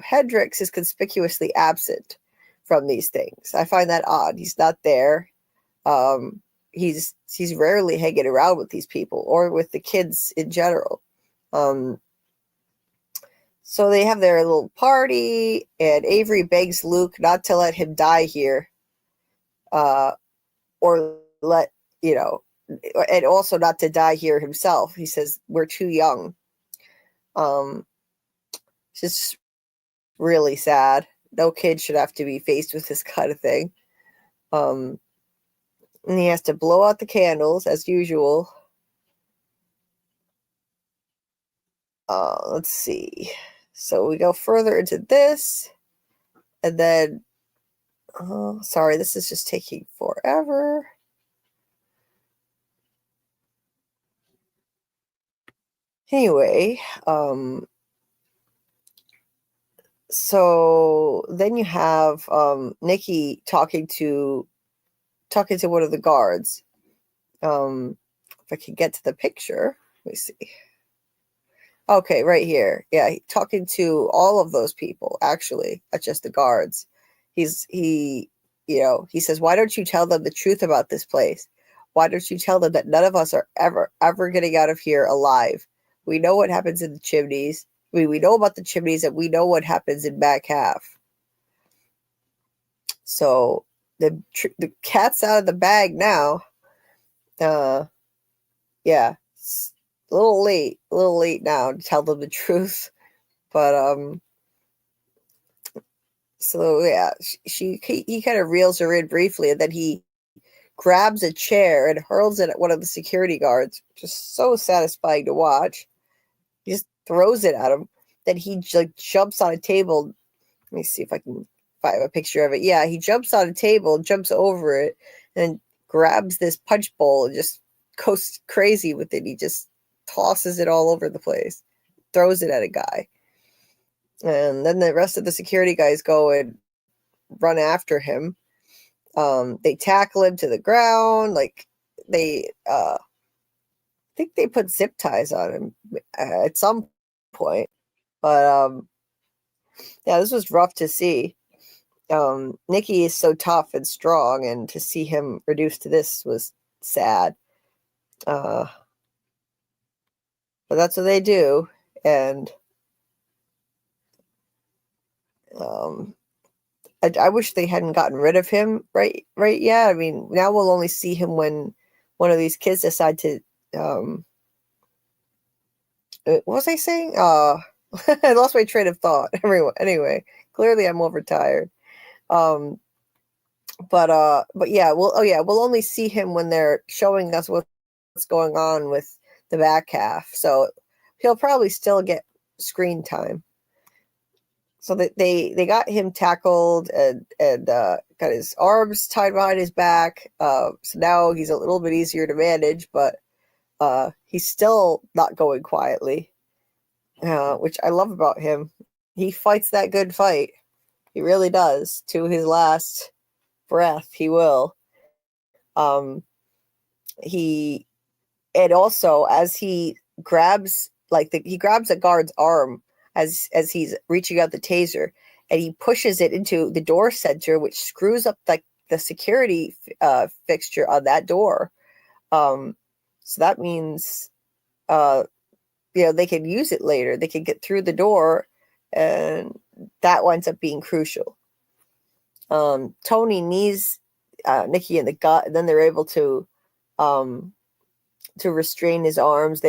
Hendricks is conspicuously absent from these things. I find that odd. He's not there. He's rarely hanging around with these people or with the kids in general. So they have their little party, and Avery begs Luke not to let him die here, or let, and also not to die here himself. He says, we're too young. It's just really sad. No kid should have to be faced with this kind of thing. And he has to blow out the candles as usual. Let's see. So we go further into this. And then, sorry, this is just taking forever. Anyway, so then you have Nikki talking to one of the guards. If I can get to the picture, let me see. Okay, right here. Yeah, talking to all of those people, actually, not just the guards. He says, why don't you tell them the truth about this place? Why don't you tell them that none of us are ever getting out of here alive? We know what happens in the chimneys. We know about the chimneys, and we know what happens in back half. So the cat's out of the bag now. Yeah, it's a little late now to tell them the truth. But so yeah, he kind of reels her in briefly, and then he grabs a chair and hurls it at one of the security guards. Just so satisfying to watch. He just throws it at him. Then he like jumps on a table. Let me see if I can find a picture of it. Yeah, he jumps on a table, jumps over it, and grabs this punch bowl and just goes crazy with it. He just tosses it all over the place, throws it at a guy. And then the rest of the security guys go and run after him. They tackle him to the ground. Like they, I think they put zip ties on him at some point. But yeah, this was rough to see. Nikki is so tough and strong, and to see him reduced to this was sad. But that's what they do, and I wish they hadn't gotten rid of him right yet. I mean, now we'll only see him when one of these kids decide to. What was I saying? I lost my train of thought. Anyway, clearly I'm overtired. But yeah, we'll only see him when they're showing us what's going on with the back half. So he'll probably still get screen time. So that they got him tackled and got his arms tied behind his back. So now he's a little bit easier to manage, but he's still not going quietly, which I love about him. He fights that good fight. He really does. To his last breath, he will. He and also as he grabs he grabs a guard's arm as he's reaching out the taser, and he pushes it into the door center, which screws up the security fixture on that door. So that means they can use it later. They can get through the door, and that winds up being crucial. Tony knees Nikki in the gut, and then they're able to restrain his arms.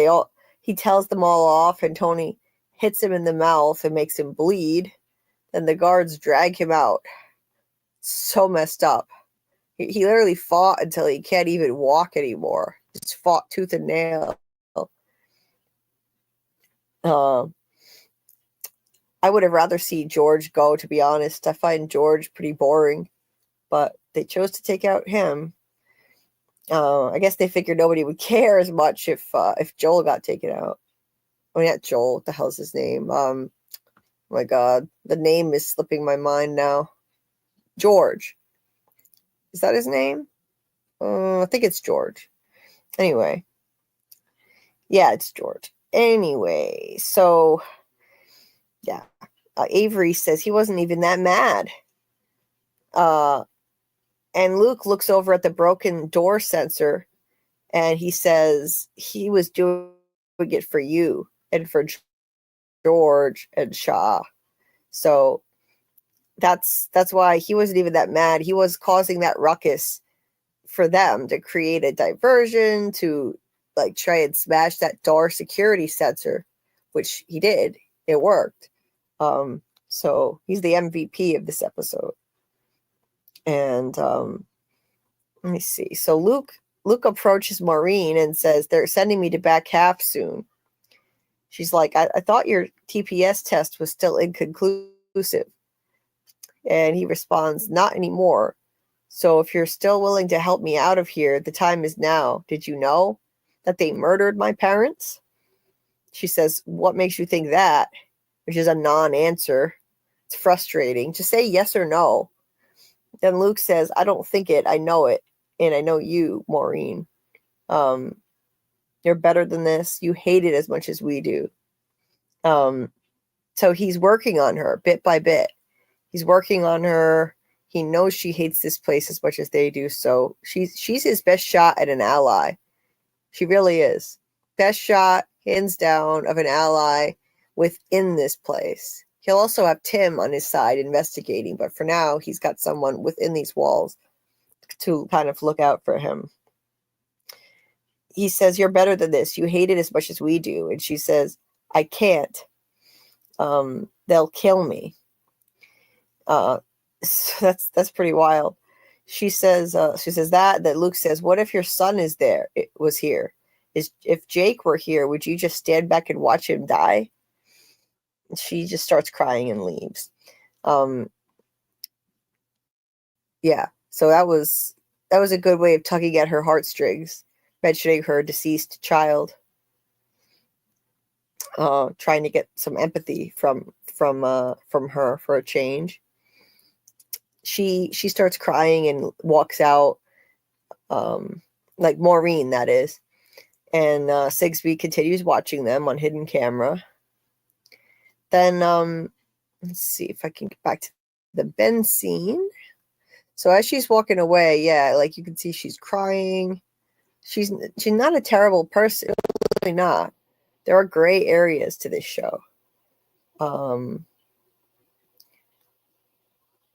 He tells them all off, and Tony hits him in the mouth and makes him bleed. And the guards drag him out. So messed up. He literally fought until he can't even walk anymore. Just fought tooth and nail. I would have rather seen George go, to be honest. I find George pretty boring, but they chose to take out him. I guess they figured nobody would care as much if Joel got taken out. I mean, not Joel. What the hell's his name? Oh my God, the name is slipping my mind now. George. Is that his name? I think it's George. Anyway. Yeah, it's George. Anyway, so yeah. Avery says he wasn't even that mad. And Luke looks over at the broken door sensor, and he says he was doing it for you and for George and Shaw. So that's why he wasn't even that mad. He was causing that ruckus for them to create a diversion, to try and smash that door security sensor, which he did. It worked. So he's the MVP of this episode. And let me see. So Luke approaches Maureen and says, they're sending me to back half soon. She's like, I thought your TPS test was still inconclusive. And he responds, not anymore. So if you're still willing to help me out of here, the time is now. Did you know that they murdered my parents? She says, what makes you think that? Which is a non-answer. It's frustrating. Just say yes or no. Then Luke says, I don't think it. I know it. And I know you, Maureen. You're better than this. You hate it as much as we do. So he's working on her bit by bit. He's working on her. He knows she hates this place as much as they do. So she's his best shot at an ally. She really is. Best shot, hands down, of an ally within this place. He'll also have Tim on his side investigating, but for now, he's got someone within these walls to kind of look out for him. He says, "You're better than this. You hate it as much as we do." And she says, "I can't. They'll kill me." So that's pretty wild. She says that Luke says, "What if your son is there? It was here. If Jake were here, would you just stand back and watch him die?" She just starts crying and leaves. Yeah. So that was a good way of tugging at her heartstrings, mentioning her deceased child, trying to get some empathy from her for a change. She starts crying and walks out, like Maureen, that is. And Sigsbee continues watching them on hidden camera. Then let's see if I can get back to the Ben scene. So as she's walking away, yeah, like you can see she's crying. She's not a terrible person, really not. There are gray areas to this show.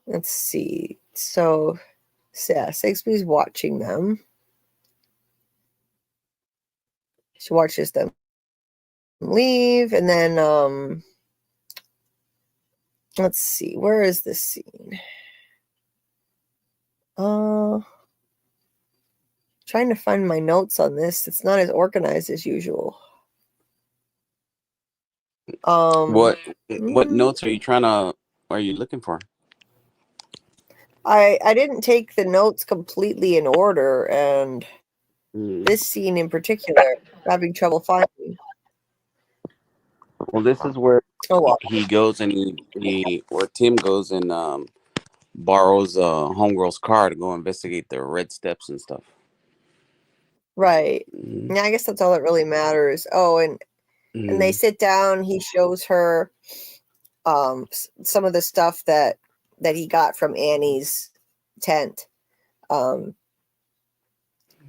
Let's see. So yeah, Sigsbee's watching them. She watches them leave, and then let's see, where is this scene? Trying to find my notes on this. It's not as organized as usual. What notes are you looking for? I didn't take the notes completely in order, and this scene in particular, I'm having trouble finding. Well, this is where well. he goes and where Tim goes and borrows homegirl's car to go investigate the red steps and stuff. Right. Yeah, I guess that's all that really matters. Oh, and they sit down. He shows her some of the stuff that he got from Annie's tent.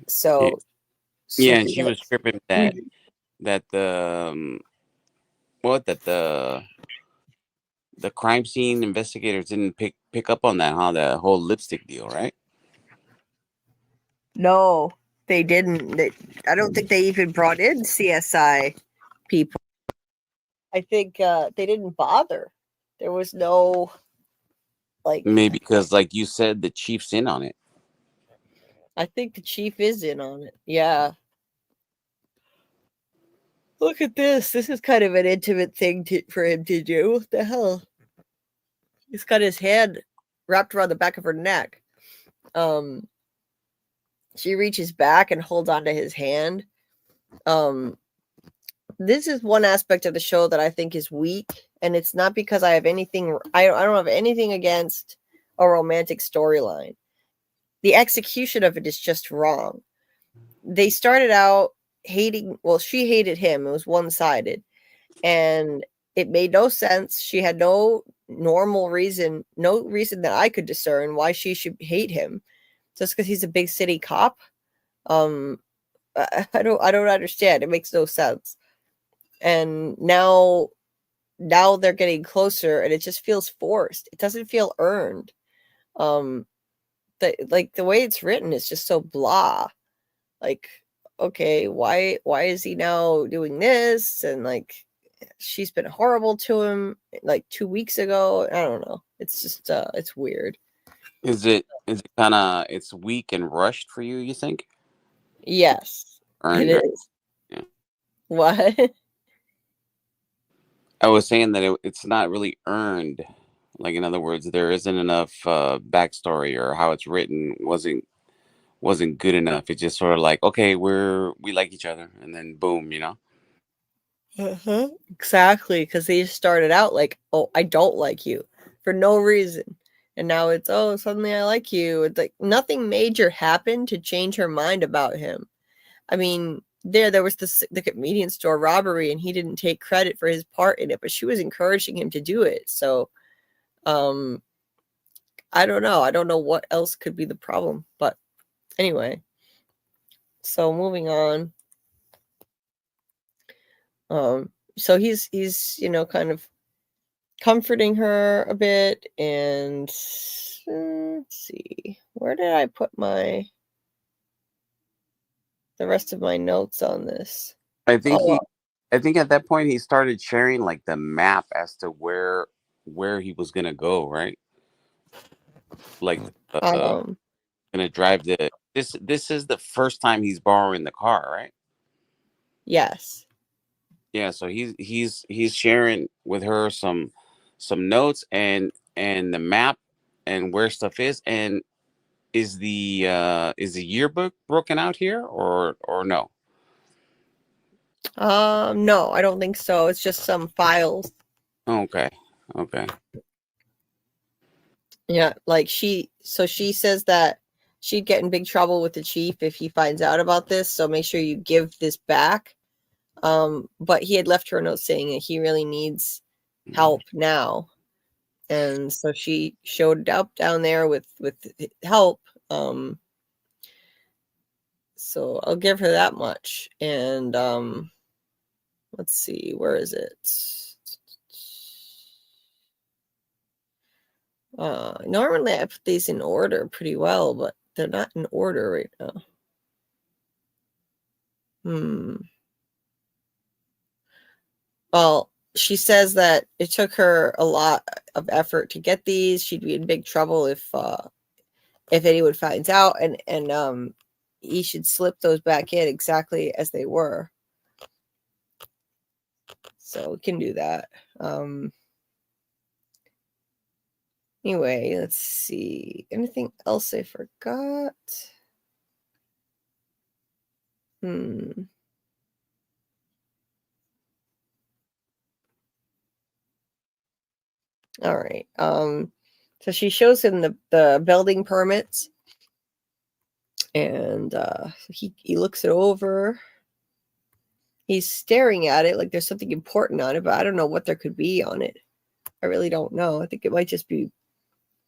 So yeah, and she was tripping that the crime scene investigators didn't pick up on that, huh? That whole lipstick deal, right? No, they didn't. I don't think they even brought in CSI people. I think they didn't bother. There was no, like... Maybe because, like you said, the chief's in on it. I think the chief is in on it. Yeah. Look at this. This is kind of an intimate thing for him to do. What the hell? He's got his hand wrapped around the back of her neck. She reaches back and holds onto his hand. This is one aspect of the show that I think is weak, and it's not because I have anything. I don't have anything against a romantic storyline. The execution of it is just wrong. They started out hating. Well, she hated him. It was one-sided, and it made no sense. She had no normal reason, no reason that I could discern why she should hate him, just because he's a big city cop. I don't understand. It makes no sense. And now they're getting closer, and it just feels forced. It doesn't feel earned. The way it's written is just so blah. Like, okay, why is he now doing this? And like, she's been horrible to him like 2 weeks ago. I don't know. It's just it's weird. Is it kind of it's weak and rushed for you? You think? Yes, Earned, it is. Yeah. What? I was saying that it's not really earned. Like, in other words, there isn't enough backstory, or how it's written wasn't good enough. It's just sort of like, okay, we like each other, and then boom, you know. Exactly, because they started out like, oh, I don't like you, for no reason, and now it's, oh, suddenly I like you. It's like nothing major happened to change her mind about him. I mean, there was the convenience store robbery, and he didn't take credit for his part in it, but she was encouraging him to do it. So, I don't know. I don't know what else could be the problem, but anyway. So moving on. So he's kind of comforting her a bit, and let's see, where did I put the rest of my notes on this? I think Oh, I think at that point he started sharing like the map as to where he was gonna go, right? Like um, gonna drive the this is the first time he's borrowing the car, right? yes. Yeah, so he's sharing with her some notes and the map and where stuff is. And is the yearbook broken out here or no? No, I don't think so. It's just some files. Okay. Okay. Yeah, like she says that she'd get in big trouble with the chief if he finds out about this, so make sure you give this back. But he had left her a note saying that he really needs help now. And so she showed up down there with help. So I'll give her that much. And let's see, where is it? Normally I put these in order pretty well, but they're not in order right now. Well, she says that it took her a lot of effort to get these. She'd be in big trouble if anyone finds out, and he should slip those back in exactly as they were. So we can do that. Anyway, let's see. Anything else I forgot? All right. So she shows him the building permits, and he looks it over. He's staring at it like there's something important on it, but I don't know what there could be on it. I really don't know. I think it might just be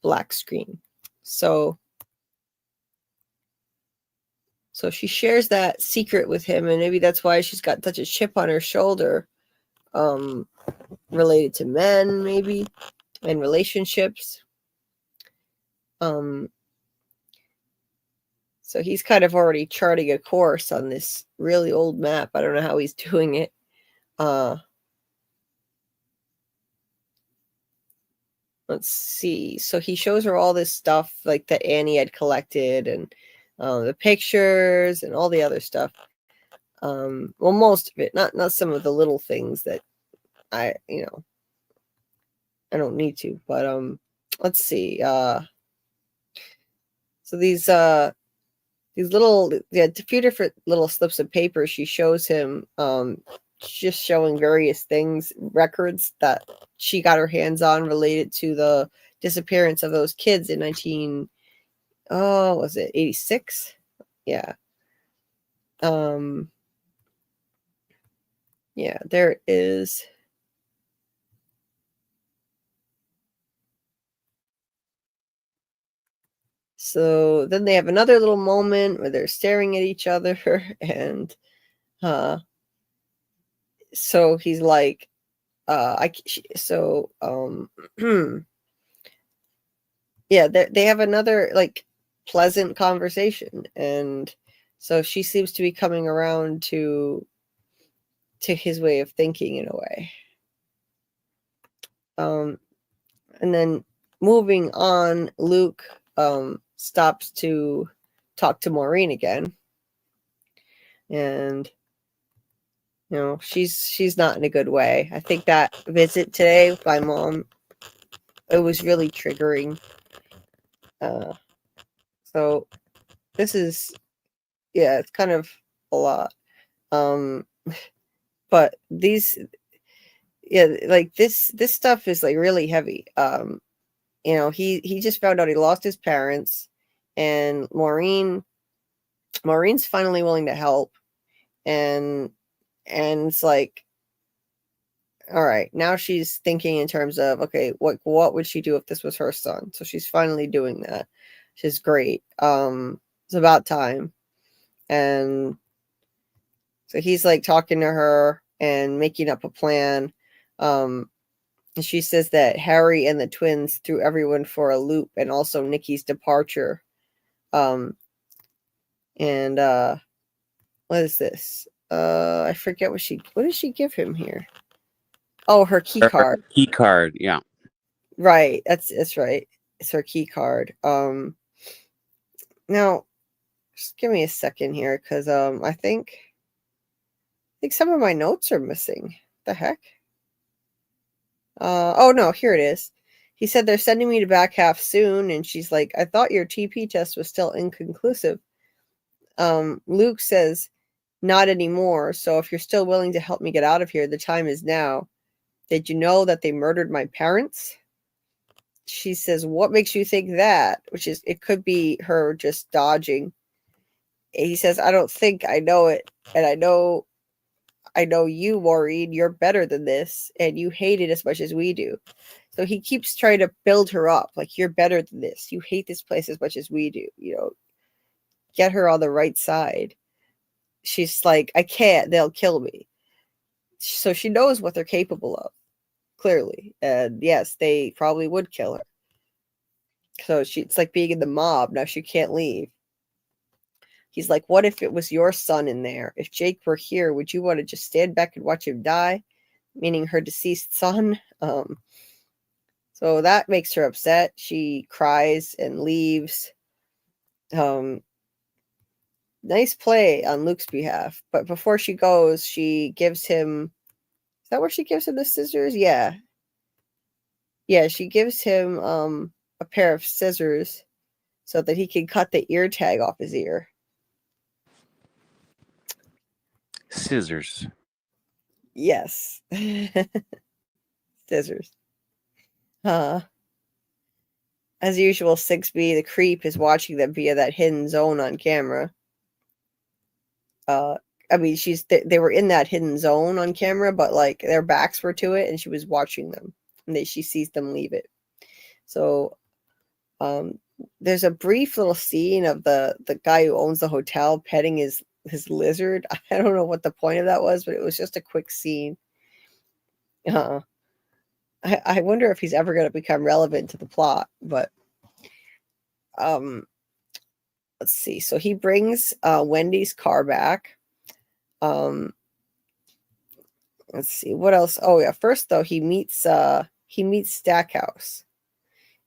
black screen. So she shares that secret with him, and maybe that's why she's got such a chip on her shoulder, related to men, maybe, and relationships. So he's kind of already charting a course on this really old map. I don't know how he's doing it. Let's see. So he shows her all this stuff like that Annie had collected, and the pictures and all the other stuff. Well, most of it, not some of the little things that I don't need to. But let's see. So these little, a few different little slips of paper she shows him, just showing various things, records that she got her hands on related to the disappearance of those kids in 86? Yeah. Yeah, there it is. So then they have another little moment where they're staring at each other, and so he's like, yeah, they have another like pleasant conversation, and so she seems to be coming around to his way of thinking in a way. And then moving on, Luke stops to talk to Maureen again, and she's not in a good way. I think that visit today with my mom, it was really triggering. So this is, yeah, it's kind of a lot. But these, yeah, like this stuff is like really heavy. He just found out he lost his parents, and Maureen's finally willing to help, and it's like, all right, now she's thinking in terms of, okay, what would she do if this was her son? So she's finally doing that, which is great. It's about time. And so he's like talking to her and making up a plan. And she says that Harry and the twins threw everyone for a loop, and also Nikki's departure. And what is this? I forget what did she give him here? Oh, her key card. Key card, yeah. Right. That's right. It's her key card. Now just give me a second here, because I think some of my notes are missing. The heck? Oh no, here it is. He said they're sending me to back half soon, and she's like, I thought your TP test was still inconclusive. Luke says, not anymore. So if you're still willing to help me get out of here, the time is now. Did you know that they murdered my parents? She says, what makes you think that? Which is, it could be her just dodging. And he says, I don't think I know it. And I know you, Maureen, you're better than this. And you hate it as much as we do. So he keeps trying to build her up. Like, you're better than this. You hate this place as much as we do. You know, get her on the right side. She's like, I can't. They'll kill me. So she knows what they're capable of, clearly. And yes, they probably would kill her. So it's like being in the mob. Now she can't leave. He's like, what if it was your son in there? If Jake were here, would you want to just stand back and watch him die? Meaning her deceased son. So that makes her upset. She cries and leaves. Nice play on Luke's behalf. But before she goes, she gives him... Is that where she gives him the scissors? Yeah. Yeah, she gives him a pair of scissors so that he can cut the ear tag off his ear. Scissors. Yes. Scissors. As usual, 6B, the creep, is watching them via that hidden zone on camera. I mean, they were in that hidden zone on camera, but like their backs were to it, and she was watching them, and she sees them leave it. So, there's a brief little scene of the guy who owns the hotel petting his lizard. I don't know what the point of that was, but it was just a quick scene. I wonder if he's ever going to become relevant to the plot, but let's see. So he brings Wendy's car back. Let's see what else. Oh yeah, first though he meets Stackhouse,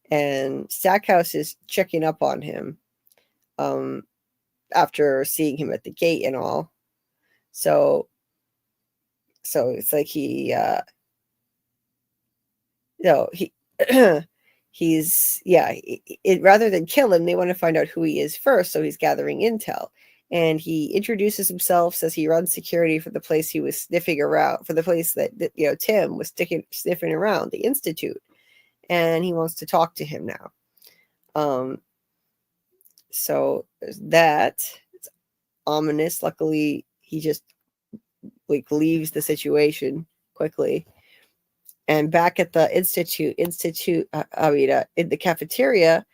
and Stackhouse is checking up on him after seeing him at the gate and all. So it's like he he's rather than kill him, they want to find out who he is first, so he's gathering intel. And he introduces himself, says he runs security for the place he was sniffing around, for the place that Tim was sniffing around, the Institute, and he wants to talk to him now. So there's that. It's ominous. Luckily, he just like leaves the situation quickly. And back at the Institute, in the cafeteria,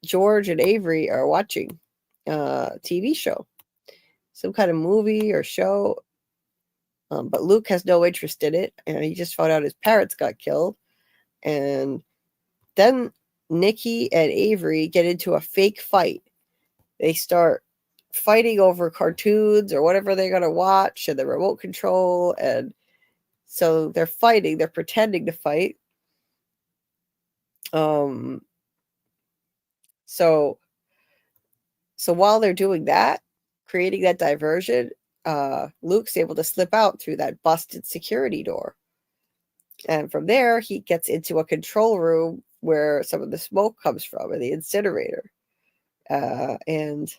George and Avery are watching a TV show, some kind of movie or show. But Luke has no interest in it, and he just found out his parents got killed. And then Nikki and Avery get into a fake fight. They start fighting over cartoons or whatever they're going to watch and the remote control. And so they're fighting. They're pretending to fight. So while they're doing that, creating that diversion, Luke's able to slip out through that busted security door. And from there, he gets into a control room where some of the smoke comes from, in the incinerator. And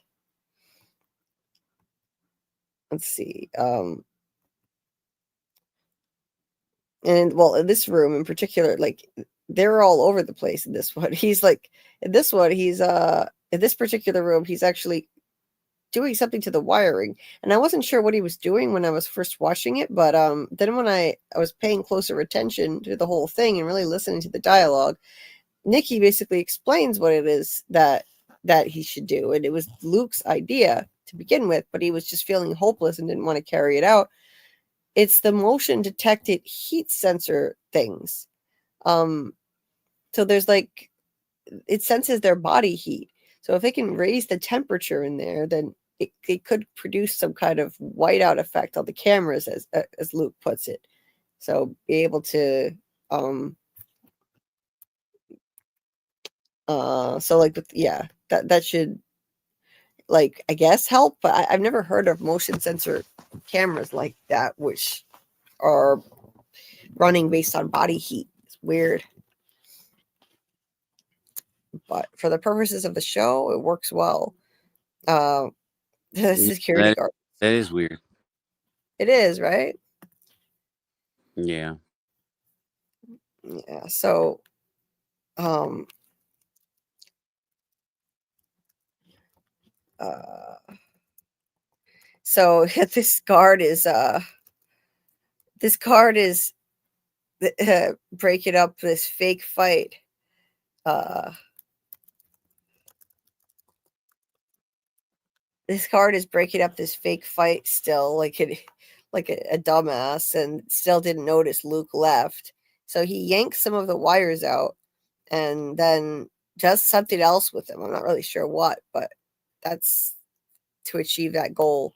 let's see. And well, in this room in particular, like they're all over the place in this one. He's like, in this particular room, he's actually doing something to the wiring. And I wasn't sure what he was doing when I was first watching it, but then when I was paying closer attention to the whole thing and really listening to the dialogue, Nikki basically explains what it is that he should do. And it was Luke's idea to begin with, but he was just feeling hopeless and didn't want to carry it out. It's the motion detected heat sensor things. So there's like, it senses their body heat. So if it can raise the temperature in there, then it could produce some kind of whiteout effect on the cameras, as Luke puts it. So be able to so like that should, like, I guess help, but I've never heard of motion sensor cameras like that, which are running based on body heat. It's weird. But for the purposes of the show, it works well. The security guard. That is weird. It is, right? Yeah. Yeah. So, so this guard is breaking up this fake fight. This guard is breaking up this fake fight still, like a dumbass, and still didn't notice Luke left. So he yanks some of the wires out and then does something else with them. I'm not really sure what, but that's to achieve that goal,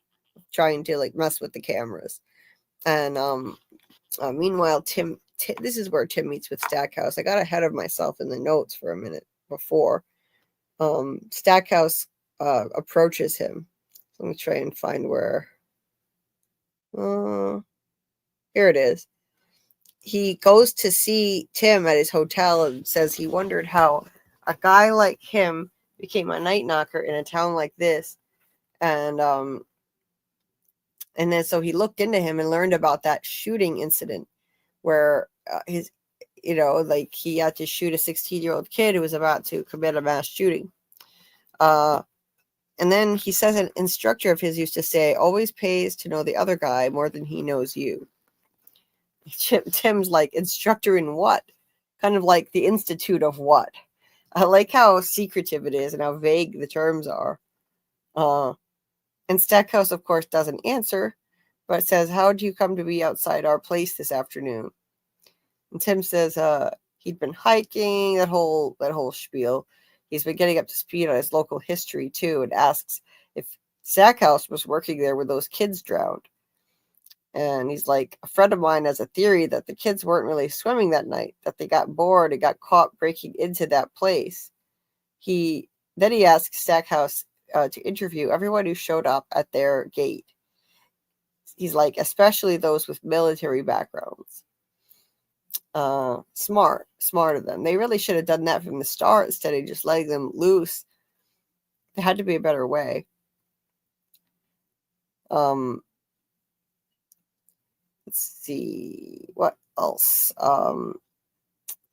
trying to like mess with the cameras. And meanwhile, Tim, this is where Tim meets with Stackhouse. I got ahead of myself in the notes for a minute before. Stackhouse approaches him. Let me try and find where. Here it is. He goes to see Tim at his hotel and says he wondered how a guy like him became a night knocker in a town like this. And then so he looked into him and learned about that shooting incident where like he had to shoot a 16-year-old kid who was about to commit a mass shooting. And then he says an instructor of his used to say, always pays to know the other guy more than he knows you. Tim's like, instructor in what? Kind of like the institute of what? I like how secretive it is and how vague the terms are. And Stackhouse, of course, doesn't answer, but says, how do you come to be outside our place this afternoon? And Tim says he'd been hiking, that whole spiel. He's been getting up to speed on his local history, too, and asks if Stackhouse was working there when those kids drowned. And he's like, a friend of mine has a theory that the kids weren't really swimming that night, that they got bored and got caught breaking into that place. Then he asks Stackhouse to interview everyone who showed up at their gate. He's like, especially those with military backgrounds. Smart of them. They really should have done that from the start instead of just letting them loose. There had to be a better way. Let's see what else.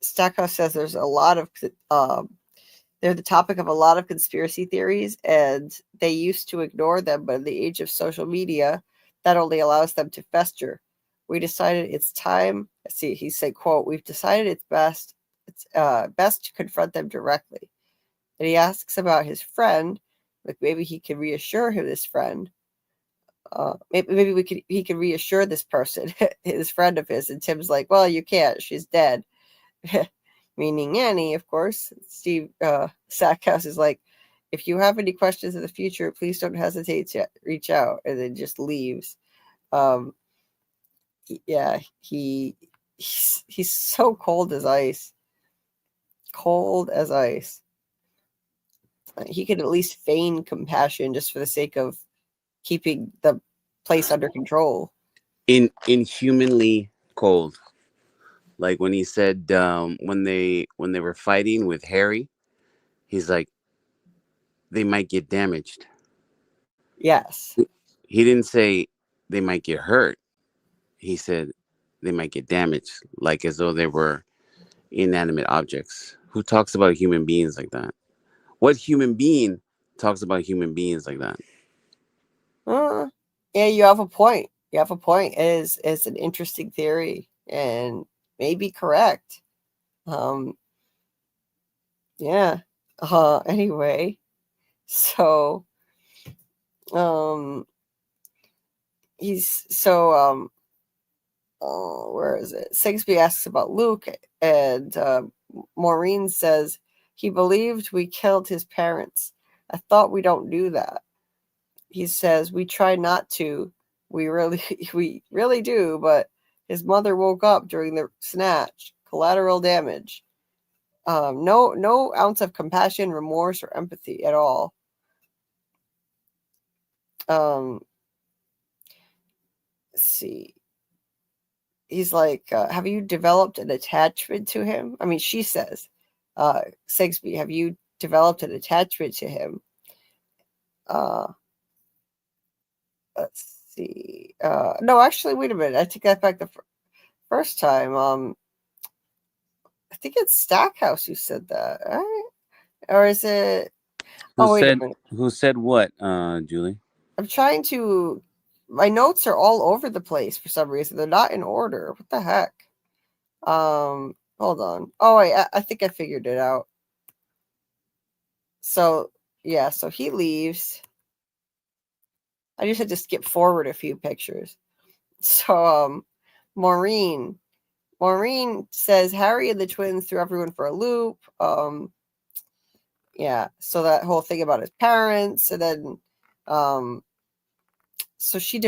Stackhouse says there's a lot of they're the topic of a lot of conspiracy theories, and they used to ignore them, but in the age of social media, that only allows them to fester. We decided it's time. See, he said, quote, we've decided it's best to confront them directly. And he asks about his friend, like maybe he can reassure his friend. Maybe he can reassure this person, his friend of his. And Tim's like, well, you can't. She's dead. Meaning Annie, of course. Steve Stackhouse is like, if you have any questions in the future, please don't hesitate to reach out. And then just leaves. Yeah, he's so cold as ice. Cold as ice. He could at least feign compassion just for the sake of keeping the place under control. Inhumanly cold. Like when he said when they were fighting with Harry, he's like, they might get damaged. Yes. He didn't say they might get hurt. He said they might get damaged, like as though they were inanimate objects. Who talks about human beings like that? What human being talks about human beings like that? Yeah, you have a point. It is an interesting theory and maybe correct. Yeah. Anyway, so Oh, where is it? Sigsbee asks about Luke, and Maureen says he believed we killed his parents. I thought we don't do that. He says we try not to. We really do, but his mother woke up during the snatch. Collateral damage. No ounce of compassion, remorse, or empathy at all. Let's see. He's like, have you developed an attachment to him? I mean, she says, Sigsbee, have you developed an attachment to him? Let's see. No, actually, wait a minute. I take that back the first time. I think it's Stackhouse who said that, right? Or is it? Oh, wait a minute. Who said what, Julie? I'm trying to. My notes are all over the place for some reason. They're not in order. What the heck? Hold on. Oh, wait. I think I figured it out. So yeah, so he leaves. I just had to skip forward a few pictures. So Maureen says Harry and the twins threw everyone for a loop. Yeah, so that whole thing about his parents, and then so she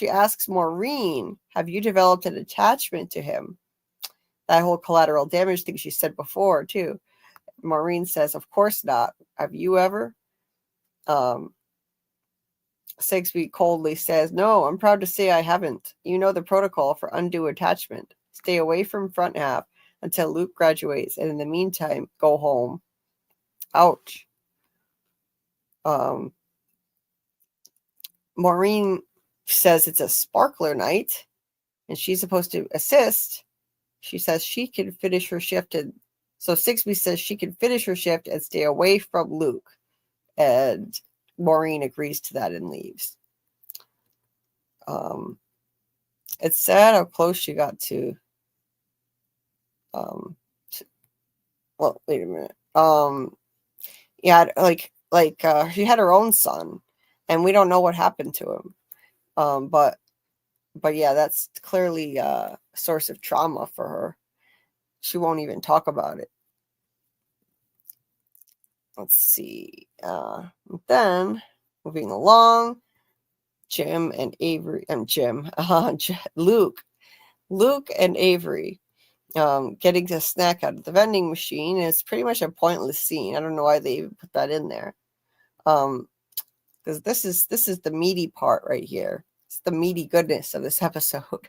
asks Maureen, have you developed an attachment to him? That whole collateral damage thing she said before too. Maureen says, of course not. Have you ever? Sigsbee coldly says, no, I'm proud to say I haven't. You know the protocol for undue attachment. Stay away from front half until Luke graduates, and in the meantime, go home. Ouch. Maureen says it's a sparkler night, and she's supposed to assist. She says she can finish her shift, and so Sigsbee says she can finish her shift and stay away from Luke, and Maureen agrees to that and leaves. It's sad how close she got to. Well, wait a minute. Yeah, like she had her own son, and we don't know what happened to him. But yeah, that's clearly a source of trauma for her. She won't even talk about it. Let's see. Then moving along, Jim and Avery and Luke and Avery getting the snack out of the vending machine. And it's pretty much a pointless scene. I don't know why they even put that in there. Because this is the meaty part right here. It's the meaty goodness of this episode.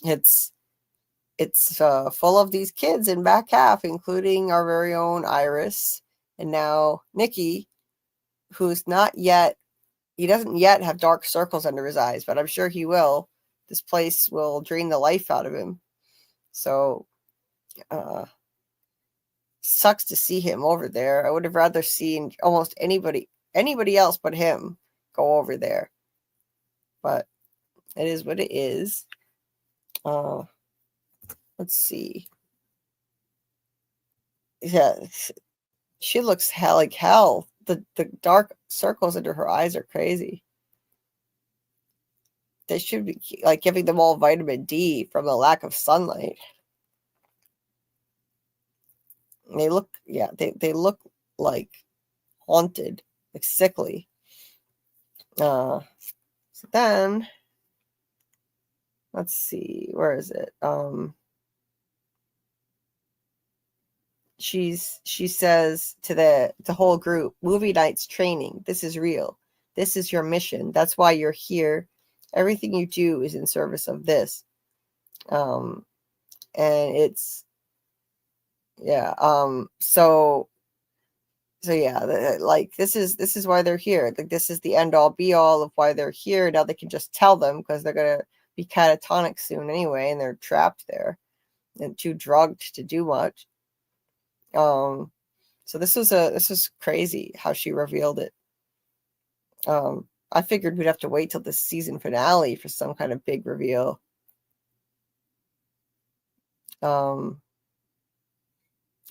It's full of these kids in back half, including our very own Iris, and now Nikki, who's not yet. He doesn't yet have dark circles under his eyes, but I'm sure he will. This place will drain the life out of him. So, sucks to see him over there. I would have rather seen almost anybody else but him go over there. But it is what it is. Let's see. Yeah, she looks like hell. The dark circles under her eyes are crazy. They should be like giving them all vitamin D from the lack of sunlight. They look like haunted, like sickly. So then let's see, where is it? She says to the whole group, movie night's training. This is real. This is your mission. That's why you're here. Everything you do is in service of this. And it's, yeah. So yeah, like this is why they're here. Like this is the end all be all of why they're here. Now they can just tell them because they're gonna be catatonic soon anyway, and they're trapped there and too drugged to do much. So this was crazy how she revealed it. I figured we'd have to wait till the season finale for some kind of big reveal. So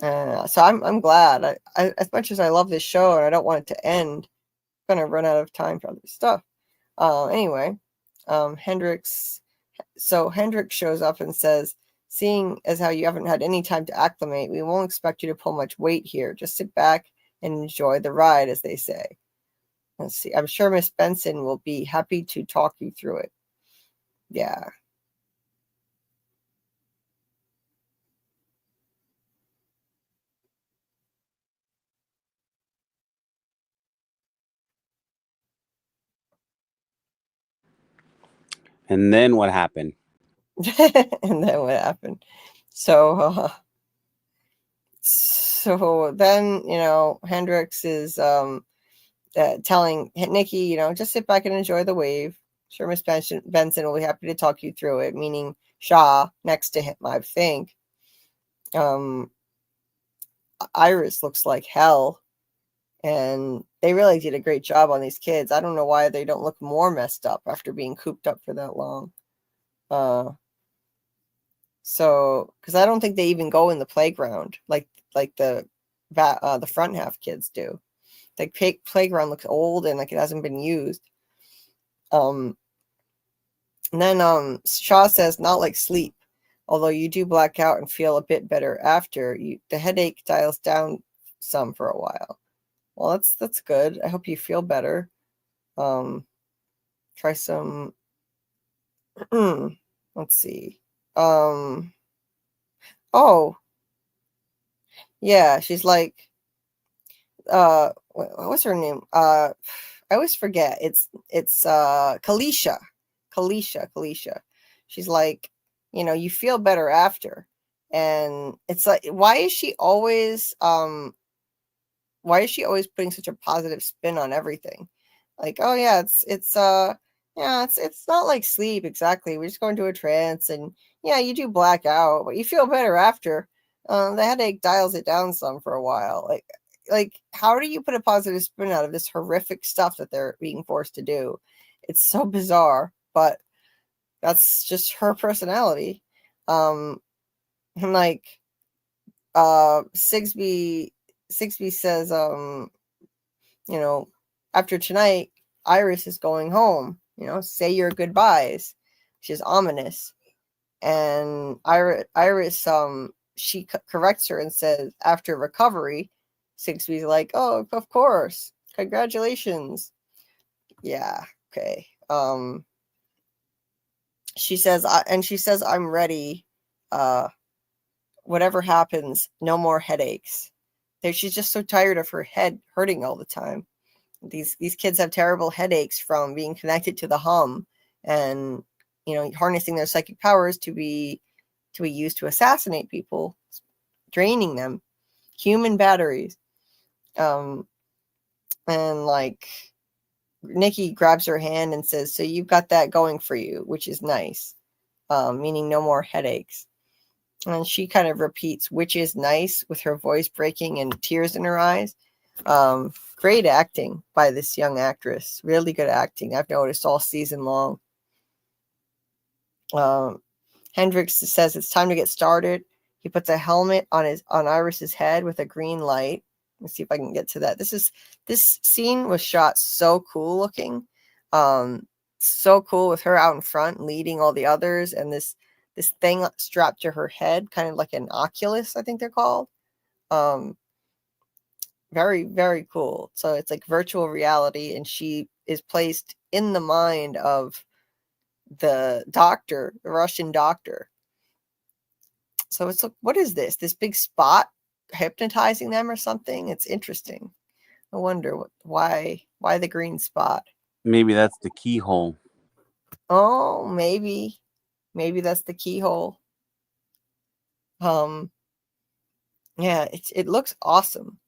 I'm glad. I as much as I love this show and I don't want it to end, I'm gonna run out of time for other stuff. Anyway, Hendrix So Hendrik shows up and says, seeing as how you haven't had any time to acclimate, we won't expect you to pull much weight here. Just sit back and enjoy the ride, as they say. Let's see. I'm sure Miss Benson will be happy to talk you through it. Yeah. And then what happened? And then what happened? So then, Hendrix is telling Nikki, just sit back and enjoy the wave. Sure, Miss Benson will be happy to talk you through it, meaning Shaw next to him, I think. Iris looks like hell, and they really did a great job on these kids. I don't know why they don't look more messed up after being cooped up for that long. So, because I don't think they even go in the playground like the front half kids do. The playground looks old and like it hasn't been used. And then Shaw says, not like sleep, although you do black out and feel a bit better after. The headache dials down some for a while. Well, that's good. I hope you feel better. Try some. Let's see. Oh, yeah. She's like, what's her name? I always forget. It's Kalisha. She's like, you feel better after. And it's like, why is she always putting such a positive spin on everything? Like, oh yeah, it's not like sleep exactly. We just go into a trance and yeah, you do black out, but you feel better after. The headache dials it down some for a while. Like how do you put a positive spin out of this horrific stuff that they're being forced to do? It's so bizarre, but that's just her personality. And like Sigsby says, after tonight, Iris is going home. Say your goodbyes. She's ominous. And Iris she corrects her and says, after recovery. Sigsby's like, oh, of course. Congratulations. Yeah, okay. She says, I'm ready. Whatever happens, no more headaches. She's just so tired of her head hurting all the time. These kids have terrible headaches from being connected to the hum and harnessing their psychic powers to be used to assassinate people, draining them, human batteries. And like Nikki grabs her hand and says, so you've got that going for you, which is nice, meaning no more headaches. And she kind of repeats, which is nice, with her voice breaking and tears in her eyes. Great acting by this young actress. Really good acting. I've noticed all season long. Hendrix says it's time to get started. He puts a helmet on Iris's head with a green light. Let's see if I can get to that. This scene was shot so cool looking. So cool with her out in front leading all the others, and this thing strapped to her head, kind of like an Oculus, I think they're called. Very, very cool. So it's like virtual reality, and she is placed in the mind of the doctor, the Russian doctor. So it's like, what is this? This big spot hypnotizing them or something? It's interesting. I wonder why the green spot. Maybe that's the keyhole. Oh, maybe that's the keyhole. Yeah, it looks awesome.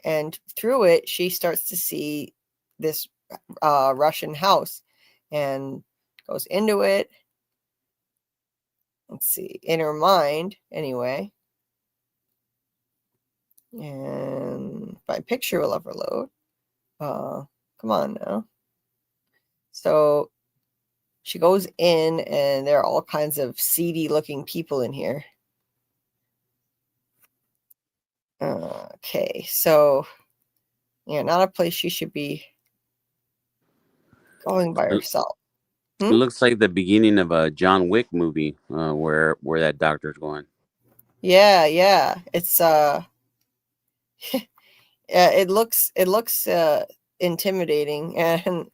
And through it, she starts to see this Russian house and goes into it. Let's see, in her mind, anyway. And my picture will overload. Come on now. So she goes in, and there are all kinds of seedy looking people in here. Okay, so yeah, not a place she should be going by herself. It looks like the beginning of a John Wick movie, where that doctor's going. Yeah. It's it looks intimidating, and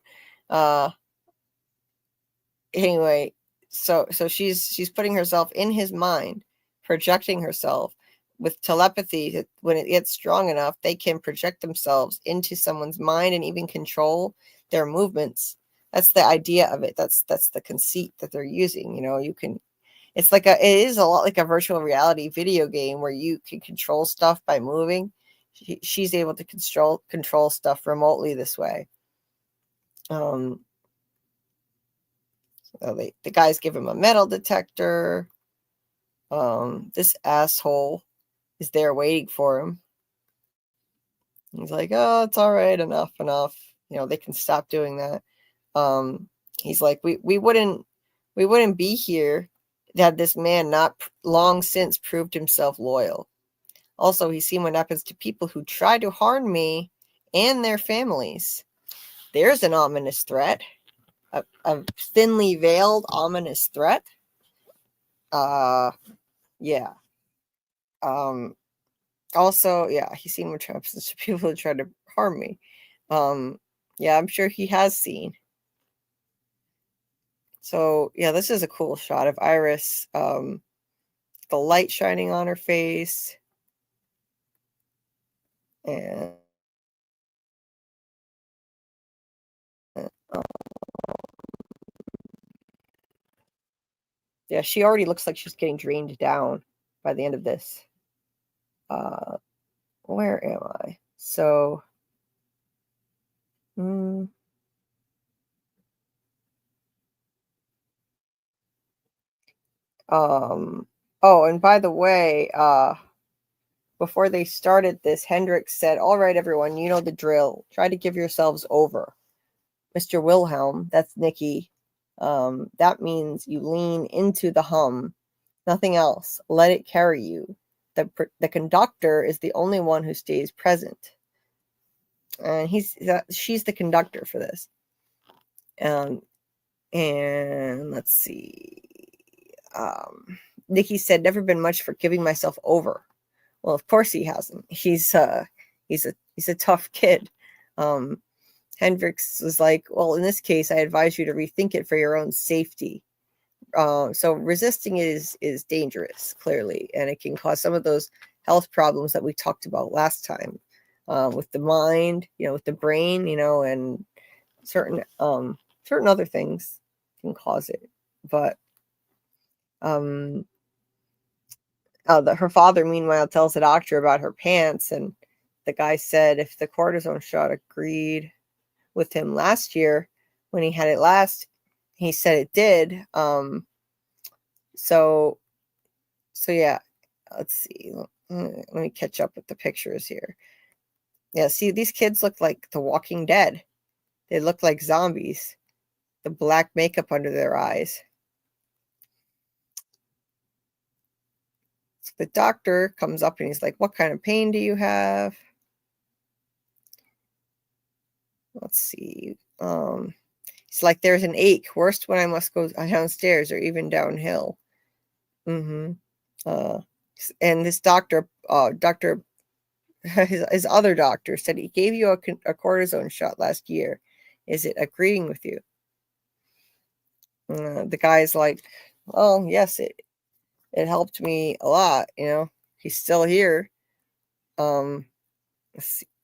anyway, so she's putting herself in his mind, projecting herself with telepathy. That when it gets strong enough, they can project themselves into someone's mind and even control their movements. That's the idea of it. That's the conceit that they're using. You can. It is a lot like a virtual reality video game where you can control stuff by moving. She's able to control stuff remotely this way. The guys give him a metal detector. This asshole is there waiting for him. He's like, "Oh, it's all right, enough. They can stop doing that." He's like, "We wouldn't be here had this man not long since proved himself loyal. Also, he's seen what happens to people who try to harm me and their families. There's an ominous threat, a thinly veiled ominous threat." Yeah. Also, yeah, he's seen what happens to people who try to harm me. Yeah, I'm sure he has seen. So, yeah, this is a cool shot of Iris. The light shining on her face. And yeah, she already looks like she's getting drained down by the end of this. Where am I? So, oh, and by the way, before they started this, Hendrix said, "All right, everyone, you know the drill. Try to give yourselves over. Mr. Wilhelm," that's Nikki, that means you lean into the hum, nothing else. Let it carry you. The conductor is the only one who stays present. And she's the conductor for this. And let's see. Nikki said, "Never been much for giving myself over." Well, of course he hasn't. He's a tough kid. Hendrix was like, "Well, in this case, I advise you to rethink it for your own safety." So resisting it is dangerous, clearly, and it can cause some of those health problems that we talked about last time, with the mind, with the brain, and certain other things can cause it. But her father, meanwhile, tells the doctor about her pants, and the guy said if the cortisone shot agreed with him last year when he had it last, he said it did. So yeah, let's see. Let me catch up with the pictures here. Yeah, see, these kids look like The Walking Dead. They look like zombies. The black makeup under their eyes. So the doctor comes up and he's like, "What kind of pain do you have?" Let's see. It's like, "There's an ache. Worst when I must go downstairs or even downhill." And this doctor, his other doctor said he gave you a cortisone shot last year. Is it agreeing with you? The guy's like, "Well, yes, it helped me a lot. He's still here." Not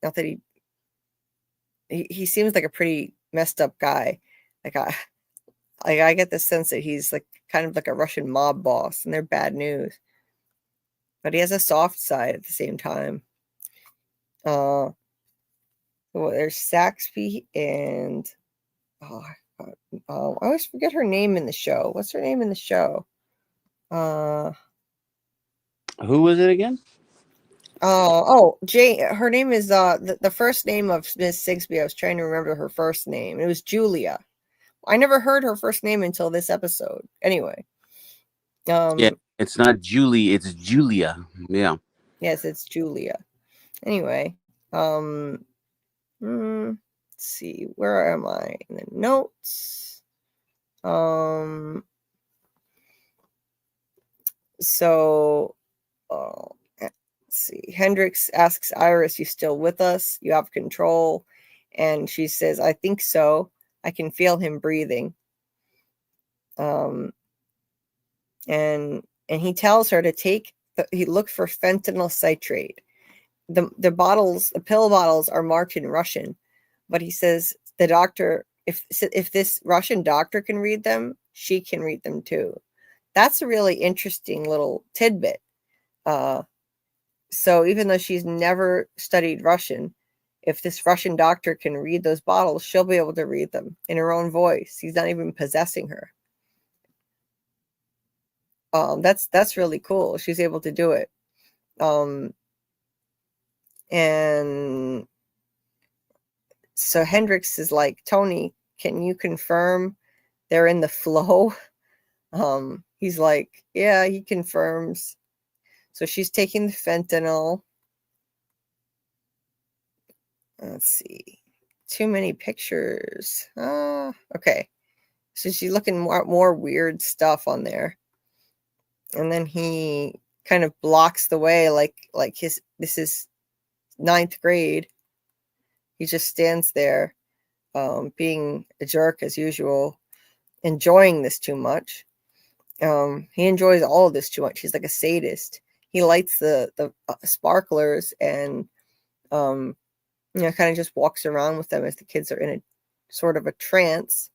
that he seems like a pretty messed up guy. Like I get the sense that he's like kind of like a Russian mob boss, and they're bad news. But he has a soft side at the same time. There's Saxby and I always forget her name in the show. What's her name in the show? Who was it again? Jane. Her name is the first name of Miss Sigsby. I was trying to remember her first name. It was Julia. I never heard her first name until this episode. Anyway. Yeah, it's not Julie, it's Julia. Yeah. Yes, it's Julia. Anyway, let's see, where am I in the notes? So, let's see. Hendrix asks Iris, "You still with us? You have control?" And she says, "I think so. I can feel him breathing." And he tells her to he look for fentanyl citrate. The bottles, the pill bottles, are marked in Russian, but he says the doctor, if this Russian doctor can read them, she can read them too. That's a really interesting little tidbit. So even though she's never studied Russian, if this Russian doctor can read those bottles, she'll be able to read them in her own voice. He's not even possessing her. That's really cool. She's able to do it. And so Hendrix is like, "Tony, can you confirm they're in the flow?" He's like, "Yeah," he confirms. So she's taking the fentanyl. Let's see. Too many pictures. Okay. So she's looking more weird stuff on there. And then he kind of blocks the way like this is 9th grade. He just stands there, being a jerk as usual, enjoying this too much. He enjoys all of this too much. He's like a sadist. He lights the sparklers and kind of just walks around with them as the kids are in a sort of a trance,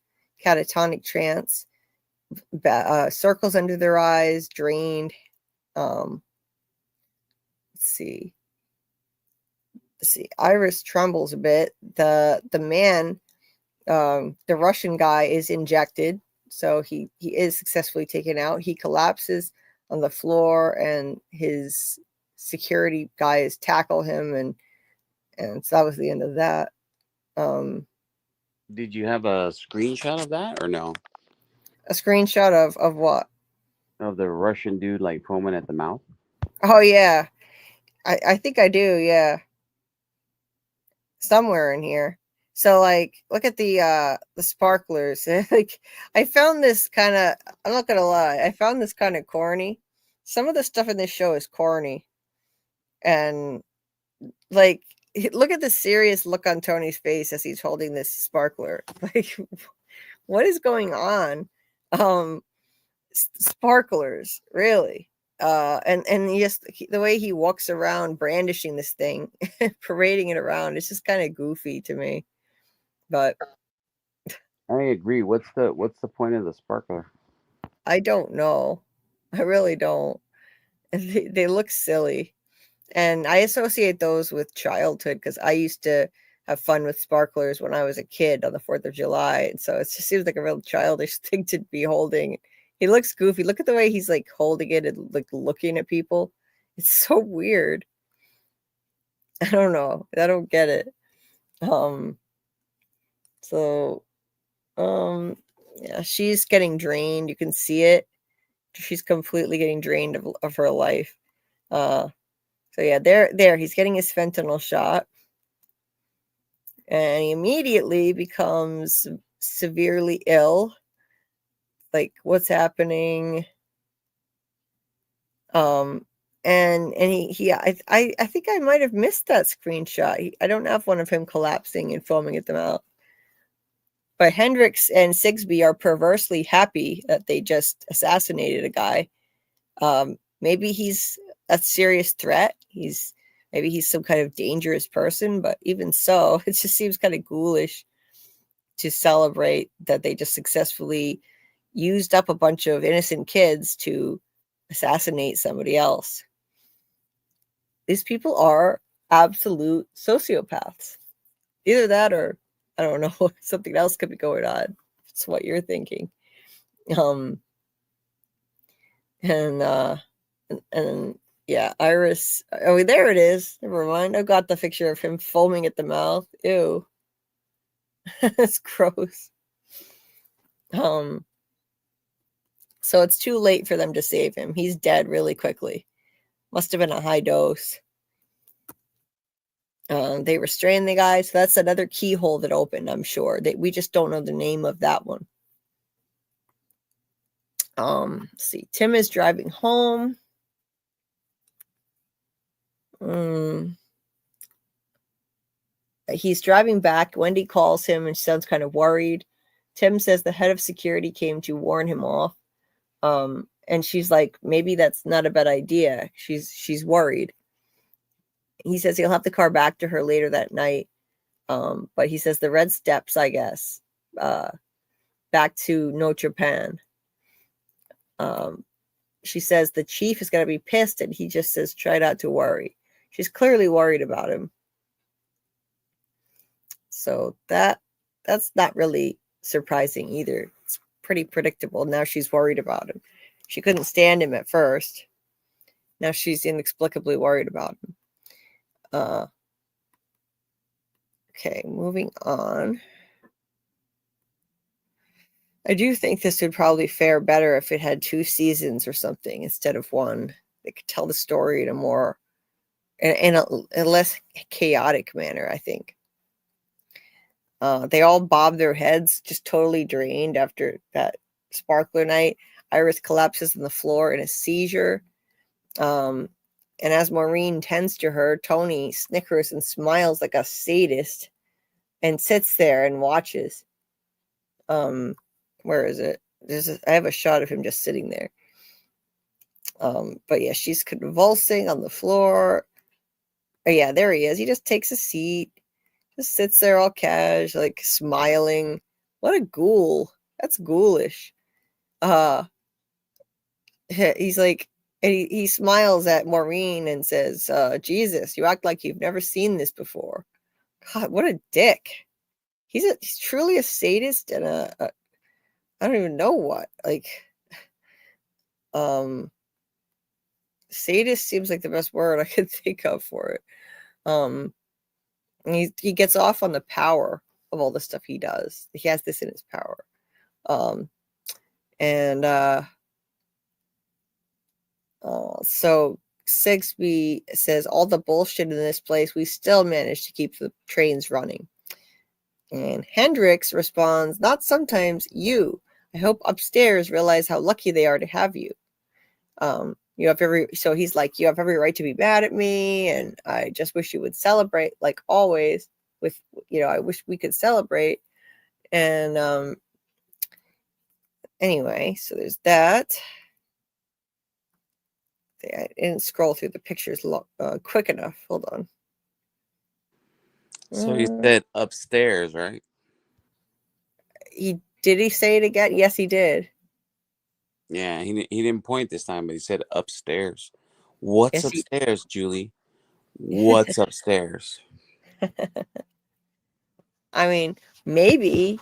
catatonic trance. Circles under their eyes, drained. Let's see. Iris trembles a bit. The man, the Russian guy, is injected, so he is successfully taken out. He collapses on the floor, and his security guys tackle him, and so that was the end of that. Did you have a screenshot of that or no? A screenshot of what? Of the Russian dude like foaming at the mouth? Oh yeah, I think I do. Yeah, somewhere in here. So like, look at the sparklers. Like, I found this kind of, I'm not gonna lie, I found this kind of corny. Some of the stuff in this show is corny, and like, look at the serious look on Tony's face as he's holding this sparkler. Like, what is going on? Sparklers, really. And just the way he walks around brandishing this thing, parading it around, it's just kind of goofy to me. But I agree. What's the point of the sparkler? I don't know. I really don't. They look silly. And I associate those with childhood because I used to have fun with sparklers when I was a kid on the 4th of July. And so it just seems like a real childish thing to be holding. He looks goofy. Look at the way he's like holding it and like looking at people. It's so weird. I don't know. I don't get it. Yeah, she's getting drained. You can see it. She's completely getting drained of her life. So yeah, there he's getting his fentanyl shot, and he immediately becomes severely ill. Like, what's happening? And I think I might have missed that screenshot. I don't have one of him collapsing and foaming at the mouth. But Hendrix and Sigsbee are perversely happy that they just assassinated a guy. Maybe he's a serious threat. Maybe he's some kind of dangerous person, but even so, it just seems kind of ghoulish to celebrate that they just successfully used up a bunch of innocent kids to assassinate somebody else. These people are absolute sociopaths. Either that or, I don't know, something else could be going on. It's what you're thinking. And yeah, Iris. Oh, there it is. Never mind. I got the picture of him foaming at the mouth. Ew. That's gross. So it's too late for them to save him. He's dead really quickly. Must have been a high dose. They restrain the guy, so that's another keyhole that opened, I'm sure. We just don't know the name of that one. Let's see. Tim is driving home. He's driving back. Wendy calls him and sounds kind of worried. Tim says the head of security came to warn him off. And she's like, maybe that's not a bad idea. She's worried. He says he'll have the car back to her later that night. But he says the red steps, I guess, back to Notre Dame. She says the chief is going to be pissed, and he just says, try not to worry. She's clearly worried about him. So that's not really surprising either. It's pretty predictable. Now she's worried about him. She couldn't stand him at first. Now she's inexplicably worried about him. Okay, moving on. I do think this would probably fare better if it had 2 seasons or something instead of 1. They could tell the story in a more, in a less chaotic manner, I think. They all bob their heads, just totally drained after that sparkler night. Iris collapses on the floor in a seizure. And as Maureen tends to her, Tony snickers and smiles like a sadist and sits there and watches. Where is it? I have a shot of him just sitting there. But yeah, she's convulsing on the floor. Oh yeah, there he is. He just takes a seat, just sits there all cash, like smiling. What a ghoul. That's ghoulish. He's like, and he smiles at Maureen and says, Jesus, you act like you've never seen this before. God, what a dick. He's truly a sadist and a I don't even know what. Like, sadist seems like the best word I could think of for it. And he gets off on the power of all the stuff he does. He has this in his power. So Sigsbee says, all the bullshit in this place, we still managed to keep the trains running. And Hendrix responds, not sometimes, you. I hope upstairs realize how lucky they are to have you. So he's like, you have every right to be mad at me, and I just wish you would celebrate, like always, with, I wish we could celebrate. And anyway, so there's that. I didn't scroll through the pictures quick enough. Hold on. So he said upstairs, right? Did he say it again? Yes, he did. Yeah, he didn't point this time, but he said upstairs. What's upstairs, Julie? What's upstairs? I mean, maybe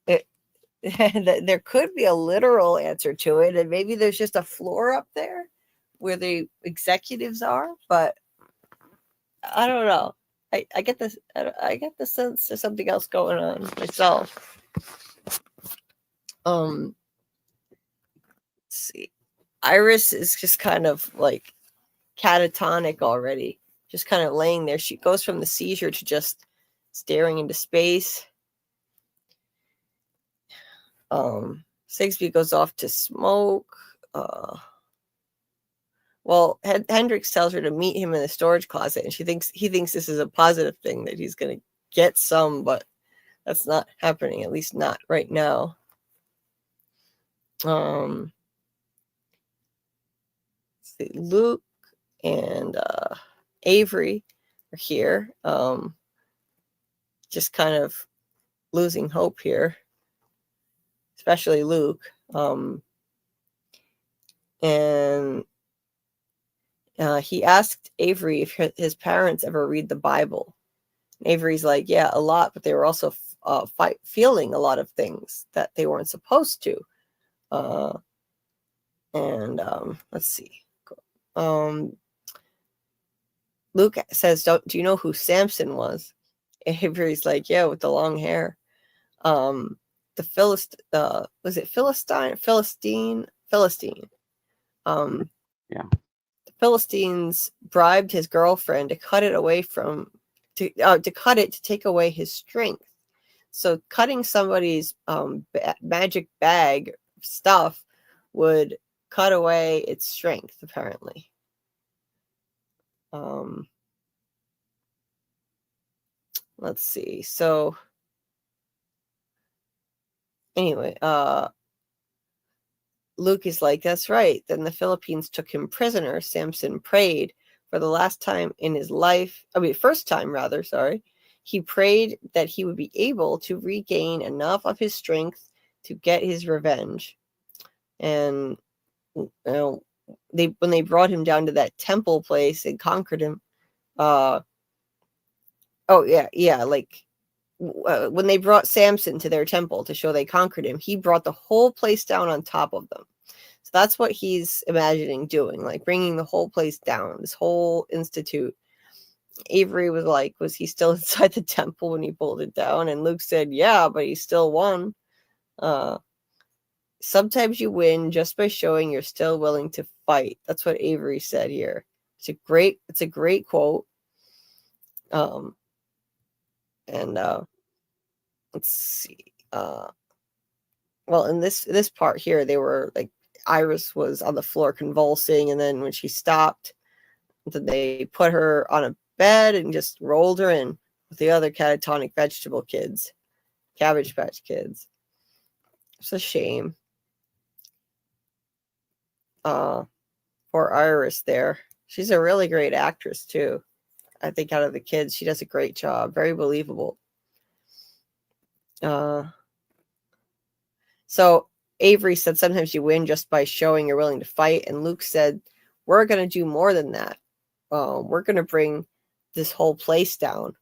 there could be a literal answer to it, and maybe there's just a floor up there where the executives are, but I don't know. I get this. I get the sense there's something else going on myself. Let's see. Iris is just kind of like catatonic already, just kind of laying there. She goes from the seizure to just staring into space. Sigsbee goes off to smoke. Hendrix tells her to meet him in the storage closet, and he thinks this is a positive thing, that he's going to get some, but that's not happening, at least not right now. Luke and Avery are here, just kind of losing hope here, especially Luke. And he asked Avery if his parents ever read the Bible. And Avery's like, yeah, a lot, but they were also feeling a lot of things that they weren't supposed to. Let's see. Luke says, do you know who Samson was? Avery's like, yeah, with the long hair. The was it Philistine? Yeah. The Philistines bribed his girlfriend to cut it away to take away his strength. So cutting somebody's magic bag stuff would cut away its strength, apparently. Let's see. So anyway, Luke is like, that's right. Then the Philippines took him prisoner. Samson prayed for the last time in his life. First time rather, sorry. He prayed that he would be able to regain enough of his strength to get his revenge. And when they brought him down to that temple place and conquered him, when they brought Samson to their temple to show they conquered him, he brought the whole place down on top of them. So that's what he's imagining doing, like bringing the whole place down, this whole institute. Avery was like, was he still inside the temple when he pulled it down? And Luke said, yeah, but he still won. Sometimes you win just by showing you're still willing to fight. That's what Avery said here. It's a great quote. Let's see. Well, in this part here, they were like, Iris was on the floor convulsing, and then when she stopped, then they put her on a bed and just rolled her in with the other catatonic vegetable kids, Cabbage Patch Kids. It's a shame. For Iris there. She's a really great actress too. I think out of the kids, she does a great job. Very believable. So Avery said sometimes you win just by showing you're willing to fight. And Luke said, we're going to do more than that. We're going to bring this whole place down.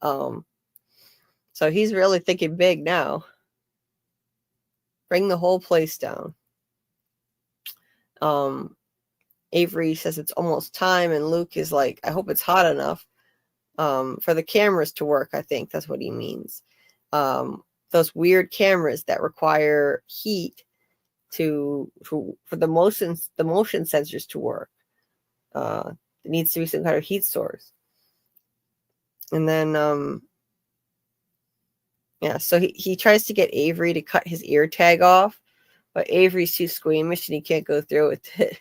So he's really thinking big now. Bring the whole place down. Avery says it's almost time, and Luke is like, I hope it's hot enough for the cameras to work. I think that's what he means. Those weird cameras that require heat for the motion sensors to work. It needs to be some kind of heat source. And then so he tries to get Avery to cut his ear tag off, but Avery's too squeamish and he can't go through with it.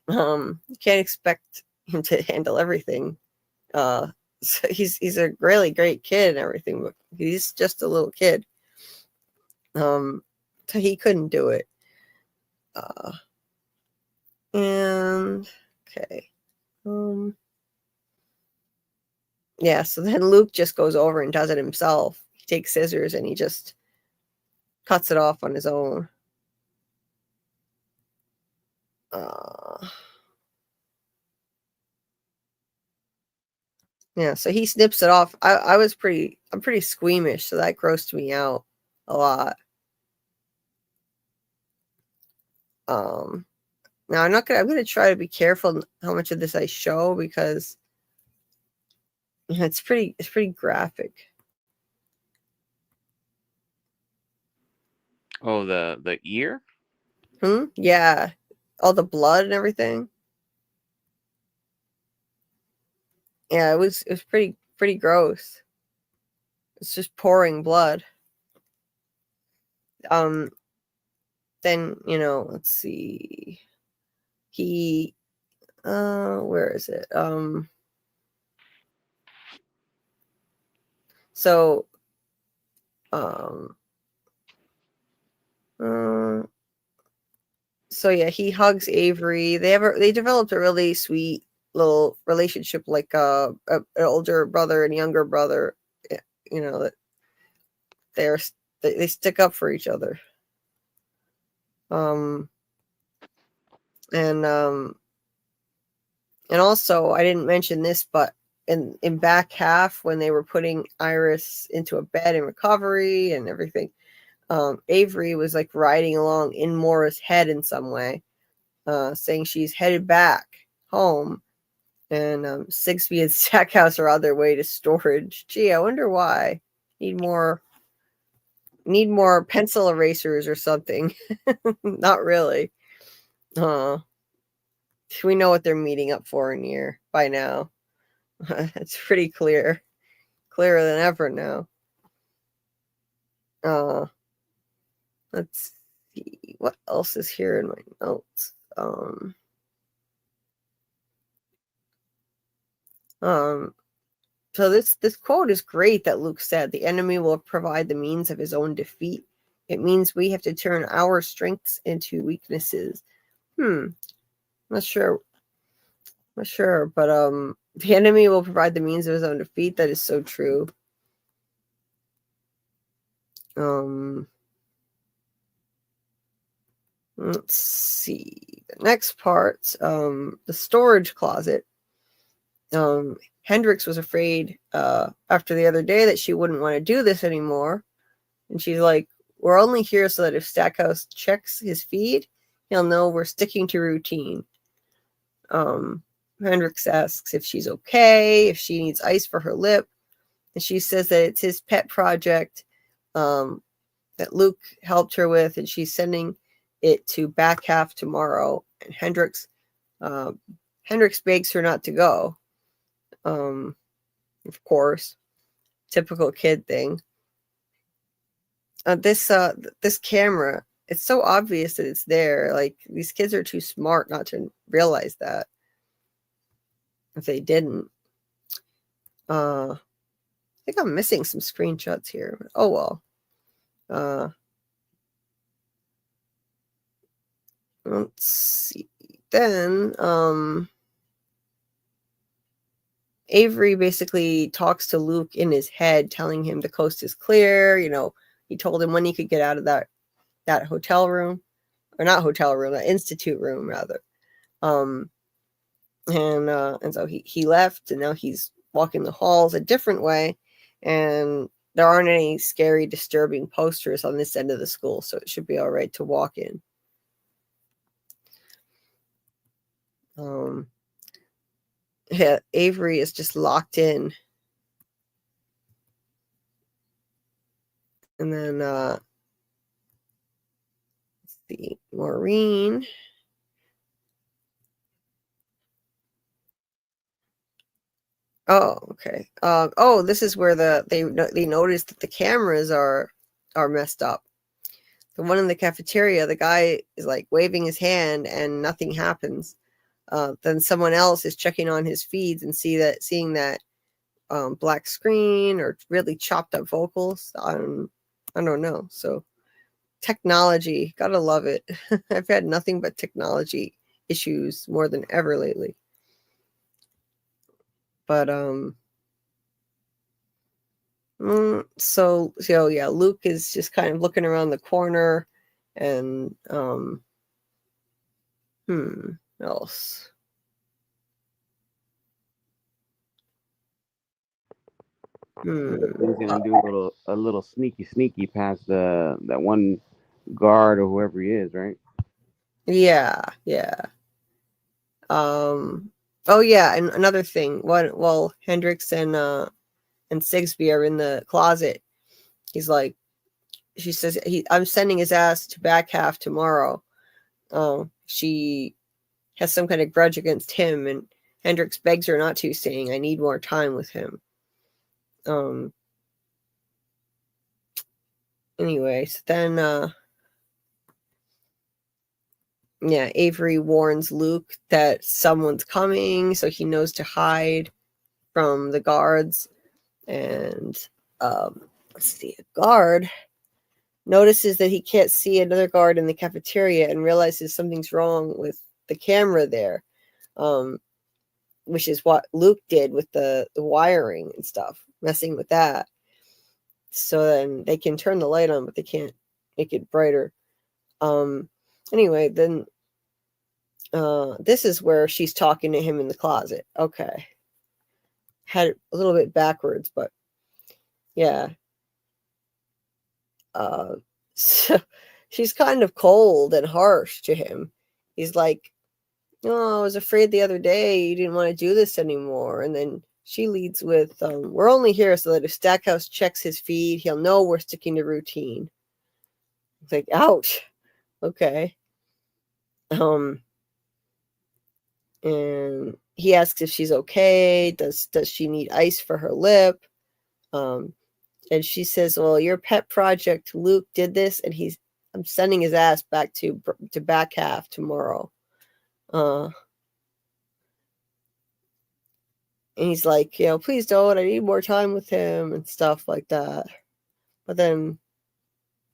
You can't expect him to handle everything. So he's a really great kid and everything, but he's just a little kid. So he couldn't do it. And okay. So then Luke just goes over and does it himself. He takes scissors and he just cuts it off on his own. So he snips it off. I'm pretty squeamish, so that grossed me out a lot. Now I'm gonna try to be careful how much of this I show, because it's pretty graphic. Oh, the ear? Yeah. All the blood and everything. Yeah, it was pretty gross. It's just pouring blood. Then, let's see. He where is it? He hugs Avery. They developed a really sweet little relationship, like an older brother and younger brother. That they stick up for each other. And also, I didn't mention this, but in back half, when they were putting Iris into a bed in recovery and everything, Avery was like riding along in Mora's head in some way, saying she's headed back home, and Sigsbee and Stackhouse are on their way to storage. Gee, I wonder why. Need more pencil erasers or something. Not really. We know what they're meeting up for in here by now. It's pretty clearer than ever now. Let's see. what else is here in my notes? So this quote is great that Luke said, "The enemy will provide the means of his own defeat. It means we have to turn our strengths into weaknesses." Not sure, but the enemy will provide the means of his own defeat. That is so true. Let's see the next part. The storage closet. Hendrix was afraid after the other day that she wouldn't want to do this anymore, and she's like, "We're only here so that if Stackhouse checks his feed, he'll know we're sticking to routine." Hendrix asks if she's okay, if she needs ice for her lip, and she says that it's his pet project that Luke helped her with, and she's sending it to back half tomorrow. And Hendrix begs her not to go. Of course, typical kid thing. This camera, it's so obvious that it's there. Like, these kids are too smart not to realize that. If they didn't, I think I'm missing some screenshots here. Oh well. Let's see. Then Avery basically talks to Luke in his head, telling him the coast is clear. He told him when he could get out of that hotel room, or not hotel room, that institute room rather. And so he left, and now he's walking the halls a different way, and there aren't any scary, disturbing posters on this end of the school, so it should be all right to walk in. Yeah, Avery is just locked in. And then let's see, Maureen. Oh, okay. This is where they noticed that the cameras are messed up. The one in the cafeteria, the guy is like waving his hand and nothing happens. Then someone else is checking on his feeds and seeing that black screen or really chopped up vocals. I don't know. So technology, gotta love it. I've had nothing but technology issues more than ever lately. But so yeah, Luke is just kind of looking around the corner, and else. He's gonna do a little sneaky past that one guard or whoever he is, right? Yeah. Oh yeah, and another thing. While Hendrix and Sigsby are in the closet, he's like, she says, I'm sending his ass to back half tomorrow. She has some kind of grudge against him, and Hendrix begs her not to, saying, "I need more time with him." Anyway, so then Avery warns Luke that someone's coming, so he knows to hide from the guards. And let's see, a guard notices that he can't see another guard in the cafeteria and realizes something's wrong with the camera there, which is what Luke did with the wiring and stuff, messing with that. So then they can turn the light on, but they can't make it brighter. Anyway, then this is where she's talking to him in the closet. Okay. Had it a little bit backwards, but yeah. So she's kind of cold and harsh to him. He's like, "Oh, I was afraid the other day you didn't want to do this anymore." And then she leads with, "We're only here so that if Stackhouse checks his feed, he'll know we're sticking to routine." It's like, ouch. Okay. And he asks if she's okay. Does she need ice for her lip? And she says, "Well, your pet project, Luke, did this, and he's I'm sending his ass back to back half tomorrow. And he's like, you know, please don't. I need more time with him and stuff like that. But then,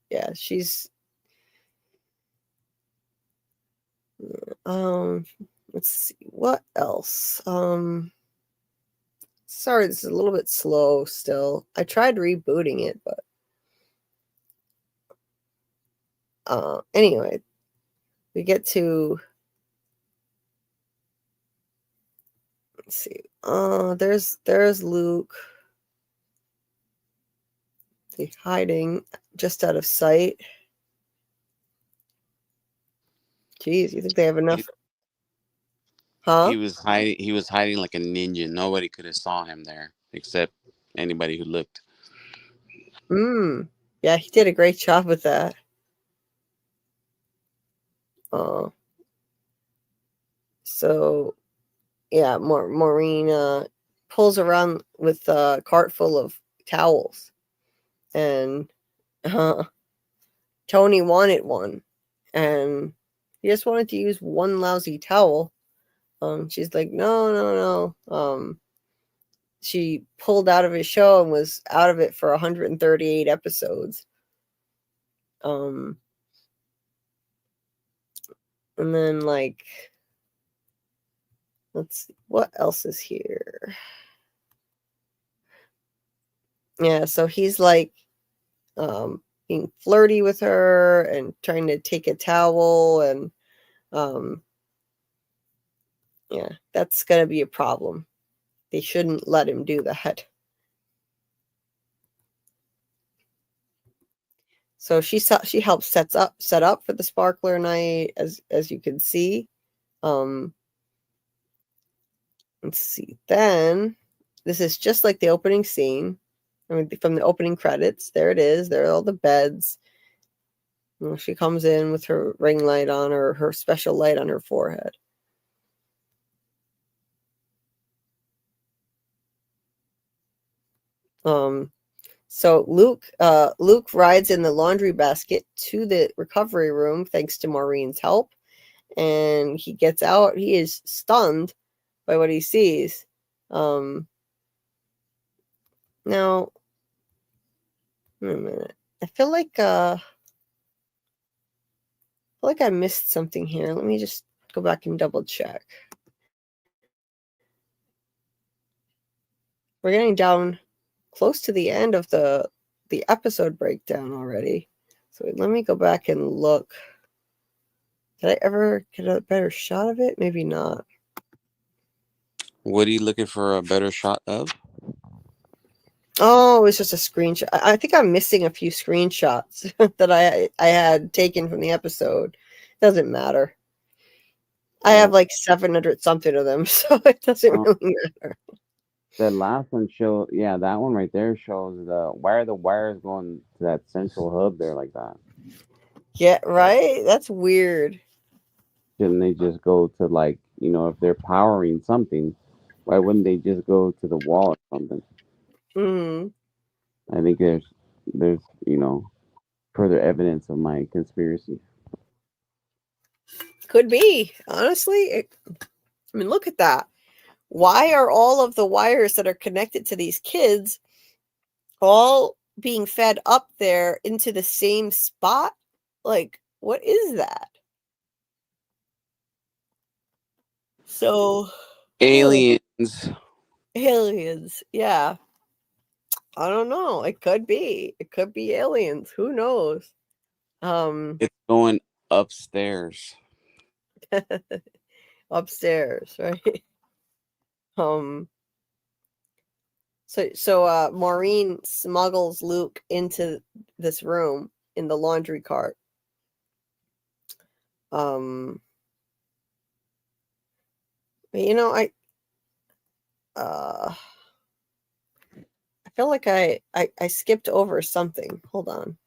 yeah, she's. Let's see what else. Sorry, this is a little bit slow still. I tried rebooting it, but anyway, we get to. Let's see. There's Luke. He's hiding just out of sight. Jeez, you think they have enough? Huh? He was hiding. He was hiding like a ninja. Nobody could have saw him there except anybody who looked. Yeah, he did a great job with that. So yeah, Maureen pulls around with a cart full of towels, and Tony wanted one, and he just wanted to use one lousy towel. She's like, no. She pulled out of his show and was out of it for 138 episodes. And then, like, let's see, what else is here? Yeah, so he's like being flirty with her and trying to take a towel, and yeah, that's gonna be a problem. They shouldn't let him do that. So she helps set up for the sparkler night, as you can see. Let's see. Then this is just like the opening scene. I mean, from the opening credits. There it is. There are all the beds. You know, she comes in with her ring light on, or her special light on her forehead. So Luke rides in the laundry basket to the recovery room thanks to Maureen's help, and he gets out. He is stunned by what he sees. Now, wait a minute. I feel like I missed something here. Let me just go back and double check. We're getting down close to the end of the episode breakdown already. So let me go back and look. Did I ever get a better shot of it? Maybe not. What are you looking for a better shot of? Oh, it was just a screenshot. I think I'm missing a few screenshots that I had taken from the episode. Doesn't matter. I have like 700 something of them, so it doesn't really matter. The last one that one right there shows why are the wires going to that central hub there like that? Yeah, right? That's weird. Shouldn't they just go to, like, you know, if they're powering something, why wouldn't they just go to the wall or something? I think there's you know, further evidence of my conspiracy. Could be. Honestly, I mean, look at that. Why are all of the wires that are connected to these kids all being fed up there into the same spot? Like, what is that? So, Aliens. Aliens, yeah. I don't know. It could be. It could be aliens. Who knows? It's going upstairs. Upstairs, right? So Maureen smuggles Luke into this room in the laundry cart. You know, I feel like I skipped over something. Hold on.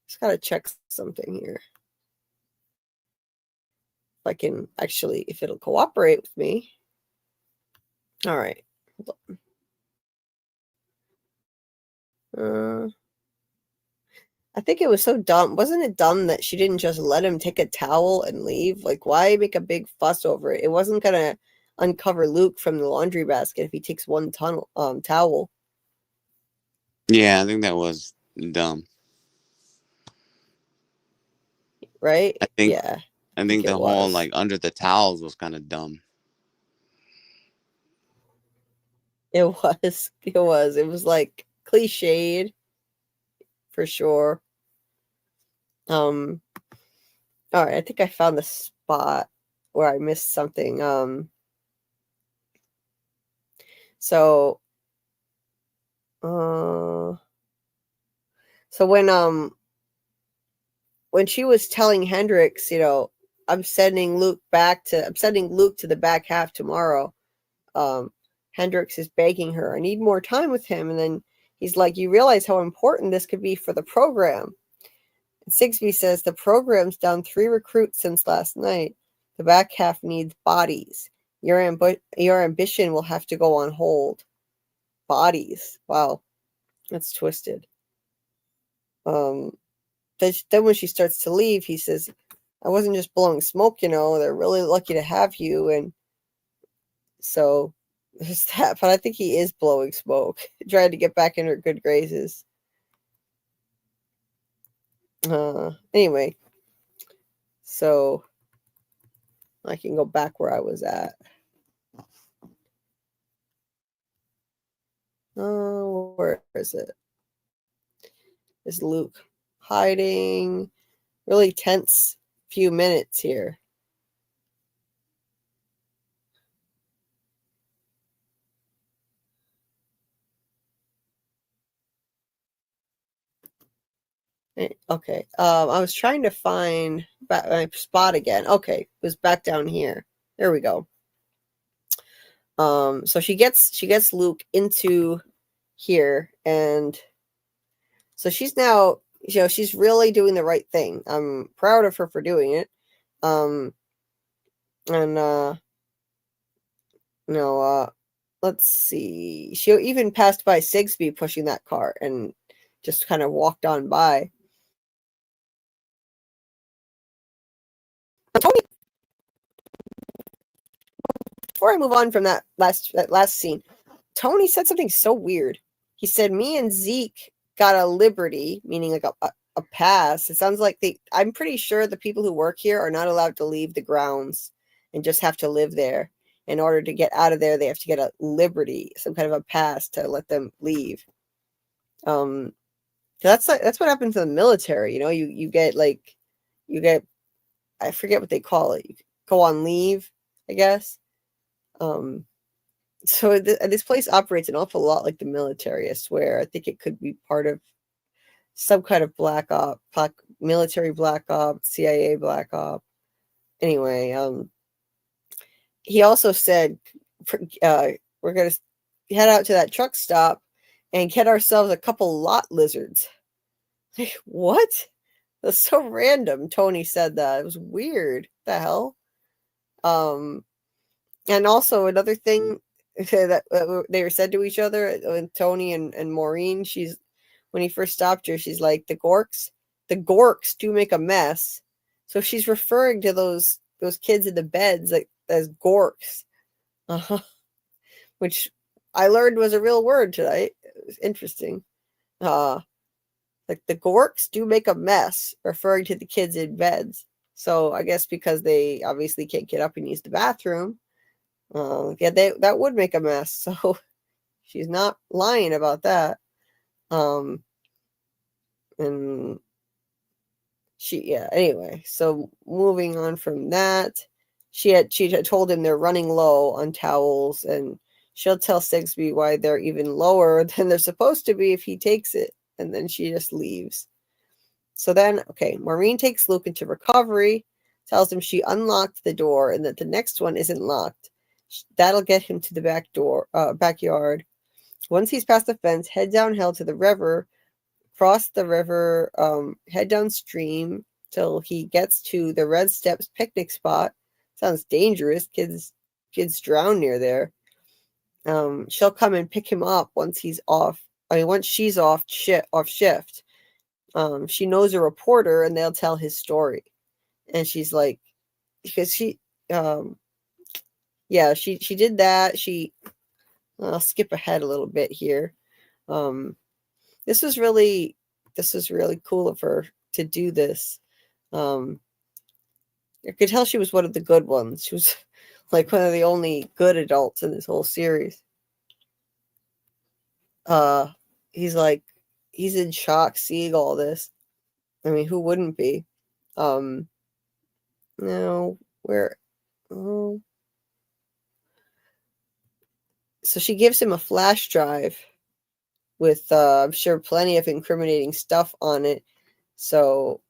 Just gotta check something here. If I can actually, if it'll cooperate with me. All right. Hold on. I think it was so dumb. Wasn't it dumb that she didn't just let him take a towel and leave? Like, why make a big fuss over it? It wasn't gonna uncover Luke from the laundry basket if he takes one towel. Yeah, I think that was dumb. Right? I think Yeah, I I think think it the whole was. like under the towels was kind of dumb. It was. It was. It was like cliched for sure. All right, I think I found the spot where I missed something. So so when she was telling Hendrix, I'm sending Luke to the back half tomorrow. Hendrix is begging her, I need more time with him. And then he's like, you realize how important this could be for the program. And Sigsbee says the program's down 3 recruits since last night. The back half needs bodies. Your ambition will have to go on hold. Bodies. Wow. That's twisted. Then when she starts to leave, he says, I wasn't just blowing smoke, they're really lucky to have you. And so there's that, but I think he is blowing smoke, trying to get back in her good graces. Anyway, so I can go back where I was at. Where is it? Is Luke hiding? Really tense few minutes here. Okay. I was trying to find my spot again. Okay, it was back down here. There we go. So she gets Luke into here, and so she's now, she's really doing the right thing. I'm proud of her for doing it. Let's see. She even passed by Sigsbee pushing that cart and just kind of walked on by. Tony, before I move on from that last scene, Tony said something so weird. He said, me and Zeke got a liberty, meaning like a pass. It sounds like I'm pretty sure the people who work here are not allowed to leave the grounds and just have to live there. In order to get out of there, they have to get a liberty, some kind of a pass to let them leave. That's what happens in the military. You get I forget what they call it. You go on leave, I guess. So this place operates an awful lot like the military, I swear. I think it could be part of some kind of military black op, CIA black op. Anyway, he also said, we're going to head out to that truck stop and get ourselves a couple lot lizards. Like, what? That's so random. Tony said that. It was weird. What the hell? And also another thing that they were said to each other, Tony and Maureen, when he first stopped her, she's like, the Gorks do make a mess. So she's referring to those kids in the beds as Gorks, which I learned was a real word tonight. It was interesting. Like the Gorks do make a mess, referring to the kids in beds. So I guess because they obviously can't get up and use the bathroom, that would make a mess. So she's not lying about that. And anyway, so moving on from that, she had told him they're running low on towels, and she'll tell Sigsbee why they're even lower than they're supposed to be if he takes it, and then she just leaves. So then, Maureen takes Luke into recovery, tells him she unlocked the door and that the next one isn't locked. That'll get him to the backyard. Once he's past the fence, head downhill to the river, cross the river, head downstream till he gets to the Red Steps picnic spot. Sounds dangerous. Kids drown near there. She'll come and pick him up once she's off shift. she knows a reporter and they'll tell his story. And she's like, because she did that. I'll skip ahead a little bit here. This was really cool of her to do this. I could tell she was one of the good ones. She was like one of the only good adults in this whole series. He's in shock seeing all this. I mean, who wouldn't be? No, where? Oh. So she gives him a flash drive with, I'm sure, plenty of incriminating stuff on it. So,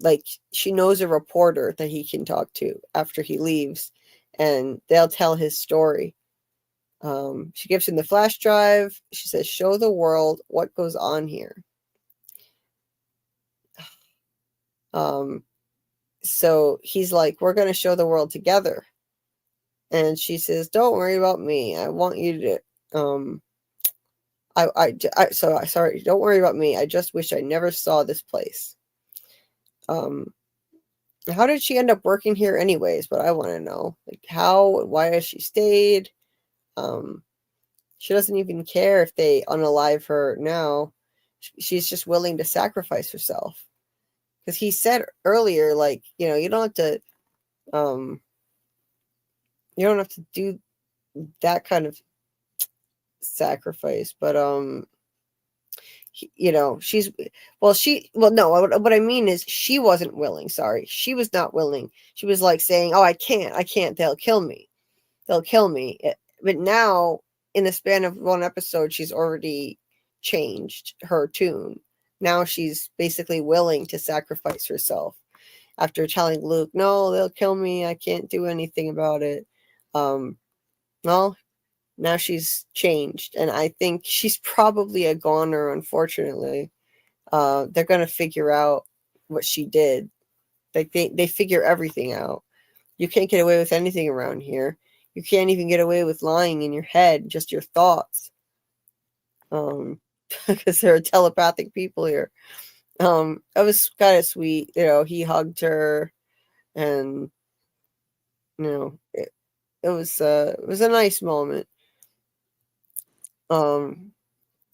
like, she knows a reporter that he can talk to after he leaves, and they'll tell his story. She gives him the flash drive. She says, "Show the world what goes on here." So he's like, "We're going to show the world together." And she says, "Don't worry about me. I want you to, sorry, don't worry about me. I just wish I never saw this place." How did she end up working here anyways? But I want to know, like, how and why has she stayed? She doesn't even care if they unalive her now. She's just willing to sacrifice herself. Because he said earlier, like, you don't have to do that kind of sacrifice. But no, what I mean is she wasn't willing. Sorry, she was not willing. She was like saying, "Oh, I can't, they'll kill me. But now, in the span of one episode, she's already changed her tune. Now she's basically willing to sacrifice herself after telling Luke, "No, they'll kill me. I can't do anything about it." Well, now she's changed, and I think she's probably a goner, unfortunately. They're going to figure out what she did. Like, they figure everything out. You can't get away with anything around here. You can't even get away with lying in your head, just your thoughts. Because there are telepathic people here. It was kind of sweet. He hugged her, and it was a nice moment.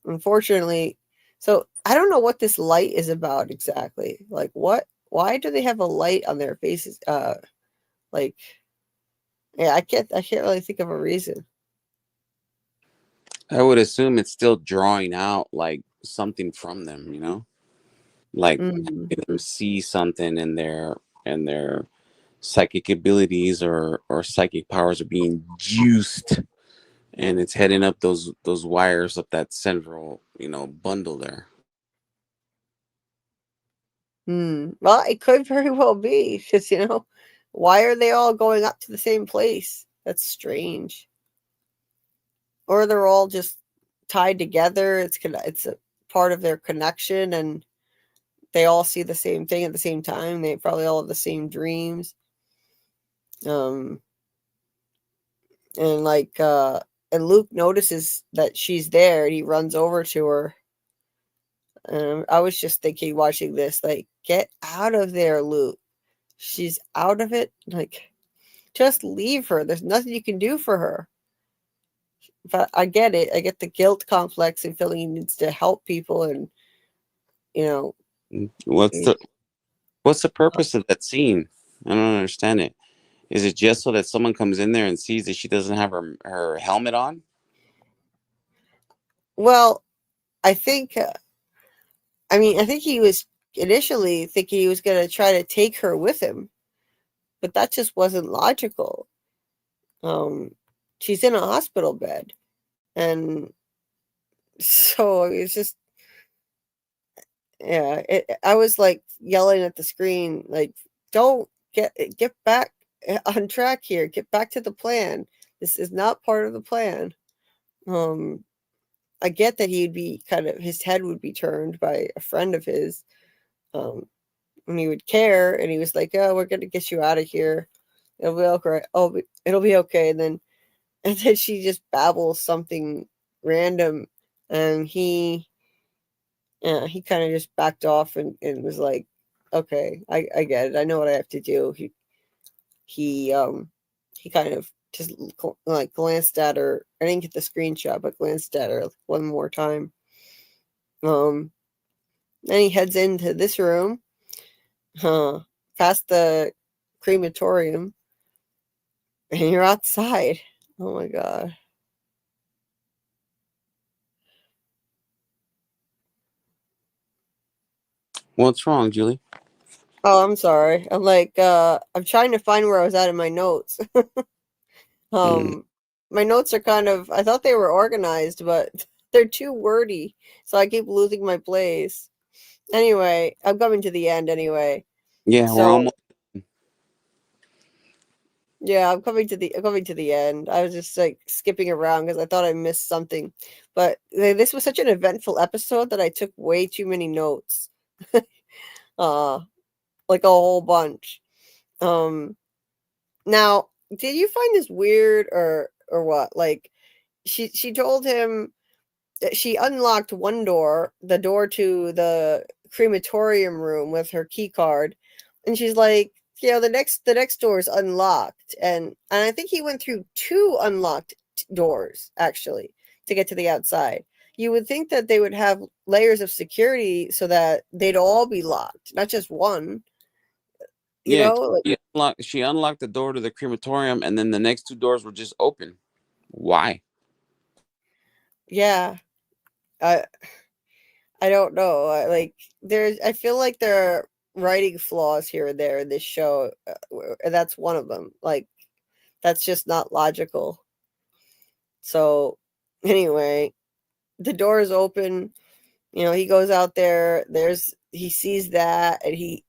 Unfortunately, so I don't know what this light is about exactly. Like, why do they have a light on their faces? Like, yeah, I can't really think of a reason. I would assume it's still drawing out like something from them, like making them see something in their psychic abilities or psychic powers are being juiced, and it's heading up those wires up that central bundle there. Well, it could very well be because why are they all going up to the same place? That's strange. Or they're all just tied together. It's a part of their connection, and they all see the same thing at the same time. They probably all have the same dreams. And Luke notices that she's there, and he runs over to her. I was just thinking, watching this, like, get out of there, Luke. She's out of it. Like, just leave her. There's nothing you can do for her. But I get it. I get the guilt complex and feeling he needs to help people, and What's the purpose of that scene? I don't understand it. Is it just so that someone comes in there and sees that she doesn't have her helmet on? Well, I think he was initially thinking he was going to try to take her with him, but that just wasn't logical. She's in a hospital bed, and so it's just, yeah. I was like yelling at the screen, like, "Don't get back on track here. Get back to the plan. This is not part of the plan." I get that he'd be his head would be turned by a friend of his, when he would care, and he was like, "Oh, we're gonna get you out of here. It'll be okay. Oh, it'll be okay." And then she just babbles something random, and he Yeah, he kind of just backed off and was like, okay, I get it. I know what I have to do. He kind of just like glanced at her. I didn't get the screenshot, but glanced at her one more time. Then he heads into this room, past the crematorium, and you're outside. Oh my god. What's wrong, Julie? Oh, I'm sorry. I'm like, I'm trying to find where I was at in my notes. Mm. My notes are kind of, I thought they were organized, but they're too wordy, so I keep losing my place. Anyway, I'm coming to the end anyway. Yeah, we're So almost. yeah, I'm coming to the end. I was just like skipping around because I thought I missed something. But this was such an eventful episode that I took way too many notes. Uh like a whole bunch. Um Now, did you find this weird or what? Like she told him that she unlocked one door, the door to the crematorium room with her key card, and she's like, the next door is unlocked, and I think he went through two unlocked doors actually to get to the outside. You would think that they would have layers of security so that they'd all be locked, not just one. You Yeah, know, like she unlocked the door to the crematorium, and then the next two doors were just open. Why? yeah. I I don't know. I feel like there are writing flaws here and there in this show, and that's one of them. Like that's just not logical. So anyway, the door is open. He goes out there. He sees that, and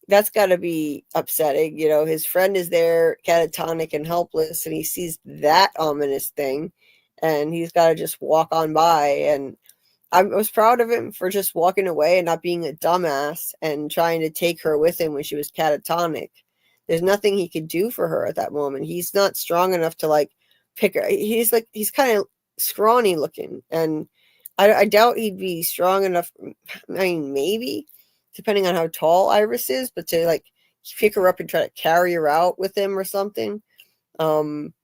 that's got to be upsetting. His friend is there, catatonic and helpless, and he sees that ominous thing, and he's got to just walk on by. And I was proud of him for just walking away and not being a dumbass and trying to take her with him when she was catatonic. There's nothing he could do for her at that moment. He's not strong enough to like pick her. He's kind of scrawny looking, and I doubt he'd be strong enough. I mean, maybe depending on how tall Iris is, but to like pick her up and try to carry her out with him or something. Um,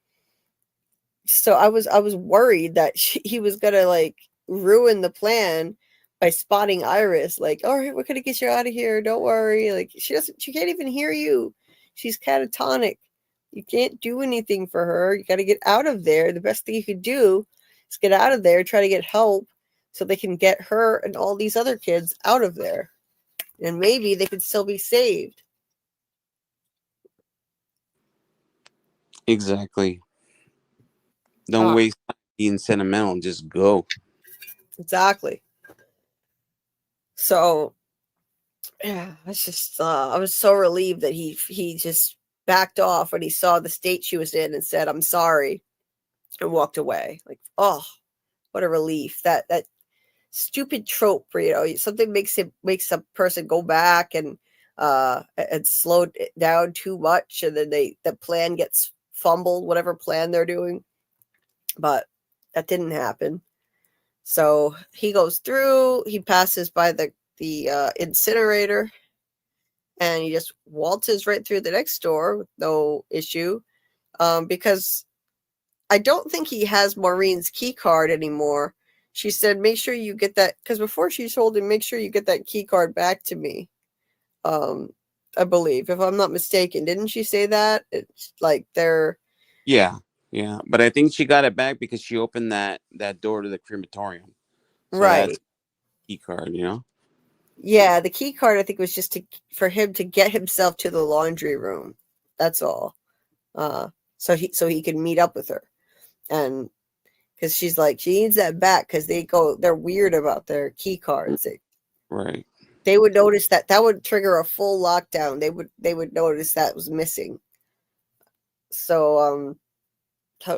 so I was worried that he was gonna like ruin the plan by spotting Iris. Like, all right, we're gonna get you out of here. Don't worry. Like she can't even hear you. She's catatonic. You can't do anything for her. You got to get out of there. The best thing you could do is get out of there, try to get help so they can get her and all these other kids out of there. And maybe they could still be saved. Exactly. Don't Ah, waste time being sentimental. Just go. exactly. So yeah, it's just I was so relieved that he just backed off when he saw the state she was in and said, "I'm sorry," and walked away. Like, oh, what a relief. That stupid trope where something makes a person go back and slow it down too much, and then the plan gets fumbled, whatever plan they're doing. But that didn't happen. So he goes through, he passes by the incinerator, and he just waltzes right through the next door with no issue. Because I don't think he has Maureen's key card anymore. She said, make sure you get that, because before she told him, make sure you get that key card back to me. I believe, if I'm not mistaken. Didn't she say that? It's like they're Yeah, yeah. But I think she got it back because she opened that door to the crematorium. So right. that's key card. Yeah, the key card I think was just for him to get himself to the laundry room. That's all. So he can meet up with her. And because she's like, she needs that back because they're weird about their key cards. Right. They would notice that would trigger a full lockdown. They would notice that was missing. So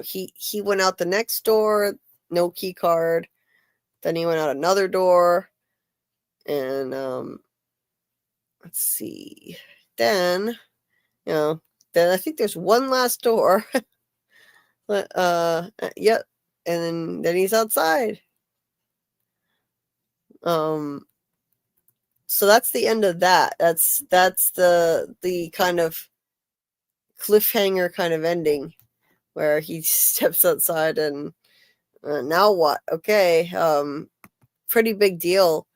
he went out the next door, no key card. Then he went out another door, and let's see. Then then I think there's one last door. Yep, and then he's outside. so that's the end of that. That's the kind of cliffhanger kind of ending where he steps outside and now what? Okay, pretty big deal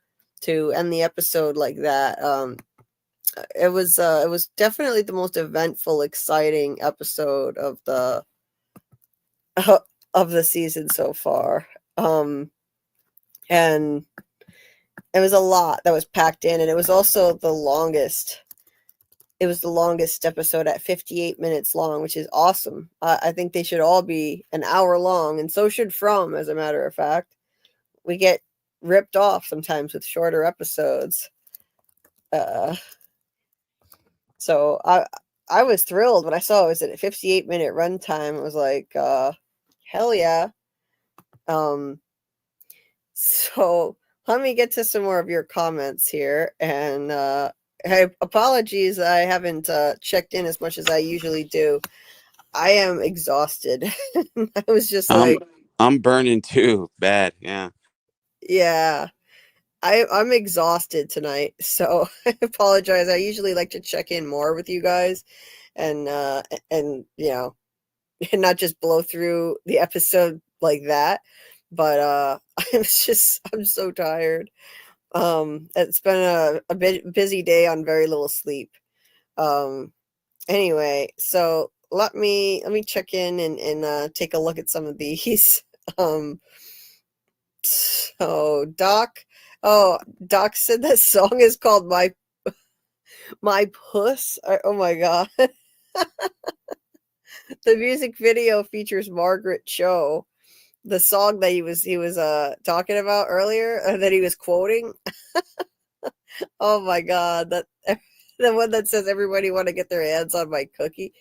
to end the episode like that. It was definitely the most eventful, exciting episode of the season so far. And it was a lot that was packed in, and it was also the longest. It was the longest episode at 58 minutes long, which is awesome. I think they should all be an hour long, and so should From, as a matter of fact. We get ripped off sometimes with shorter episodes. So I was thrilled when I saw it was at a 58-minute runtime. I was like, hell yeah. So let me get to some more of your comments here. And apologies, I haven't checked in as much as I usually do. I am exhausted. I was just like, I'm burning too bad. Yeah. Yeah. I'm exhausted tonight, so I apologize. I usually like to check in more with you guys and you know, and not just blow through the episode like that. But I'm so tired. It's been a bit busy day on very little sleep. Anyway, so let me check in and take a look at some of these. So Doc said that song is called My Puss. Oh my god. The music video features Margaret Cho. The song that he was talking about earlier that he was quoting. Oh my god, that the one that says everybody want to get their hands on my cookie.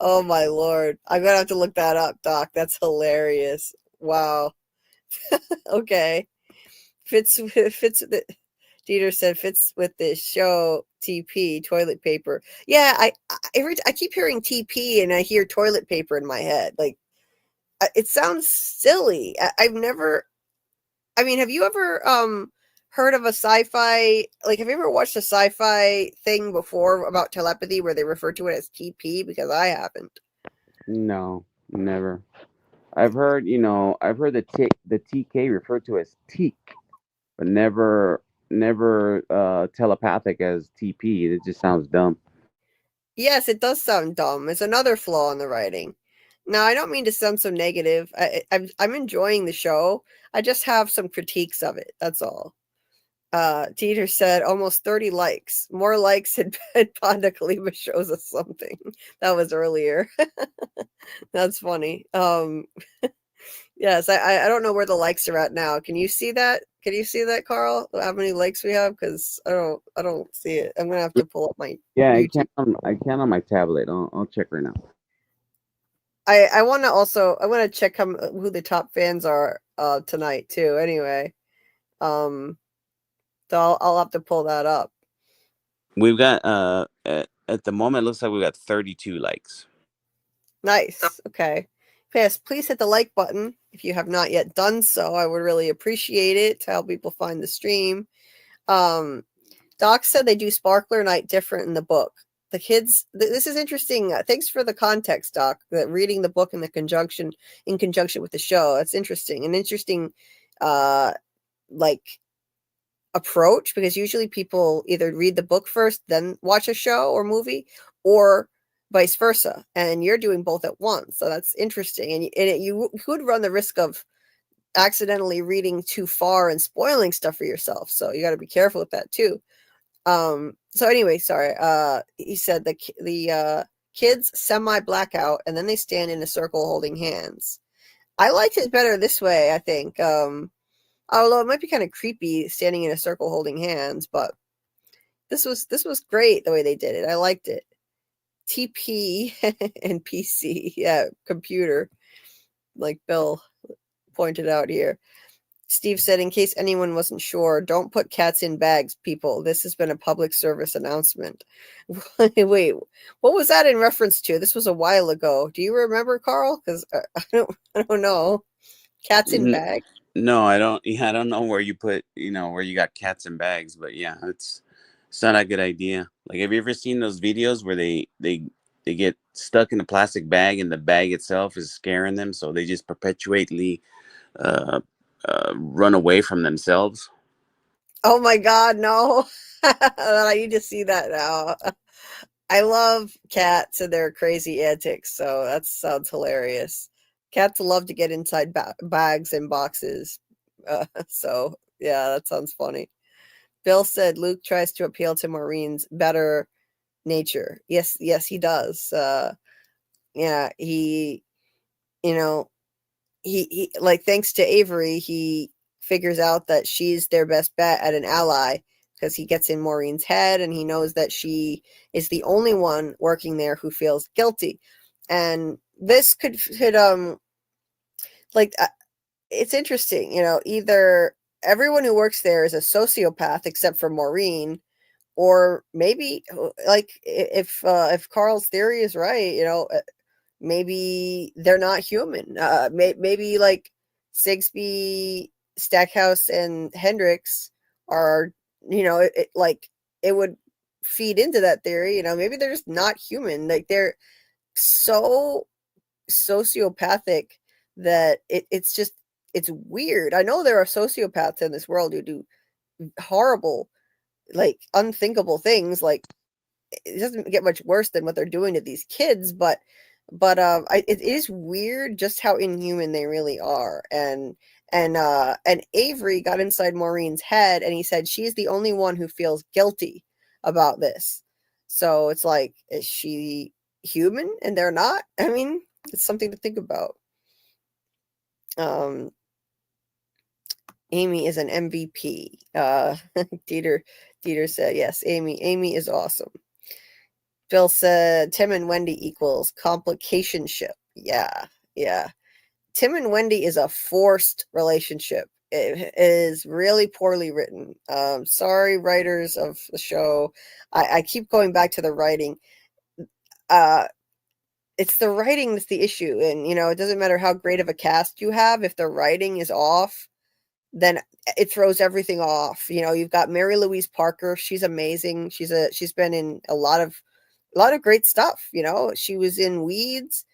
Oh my lord. I'm gonna have to look that up, Doc. That's hilarious. Wow. Okay. Fits Dieter said fits with the show TP toilet paper. Yeah, I keep hearing TP and I hear toilet paper in my head. Like it sounds silly. I've never. I mean, have you ever heard of a sci-fi? Like, have you ever watched a sci-fi thing before about telepathy where they refer to it as TP? Because I haven't. No, never. I've heard the TK referred to as teak, but never telepathic as TP. It just sounds dumb. Yes, it does sound dumb. It's another flaw in the writing. Now, I don't mean to sound so negative. I'm enjoying the show. I just have some critiques of it. That's all. Dieter said almost 30 likes. More likes than Pandecolima shows us something. That was earlier. That's funny. Yes, I don't know where the likes are at now. Can you see that? Can you see that, Carl? How many likes we have? Because I don't see it. I'm gonna have to pull up my YouTube. I can on my tablet. I'll check right now. I want to check who the top fans are tonight too. Anyway, so I'll have to pull that up. We've got at the moment it looks like we've got 32 likes. Nice. Okay. Yes, please hit the like button if you have not yet done so. I would really appreciate it to help people find the stream. Doc said they do Sparkler Night different in the book. The kids, this is interesting. Thanks for the context, Doc. That reading the book in conjunction with the show. That's interesting. An interesting, like approach, because usually people either read the book first, then watch a show or movie, or vice versa. And you're doing both at once. So that's interesting. And you could run the risk of accidentally reading too far and spoiling stuff for yourself. So you got to be careful with that too. So anyway, sorry. He said the kids semi-blackout and then they stand in a circle holding hands. I liked it better this way, I think. Although it might be kind of creepy standing in a circle holding hands, but this was great the way they did it. I liked it. TP and PC, yeah, computer, like Bill pointed out here. Steve said, in case anyone wasn't sure, don't put cats in bags, people. This has been a public service announcement. Wait, what was that in reference to? This was a while ago. Do you remember, Carl? Because I don't know. Cats in bags? No, I don't. Yeah, I don't know where you put, where you got cats in bags, but yeah, it's It's not a good idea. Like, have you ever seen those videos where they get stuck in a plastic bag and the bag itself is scaring them, so they just perpetually uh, run away from themselves? Oh my God, no. I need to see that now. I love cats and their crazy antics, so that sounds hilarious. Cats love to get inside bags and boxes. So, yeah, that sounds funny. Bill said Luke tries to appeal to Maureen's better nature. Yes, he does. Yeah, you know, he like, thanks to Avery, he figures out that she's their best bet at an ally because he gets in Maureen's head and he knows that she is the only one working there who feels guilty. And this could like it's interesting, either everyone who works there is a sociopath except for Maureen, or maybe like if Carl's theory is right, maybe they're not human. Maybe like Sigsby, Stackhouse, and Hendricks are, like it would feed into that theory. Maybe they're just not human. Like they're so sociopathic that it's weird. I know there are sociopaths in this world who do horrible, like unthinkable things. Like it doesn't get much worse than what they're doing to these kids, but it is weird just how inhuman they really are. And Avery got inside Maureen's head and he said she's the only one who feels guilty about this. So it's like, is she human and they're not? I mean, it's something to think about. Amy is an MVP. Dieter said, yes, Amy is awesome. Bill said Tim and Wendy equals complicationship. Yeah. Tim and Wendy is a forced relationship. It is really poorly written. Sorry, writers of the show. I keep going back to the writing. It's the writing that's the issue. And, it doesn't matter how great of a cast you have. If the writing is off, then it throws everything off. You've got Mary Louise Parker. She's amazing. She's been in a lot of great stuff. She was in Weeds,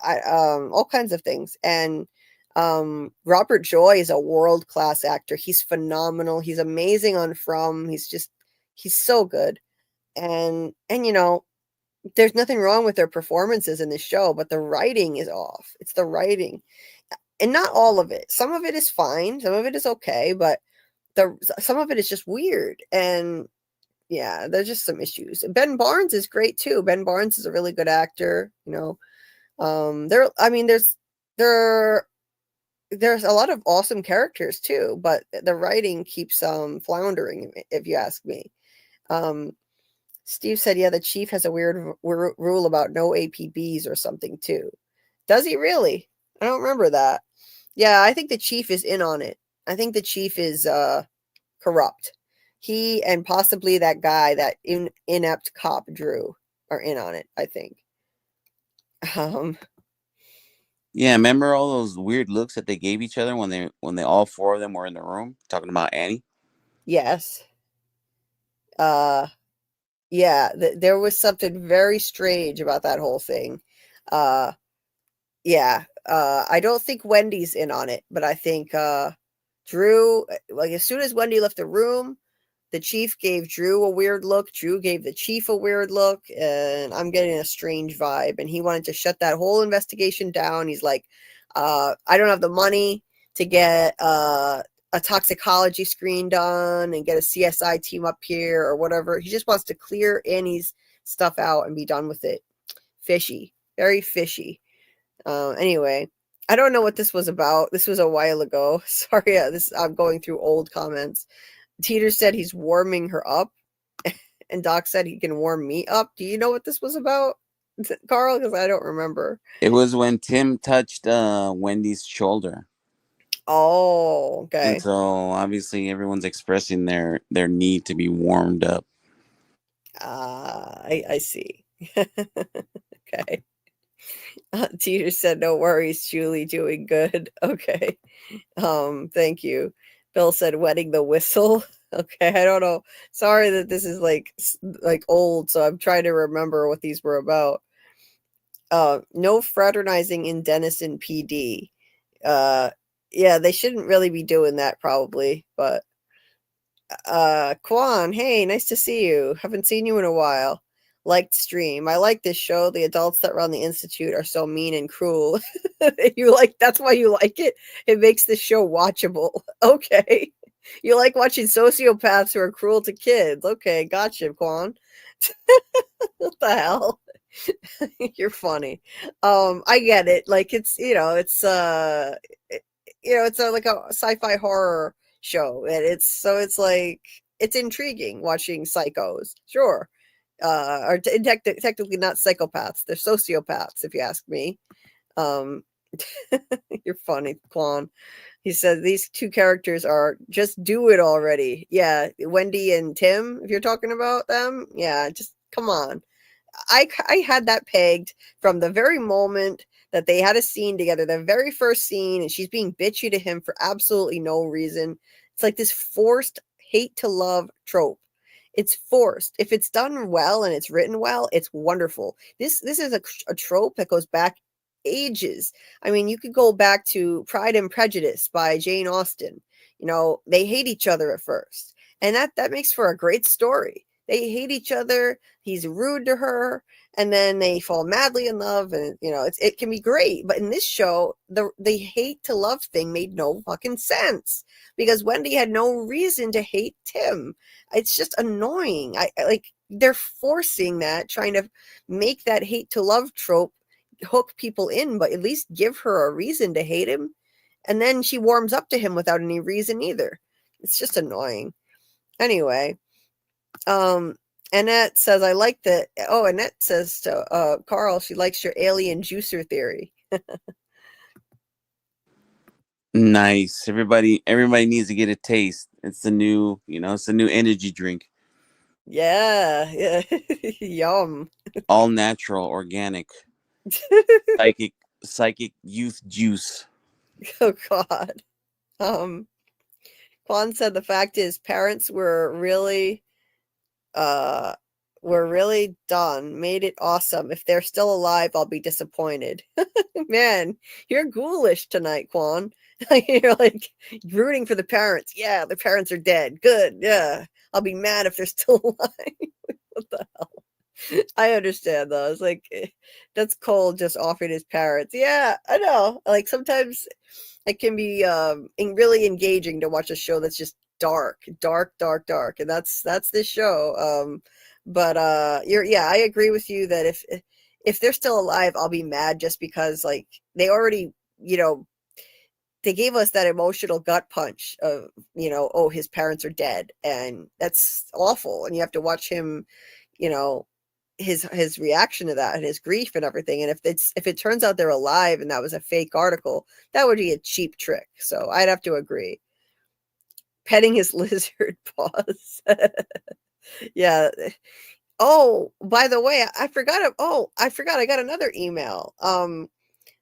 all kinds of things. And Robert Joy is a world-class actor. He's phenomenal. He's amazing on From. He's so good. And there's nothing wrong with their performances in the show, but the writing is off. It's the writing. And not all of it. Some of it is fine. Some of it is okay, but some of it is just weird. And yeah, there's just some issues. Ben Barnes is great too. Ben Barnes is a really good actor. There's a lot of awesome characters too, but the writing keeps floundering, if you ask me. Steve said, yeah, the chief has a weird rule about no APBs or something too. Does he really? I don't remember that. Yeah, I think the chief is in on it. I think the chief is corrupt. He and possibly that guy, that inept cop Drew, are in on it, I think. Yeah, remember all those weird looks that they gave each other when they all four of them were in the room talking about Annie? Yes. Yeah, there was something very strange about that whole thing. Yeah, I don't think Wendy's in on it, but I think Drew, like as soon as Wendy left the room, the chief gave Drew a weird look. Drew gave the chief a weird look, and I'm getting a strange vibe. And he wanted to shut that whole investigation down. He's like, I don't have the money to get a toxicology screen done and get a CSI team up here or whatever. He just wants to clear Annie's stuff out and be done with it. Fishy, very fishy. Anyway, I don't know what this was about. This was a while ago. Sorry, I'm going through old comments. Teeter said he's warming her up, and Doc said he can warm me up. Do you know what this was about, Carl? Because I don't remember. It was when Tim touched Wendy's shoulder. Oh, okay. And so obviously everyone's expressing their need to be warmed up. I see. Okay. Teeter said, no worries, Julie, doing good. Okay. Thank you. Bill said, wetting the whistle. Okay, I don't know. Sorry that this is like old, so I'm trying to remember what these were about. No fraternizing in Denison PD. Yeah, they shouldn't really be doing that probably, but Kwan, hey, nice to see you. Haven't seen you in a while. Liked stream. I like this show. The adults that run the institute are so mean and cruel. That's why you like it? It makes the show watchable. Okay. You like watching sociopaths who are cruel to kids. Okay, gotcha, Kwan. What the hell? You're funny. I get it. Like it's it's like a sci-fi horror show, and it's like it's intriguing watching psychos. Sure. Or technically not psychopaths. They're sociopaths, if you ask me. Um, you're funny, Quan. He said these two characters are just do it already. Yeah, Wendy and Tim, if you're talking about them. Yeah, just come on. I had that pegged from the very moment that they had a scene together, the very first scene, and she's being bitchy to him for absolutely no reason. It's like this forced hate to love trope. It's forced. If it's done well and it's written well, it's wonderful. This is a trope that goes back ages. I mean, you could go back to Pride and Prejudice by Jane Austen. You know, they hate each other at first, and that makes for a great story. They hate each other. He's rude to her, and then they fall madly in love, and it can be great. But in this show, the hate to love thing made no fucking sense because Wendy had no reason to hate Tim. It's just annoying. I like they're forcing that, trying to make that hate to love trope hook people in, but at least give her a reason to hate him. And then she warms up to him without any reason either. It's just annoying. Anyway, Annette says, I like that. Oh, Annette says to Carl, she likes your alien juicer theory. Nice. Everybody needs to get a taste. It's the new, it's the new energy drink. Yeah. Yum. All natural, organic, psychic youth juice. Oh God. Quan said the fact is parents were really done. Made it awesome. If they're still alive, I'll be disappointed. Man, you're ghoulish tonight, Quan. You're like rooting for the parents. Yeah, the parents are dead. Good. Yeah. I'll be mad if they're still alive. What the hell? I understand though. It's like that's Cole just offered his parents. Yeah, I know. Like sometimes it can be really engaging to watch a show that's just dark, and that's this show. But I agree with you that if they're still alive, I'll be mad just because like they already, they gave us that emotional gut punch of, oh, his parents are dead, and that's awful, and you have to watch him, his reaction to that and his grief and everything. And if it turns out they're alive and that was a fake article, that would be a cheap trick. So I'd have to agree. Petting his lizard paws. Yeah. Oh, by the way, I forgot. I got another email.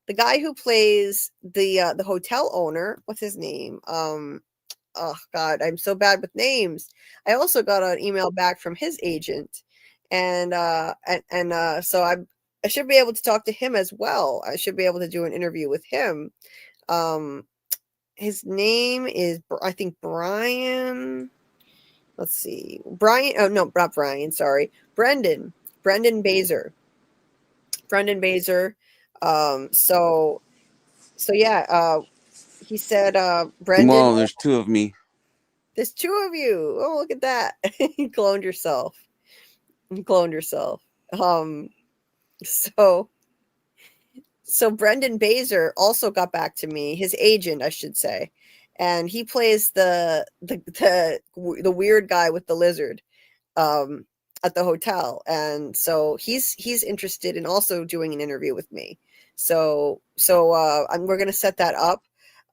The guy who plays the hotel owner, what's his name? Oh God, I'm so bad with names. I also got an email back from his agent, and so I should be able to talk to him as well. I should be able to do an interview with him. His name is, I think, Brian. Let's see. Brian. Oh, no, not Brian. Sorry. Brendan Baser. So yeah, he said, Brendan. Well, there's two of me. There's two of you. Oh, look at that. You cloned yourself. So Brendan Baser also got back to me, his agent, I should say. And he plays the weird guy with the lizard at the hotel. And so he's interested in also doing an interview with me. So we're going to set that up.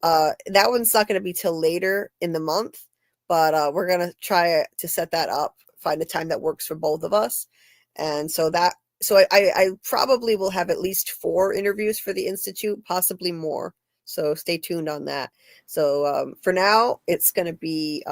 That one's not going to be till later in the month, but we're going to try to set that up, find a time that works for both of us. And so I probably will have at least 4 interviews for the Institute, possibly more. So stay tuned on that. So for now, it's going to be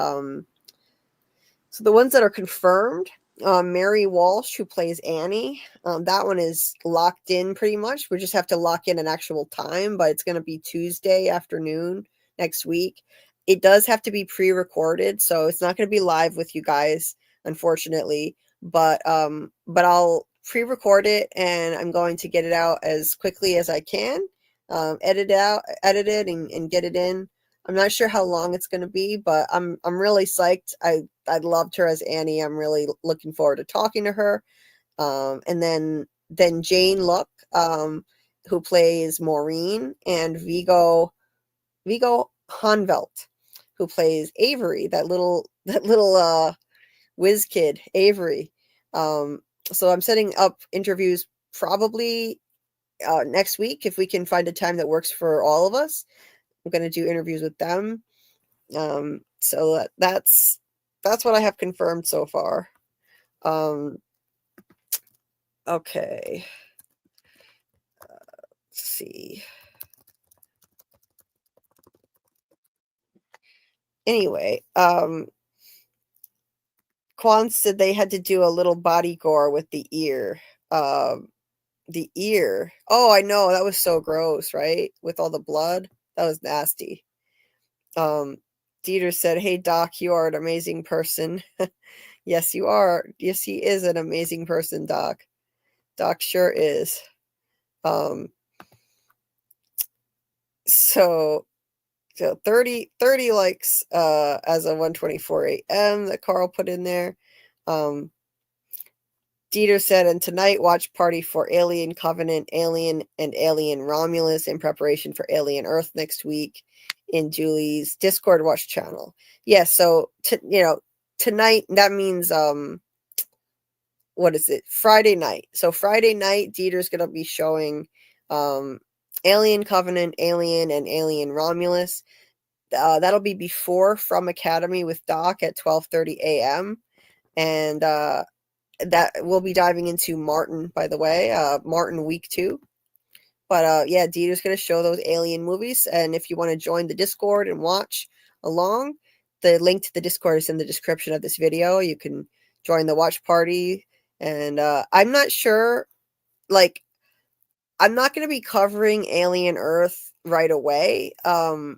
So the ones that are confirmed, Mary Walsh, who plays Annie, that one is locked in pretty much. We just have to lock in an actual time, but it's going to be Tuesday afternoon next week. It does have to be pre-recorded, so it's not going to be live with you guys, unfortunately. But I'll pre-record it, and I'm going to get it out as quickly as I can. Edit it, and get it in. I'm not sure how long it's going to be, but I'm really psyched. I loved her as Annie. I'm really looking forward to talking to her. And then Jane Look, who plays Maureen, and Vigo Hanvelt, who plays Avery, that little whiz kid, Avery. So I'm setting up interviews probably next week if we can find a time that works for all of us. I'm going to do interviews with them. So that's what I have confirmed so far. Okay. Let's see. Anyway, Quan said they had to do a little body gore with the ear. The ear. Oh, I know. That was so gross, right? With all the blood. That was nasty. Dieter said, "Hey, Doc, you are an amazing person." Yes, you are. Yes, he is an amazing person, Doc. Doc sure is. So 30 likes as of 1:24 a.m. that Carl put in there. Dieter said, "And tonight, watch party for Alien Covenant, Alien, and Alien Romulus in preparation for Alien Earth next week in Julie's Discord watch channel." Yeah, so tonight, that means what is it? Friday night. So Friday night, Dieter's gonna be showing Alien Covenant, Alien, and Alien Romulus. That'll be before FROMacademy with Doc at 12:30 a.m. And that we'll be diving into Martin, by the way, Martin week 2. But yeah, Dieter's going to show those Alien movies. And if you want to join the Discord and watch along, the link to the Discord is in the description of this video. You can join the watch party. And I'm not sure, like, I'm not going to be covering Alien Earth right away. I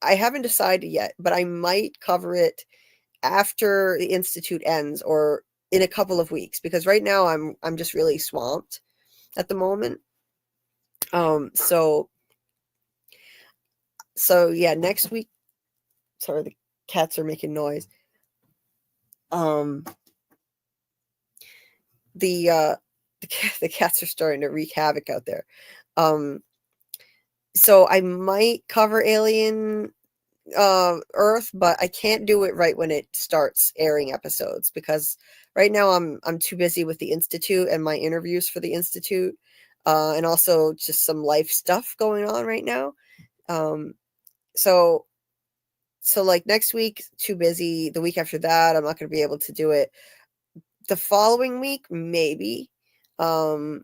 haven't decided yet, but I might cover it after the Institute ends or in a couple of weeks, because right now I'm just really swamped at the moment. So yeah, next week. Sorry, the cats are making noise. The cats are starting to wreak havoc out there. So I might cover Alien Earth, but I can't do it right when it starts airing episodes, because right now I'm too busy with the Institute and my interviews for the Institute, and also just some life stuff going on right now. So like next week, too busy. The week after that, I'm not going to be able to do it. The following week, maybe. So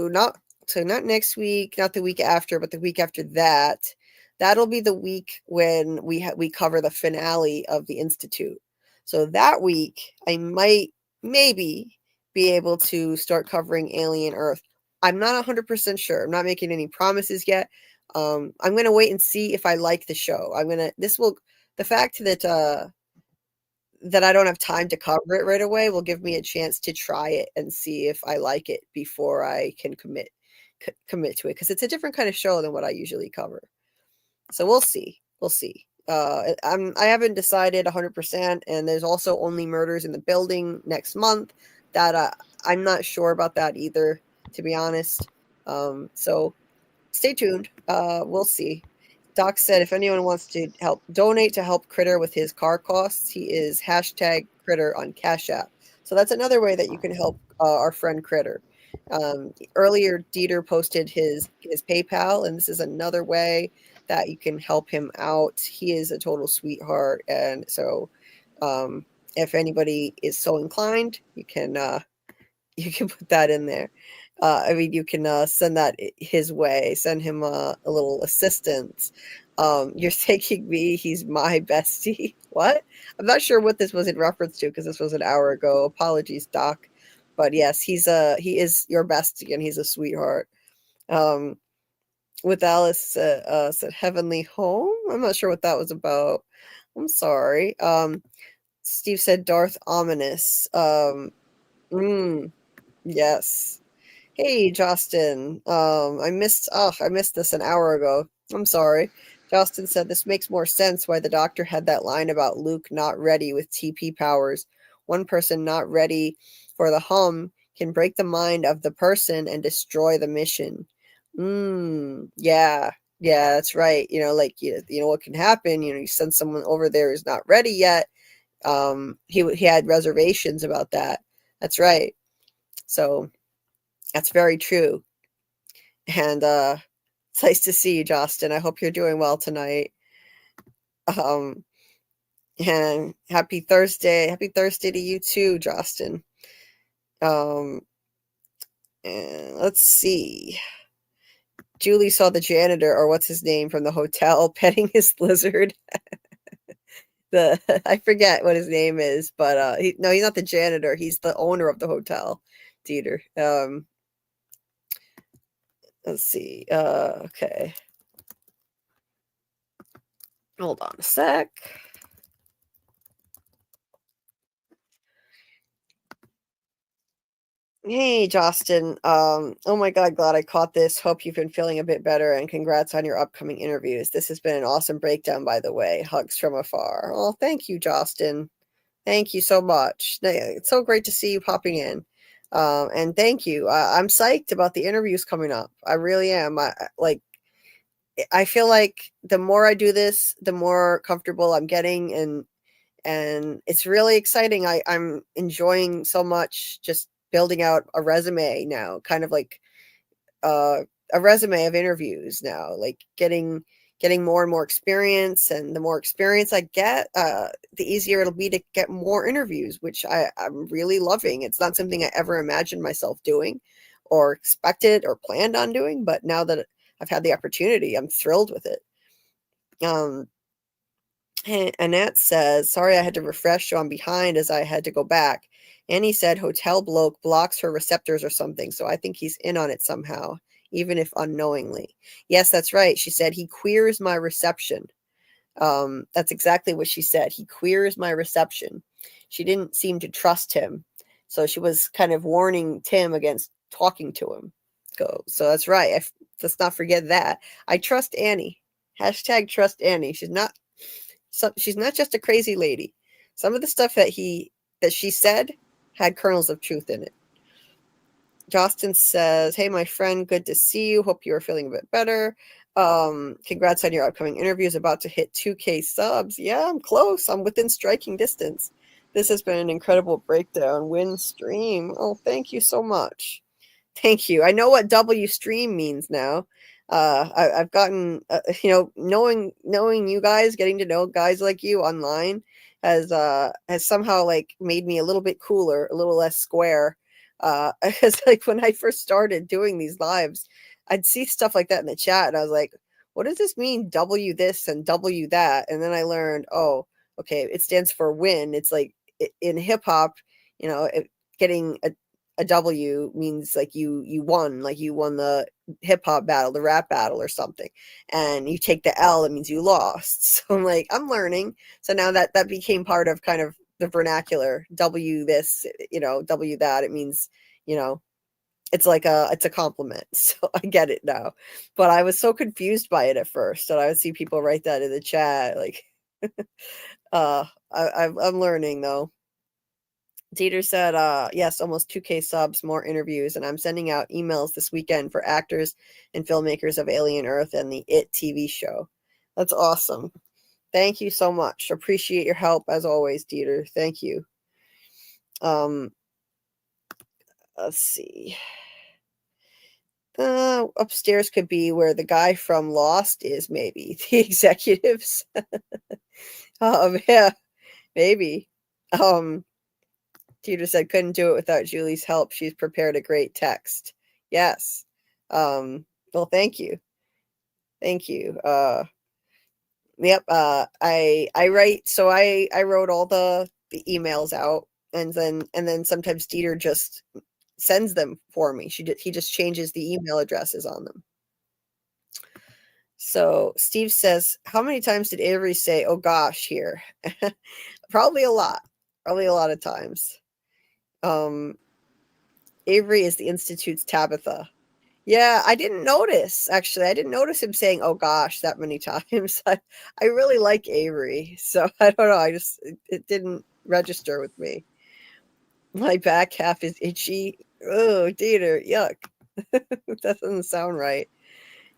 not next week, not the week after, but the week after that. That'll be the week when we cover the finale of the Institute. So that week, I might maybe be able to start covering Alien Earth. I'm not 100% sure. I'm not making any promises yet. I'm going to wait and see if I like the show. The fact that that I don't have time to cover it right away will give me a chance to try it and see if I like it before I can commit to it, because it's a different kind of show than what I usually cover. So we'll see. I haven't decided 100%, and there's also Only Murders in the Building next month that I'm not sure about that either, to be honest. So stay tuned. We'll see. Doc said if anyone wants to donate to help Critter with his car costs, he is #Critter on Cashapp. So that's another way that you can help our friend Critter. Earlier, Dieter posted his PayPal, and this is another way that you can help him out. He is a total sweetheart, and so if anybody is so inclined, you can put that in there. I mean, you can send that his way. Send him a little assistance. You're thanking me. He's my bestie. What? I'm not sure what this was in reference to because this was an hour ago. Apologies, Doc. But yes, he is your bestie and he's a sweetheart. With Alice said Heavenly Home. I'm not sure what that was about. I'm sorry. Steve said Darth Ominous. Yes. Hey, Justin. I missed this an hour ago. I'm sorry. Justin said this makes more sense why the doctor had that line about Luke not ready with TP powers. One person not ready for the hum can break the mind of the person and destroy the mission. Yeah. Yeah, that's right. Like you know what can happen, you send someone over there who's not ready yet. He had reservations about that. That's right. So that's very true. And it's nice to see you, Justin. I hope you're doing well tonight. Um, and happy Thursday. Happy Thursday to you too, Justin. And let's see. Julie saw the janitor, or what's his name, from the hotel petting his lizard. I forget what his name is, but he's not the janitor. He's the owner of the hotel, Dieter. Let's see. Okay. Hold on a sec. Hey, Justin. Oh my God, glad I caught this. Hope you've been feeling a bit better and congrats on your upcoming interviews. This has been an awesome breakdown, by the way. Hugs from afar. Oh, thank you, Justin. Thank you so much. It's so great to see you popping in. And thank you. I'm psyched about the interviews coming up. I really am. I feel like the more I do this, the more comfortable I'm getting, and it's really exciting. I'm enjoying so much just building out a resume now, kind of like a resume of interviews now, like getting more and more experience, and the more experience I get, the easier it'll be to get more interviews, which I'm really loving. It's not something I ever imagined myself doing or expected or planned on doing, but now that I've had the opportunity, I'm thrilled with it. Annette says, sorry I had to refresh, so I'm behind as I had to go back. Annie said hotel bloke blocks her receptors or something, so I think he's in on it somehow, even if unknowingly. Yes, that's right. She said he queers my reception. That's exactly what she said. He queers my reception. She didn't seem to trust him, so she was kind of warning Tim against talking to him. So that's right. Let's not forget that. I trust Annie. Hashtag trust Annie. She's not just a crazy lady. Some of the stuff that she said had kernels of truth in it. Justin says, hey, my friend, good to see you. Hope you are feeling a bit better. Congrats on your upcoming interviews. About to hit 2K subs. Yeah, I'm close. I'm within striking distance. This has been an incredible breakdown. Win stream. Oh, thank you so much. Thank you. I know what W stream means now. I've gotten, knowing you guys, getting to know guys like you online has somehow like made me a little bit cooler, a little less square. Because like when I first started doing these lives, I'd see stuff like that in the chat, and I was like, what does this mean? W this and W that, and then I learned, oh, okay, it stands for win. It's like in hip hop, getting a W means like you won, like you won the hip hop battle, the rap battle or something. And you take the L, it means you lost. So I'm like, I'm learning. So now that became part of kind of the vernacular. W this, W that, it means, it's like it's a compliment. So I get it now. But I was so confused by it at first, that I would see people write that in the chat. Like, I'm learning though. Dieter said, yes, almost 2K subs, more interviews, and I'm sending out emails this weekend for actors and filmmakers of Alien Earth and the It TV show. That's awesome. Thank you so much. Appreciate your help as always, Dieter. Thank you. Let's see. Upstairs could be where the guy from Lost is, maybe. The executives. Yeah, maybe. Dieter said, couldn't do it without Julie's help. She's prepared a great text. Yes. Well, thank you. Thank you. Yep. I write. So I wrote all the emails out, and then sometimes Dieter just sends them for me. He just changes the email addresses on them. So Steve says, how many times did Avery say, "Oh gosh," here? Probably a lot. Probably a lot of times. Avery is the Institute's Tabitha. Yeah, I didn't notice, actually. I didn't notice him saying, "Oh gosh," that many times. I really like Avery, so I don't know. It didn't register with me. My back half is itchy. Oh, Dieter, yuck. That doesn't sound right.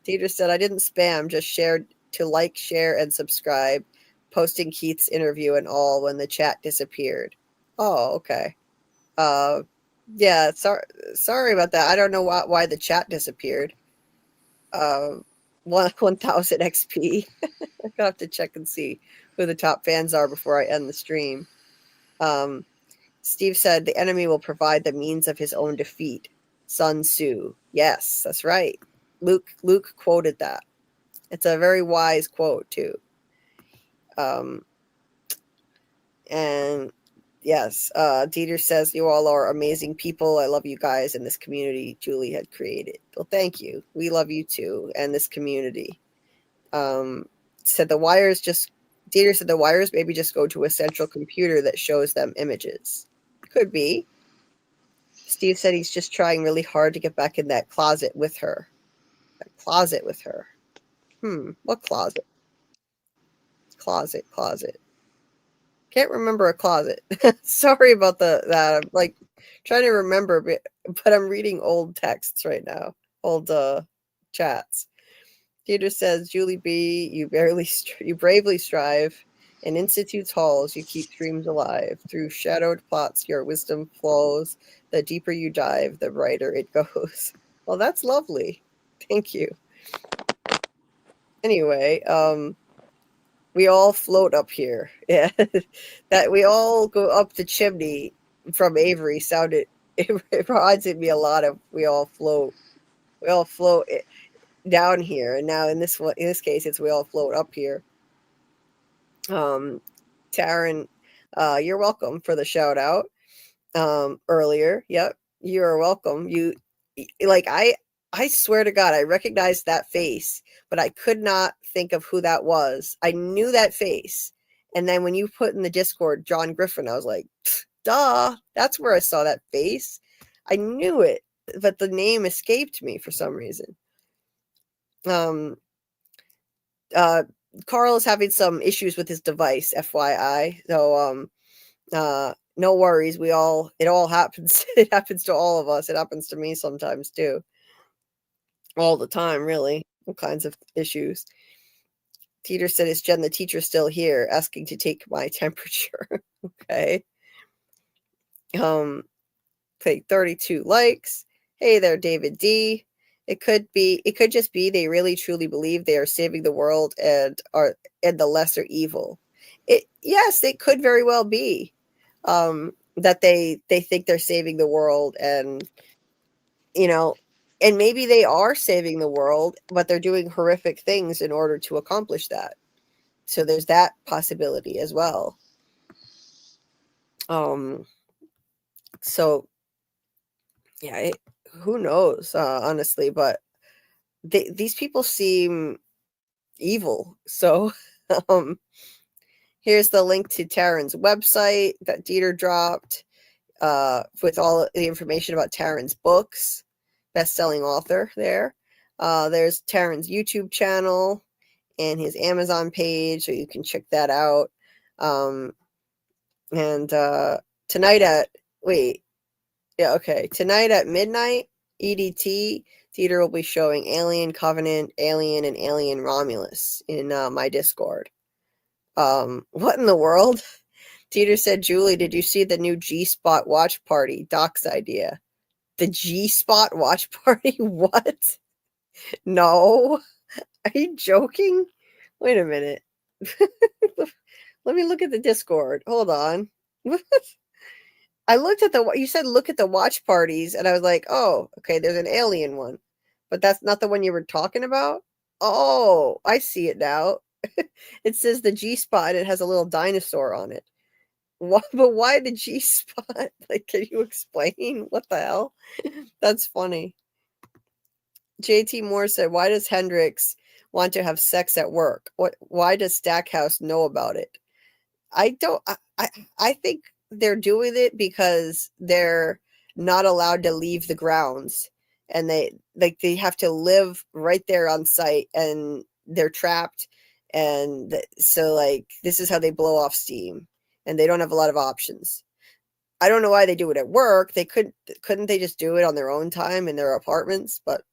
Dieter said, I didn't spam, just shared to like, share, and subscribe, posting Keith's interview and all when the chat disappeared. Oh, okay. Yeah, sorry about that. I don't know why the chat disappeared. 1000 XP. I'm gonna have to check and see who the top fans are before I end the stream. Steve said the enemy will provide the means of his own defeat. Sun Tzu. Yes, that's right. Luke quoted that. It's a very wise quote too. And yes, Dieter says you all are amazing people. I love you guys in this community Julie had created. Well, thank you. We love you too and this community. Said the wires just Dieter said the wires maybe just go to a central computer that shows them images. Could be. Steve said he's just trying really hard to get back in that closet with her. That closet with her. What closet? Closet. Can't remember a closet. Sorry about that. I'm like trying to remember, but I'm reading old texts right now, old chats. Dieter says, Julie B, you bravely strive. In Institute's halls, you keep dreams alive. Through shadowed plots, your wisdom flows. The deeper you dive, the brighter it goes. Well, that's lovely. Thank you. Anyway, we all float up here. Yeah, that we all go up the chimney from Avery sounded. It reminds me a lot of we all float. We all float down here, and now in this case, it's we all float up here. Taryn, you're welcome for the shout out earlier. Yep, you're welcome. You like I swear to God, I recognized that face, but I could not think of who that was. I knew that face. And then when you put in the Discord John Griffin, I was like, duh, that's where I saw that face. I knew it, but the name escaped me for some reason. Carl is having some issues with his device, FYI. So no worries. It all happens. It happens to all of us. It happens to me sometimes too. All the time, really. All kinds of issues. Peter said, is Jen the teacher still here? Asking to take my temperature. Okay. Okay, 32 likes. Hey there, David D. It could just be they really truly believe they are saving the world and the lesser evil. Yes, it could very well be. That they think they're saving the world and and maybe they are saving the world, but they're doing horrific things in order to accomplish that. So there's that possibility as well. So yeah, who knows, honestly, but these people seem evil. So here's the link to Taryn's website that Dieter dropped with all the information about Taryn's books, best-selling author there. There's Taryn's YouTube channel and his Amazon page, so you can check that out. And tonight at midnight EDT, Dieter will be showing Alien Covenant, Alien, and Alien Romulus in my Discord. What in the world? Dieter said, Julie, did you see the new G-Spot watch party? Doc's idea. The G-Spot watch party? What? No. Are you joking? Wait a minute. Let me look at the Discord. Hold on. I looked at you said look at the watch parties, and I was like, oh, okay, there's an alien one, but that's not the one you were talking about. Oh, I see it now. It says the G spot, and it has a little dinosaur on it. But why the G spot? Like, can you explain what the hell? That's funny. JT Moore said, why does Hendrix want to have sex at work? Why does Stackhouse know about it? I don't I think they're doing it because they're not allowed to leave the grounds, and they have to live right there on site, and they're trapped, and so like this is how they blow off steam, and they don't have a lot of options. I don't know why they do it at work. They couldn't they just do it on their own time in their apartments? But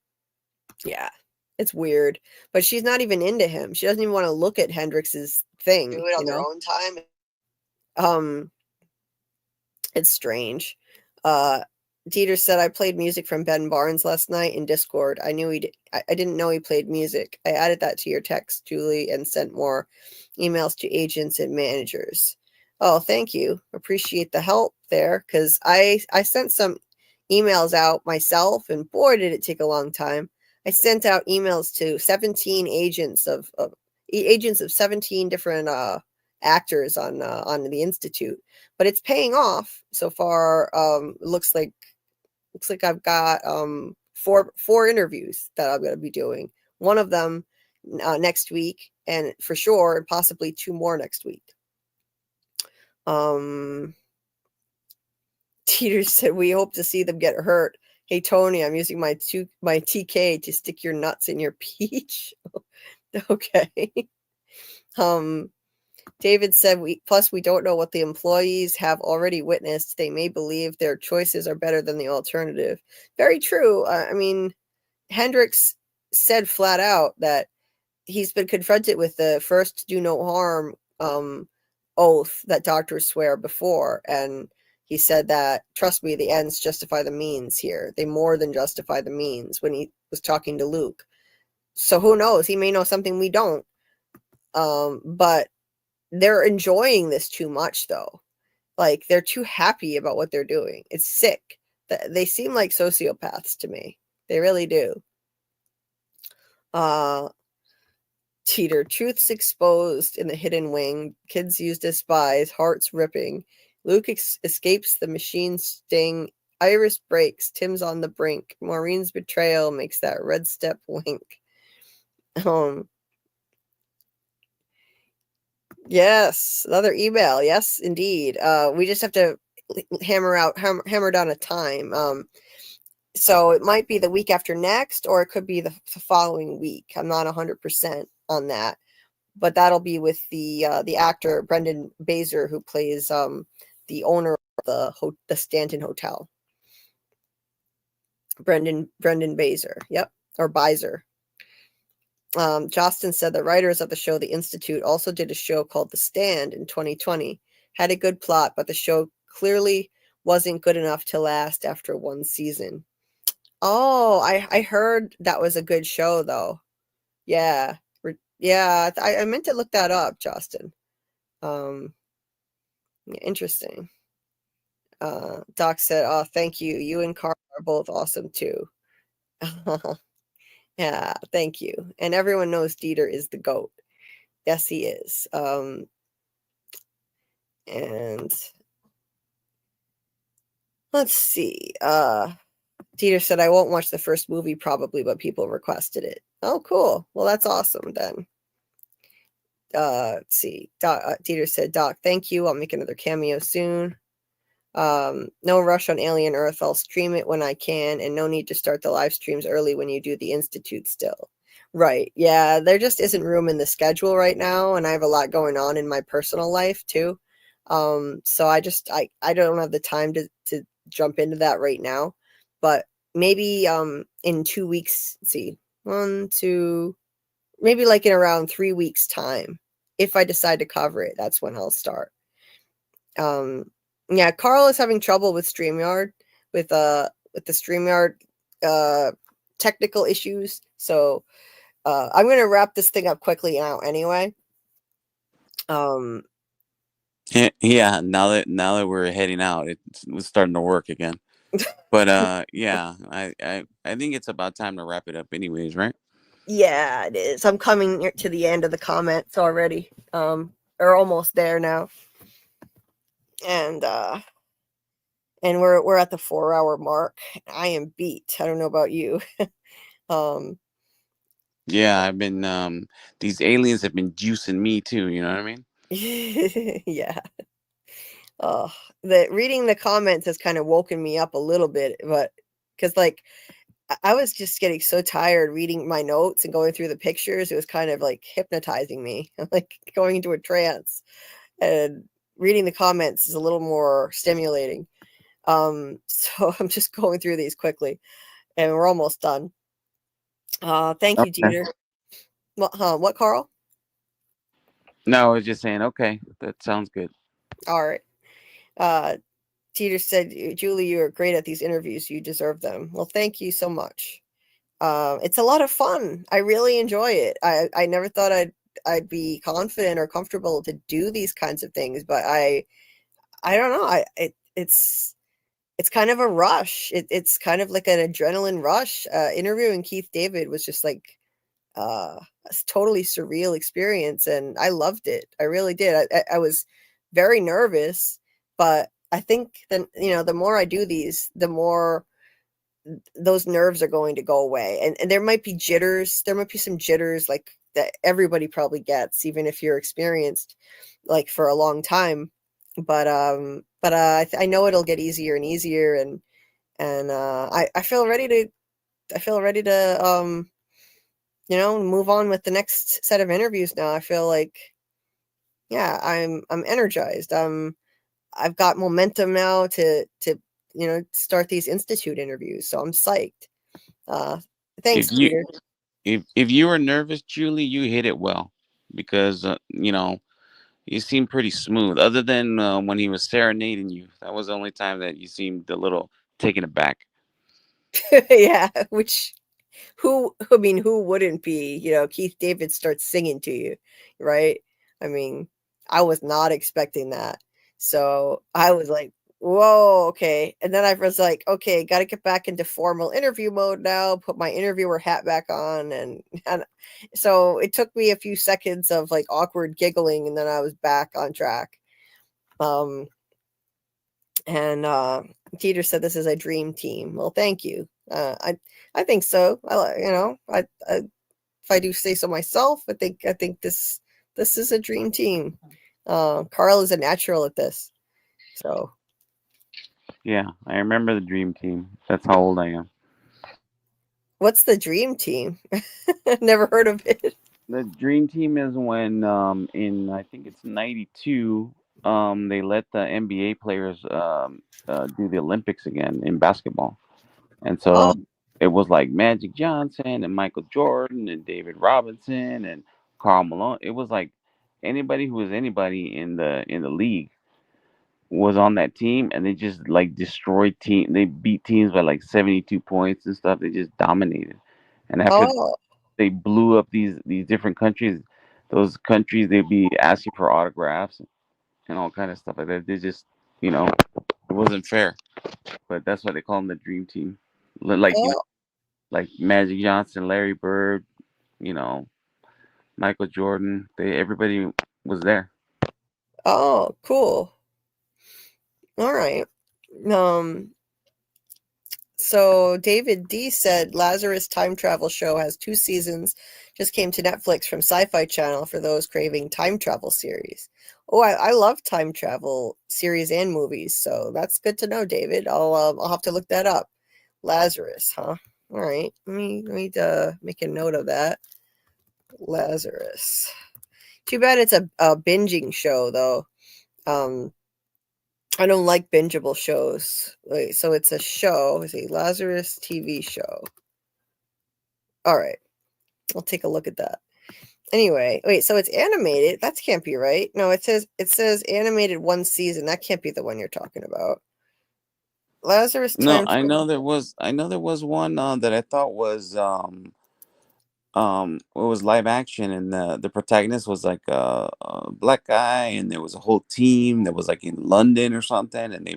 yeah, it's weird. But she's not even into him. She doesn't even want to look at Hendrix's thing. Do it on their own time. It's strange. Dieter said, I played music from Ben Barnes last night in Discord. I didn't know he played music. I added that to your text, Julie, and sent more emails to agents and managers. Oh, thank you. Appreciate the help there, because I sent some emails out myself, and boy, did it take a long time. I sent out emails to 17 agents of 17 different actors on the Institute, but it's paying off so far. Looks like I've got four interviews that I'm going to be doing. One of them next week, and for sure, and possibly 2 more next week. Teeter said, we hope to see them get hurt. Hey, Tony, I'm using my TK to stick your nuts in your peach. Okay. David said, we don't know what the employees have already witnessed. They may believe their choices are better than the alternative. Very true. I mean, Hendrix said flat out that he's been confronted with the first do no harm oath that doctors swear before, and he said that, trust me, the ends justify the means here. They more than justify the means, when he was talking to Luke. So who knows? He may know something we don't. But they're enjoying this too much, though. Like, they're too happy about what they're doing. It's sick. They seem like sociopaths to me. They really do. Teeter, truth's exposed in the hidden wing. Kids used as spies, hearts ripping. Luke escapes the machine sting. Iris breaks. Tim's on the brink. Maureen's betrayal makes that red step wink. Yes, another email. Yes, indeed. We just have to hammer down a time. So it might be the week after next, or it could be the following week. I'm not 100% on that, but that'll be with the actor Brendan Baser, who plays the owner of the Stanton Hotel. Brendan Baser. Yep, or Beiser. Jostin said the writers of the show The Institute also did a show called The Stand in 2020. Had a good plot, but the show clearly wasn't good enough to last after 1 season. Oh, I heard that was a good show, though. Yeah. Yeah, I meant to look that up, Justin. Interesting. Doc said, oh, thank you. You and Carl are both awesome, too. Yeah, thank you. And everyone knows Dieter is the GOAT. Yes, he is. And let's see. Dieter said, I won't watch the first movie probably, but people requested it. Oh, cool. Well, that's awesome then. Let's see. Dieter said, Doc, thank you. I'll make another cameo soon. No rush on Alien Earth. I'll stream it when I can, and no need to start the live streams early when you do the Institute still. Right. Yeah, there just isn't room in the schedule right now, and I have a lot going on in my personal life too. So I don't have the time to jump into that right now. But maybe in 2 weeks, let's see, 1, 2, maybe like in around 3 weeks time, if I decide to cover it, that's when I'll start. Yeah, Carl is having trouble with StreamYard, with the StreamYard technical issues. So I'm gonna wrap this thing up quickly now anyway. Yeah, now that we're heading out, it's starting to work again. But yeah, I think it's about time to wrap it up, anyways, right? Yeah, it is. I'm coming to the end of the comments already. Or almost there now. And we're at the 4-hour mark. I am beat. I don't know about you. um Yeah, I've been these aliens have been juicing me too. You know what I mean? yeah. The reading the comments has kind of woken me up a little bit, but because like I was just getting so tired reading my notes and going through the pictures, it was kind of like hypnotizing me. I'm like going into a trance, and reading the comments is a little more stimulating. So I'm just going through these quickly, and we're almost done. Thank you, Okay. Jeter. What, Carl? No, I was just saying. Okay, that sounds good. All right. Uh, Teeter said, Julie, you are great at these interviews. You deserve them. Well, thank you so much. It's a lot of fun. I really enjoy it. I never thought I'd be confident or comfortable to do these kinds of things, but I don't know. It's kind of a rush. It's kind of like an adrenaline rush. Interviewing Keith David was just like a totally surreal experience, and I loved it. I really did. I was very nervous, but I think then the more I do these, the more those nerves are going to go away. And there might be jitters. There might be some jitters like that everybody probably gets, even if you're experienced like for a long time. But I know it'll get easier and easier, and I feel ready to move on with the next set of interviews now. I feel like, yeah, I'm energized. I've got momentum now to start these institute interviews, so I'm psyched. Uh, If thanks, you Peter. if you were nervous, Julie, you hit it well because you seem pretty smooth. Other than when he was serenading you, that was the only time that you seemed a little taken aback. Yeah, which who wouldn't be? Keith David starts singing to you, right? I mean, I was not expecting that. So I was like, whoa, okay. And then I was like, okay, got to get back into formal interview mode now, put my interviewer hat back on. And so it took me a few seconds of like awkward giggling, and then I was back on track. Um, and Teeter said this is a dream team. Well, thank you. I think so. If I do say so myself, I think this is a dream team. Carl is a natural at this. So Yeah, I remember the dream team. That's how old I am. what's the dream team? Never heard of it. The dream team is when in I think it's '92 they let the NBA players do the Olympics again in basketball. And Oh, so it was like Magic Johnson and Michael Jordan and David Robinson and Karl Malone. It was like anybody who was anybody in the league was on that team, and they just like destroyed team. They beat teams by like 72 points and stuff. They just dominated. And after oh, they blew up these different countries, those countries they'd be asking for autographs and all kind of stuff like that. They just it wasn't fair. But that's why they call them the dream team. Like oh, like Magic Johnson, Larry Bird, you know, Michael Jordan. Everybody was there. oh, cool. All right. Um, So David D said Lazarus Time Travel Show has 2 seasons. Just came to Netflix from Sci-Fi Channel for those craving time travel series. Oh, I love time travel series and movies, so that's good to know, David. I'll have to look that up. Lazarus, huh? All right, let me make a note of that. Lazarus. Too bad it's a binging show though. Um, I don't like bingeable shows. Wait, so it's a show. Let's see, Lazarus TV show. All right, I'll take a look at that. Anyway, wait, so it's animated. That can't be right. No, it says animated 1 season. That can't be the one you're talking about. Lazarus No, Time. I know there was one that I thought was it was live action, and the protagonist was like a black guy, and there was a whole team that was like in London or something, and they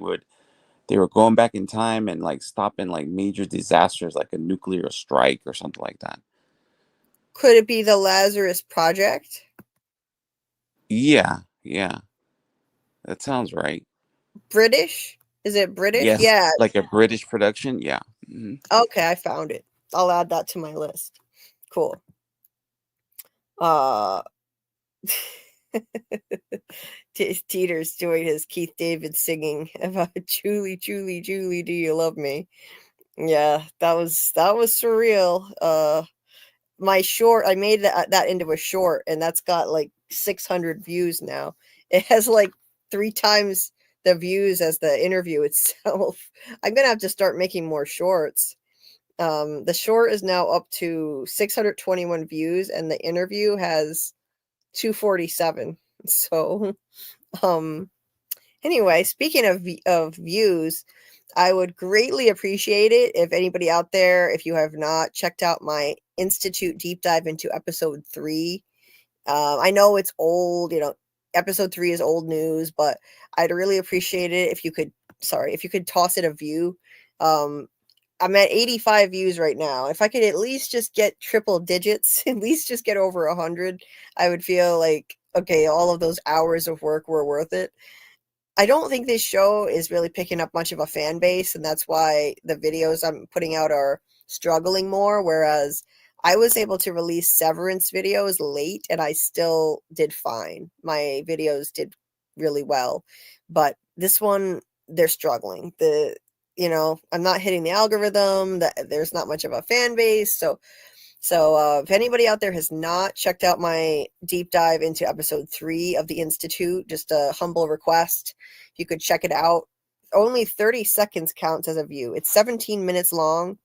were going back in time and like stopping like major disasters like a nuclear strike or something like that. Could it be the Lazarus Project? Yeah, yeah, that sounds right. British? Is it British? Yes, Yeah. like a British production. Yeah. Hmm. Okay, I found it. I'll add that to my list. Cool. Uh Teeter's doing his Keith David singing about Julie, Julie, Julie, do you love me? Yeah, that was surreal. My short, I made that into a short, and that's got like 600 views now. It has like 3 times the views as the interview itself. I'm gonna have to start making more shorts. The short is now up to 621 views, and the interview has 247. So, um, anyway, speaking of views, I would greatly appreciate it if anybody out there, if you have not checked out my Institute deep dive into episode 3. I know it's old, episode 3 is old news, but I'd really appreciate it if you could, if you could toss it a view. I'm at 85 views right now. If I could at least just get triple digits, at least just get over 100, I would feel like, okay, all of those hours of work were worth it. I don't think this show is really picking up much of a fan base, and that's why the videos I'm putting out are struggling more, whereas I was able to release Severance videos late, and I still did fine. My videos did really well, but this one, they're struggling. I'm not hitting the algorithm, there's not much of a fan base, so if anybody out there has not checked out my deep dive into episode 3 of the Institute, just a humble request. If you could check it out, only 30 seconds counts as a view. It's 17 minutes long.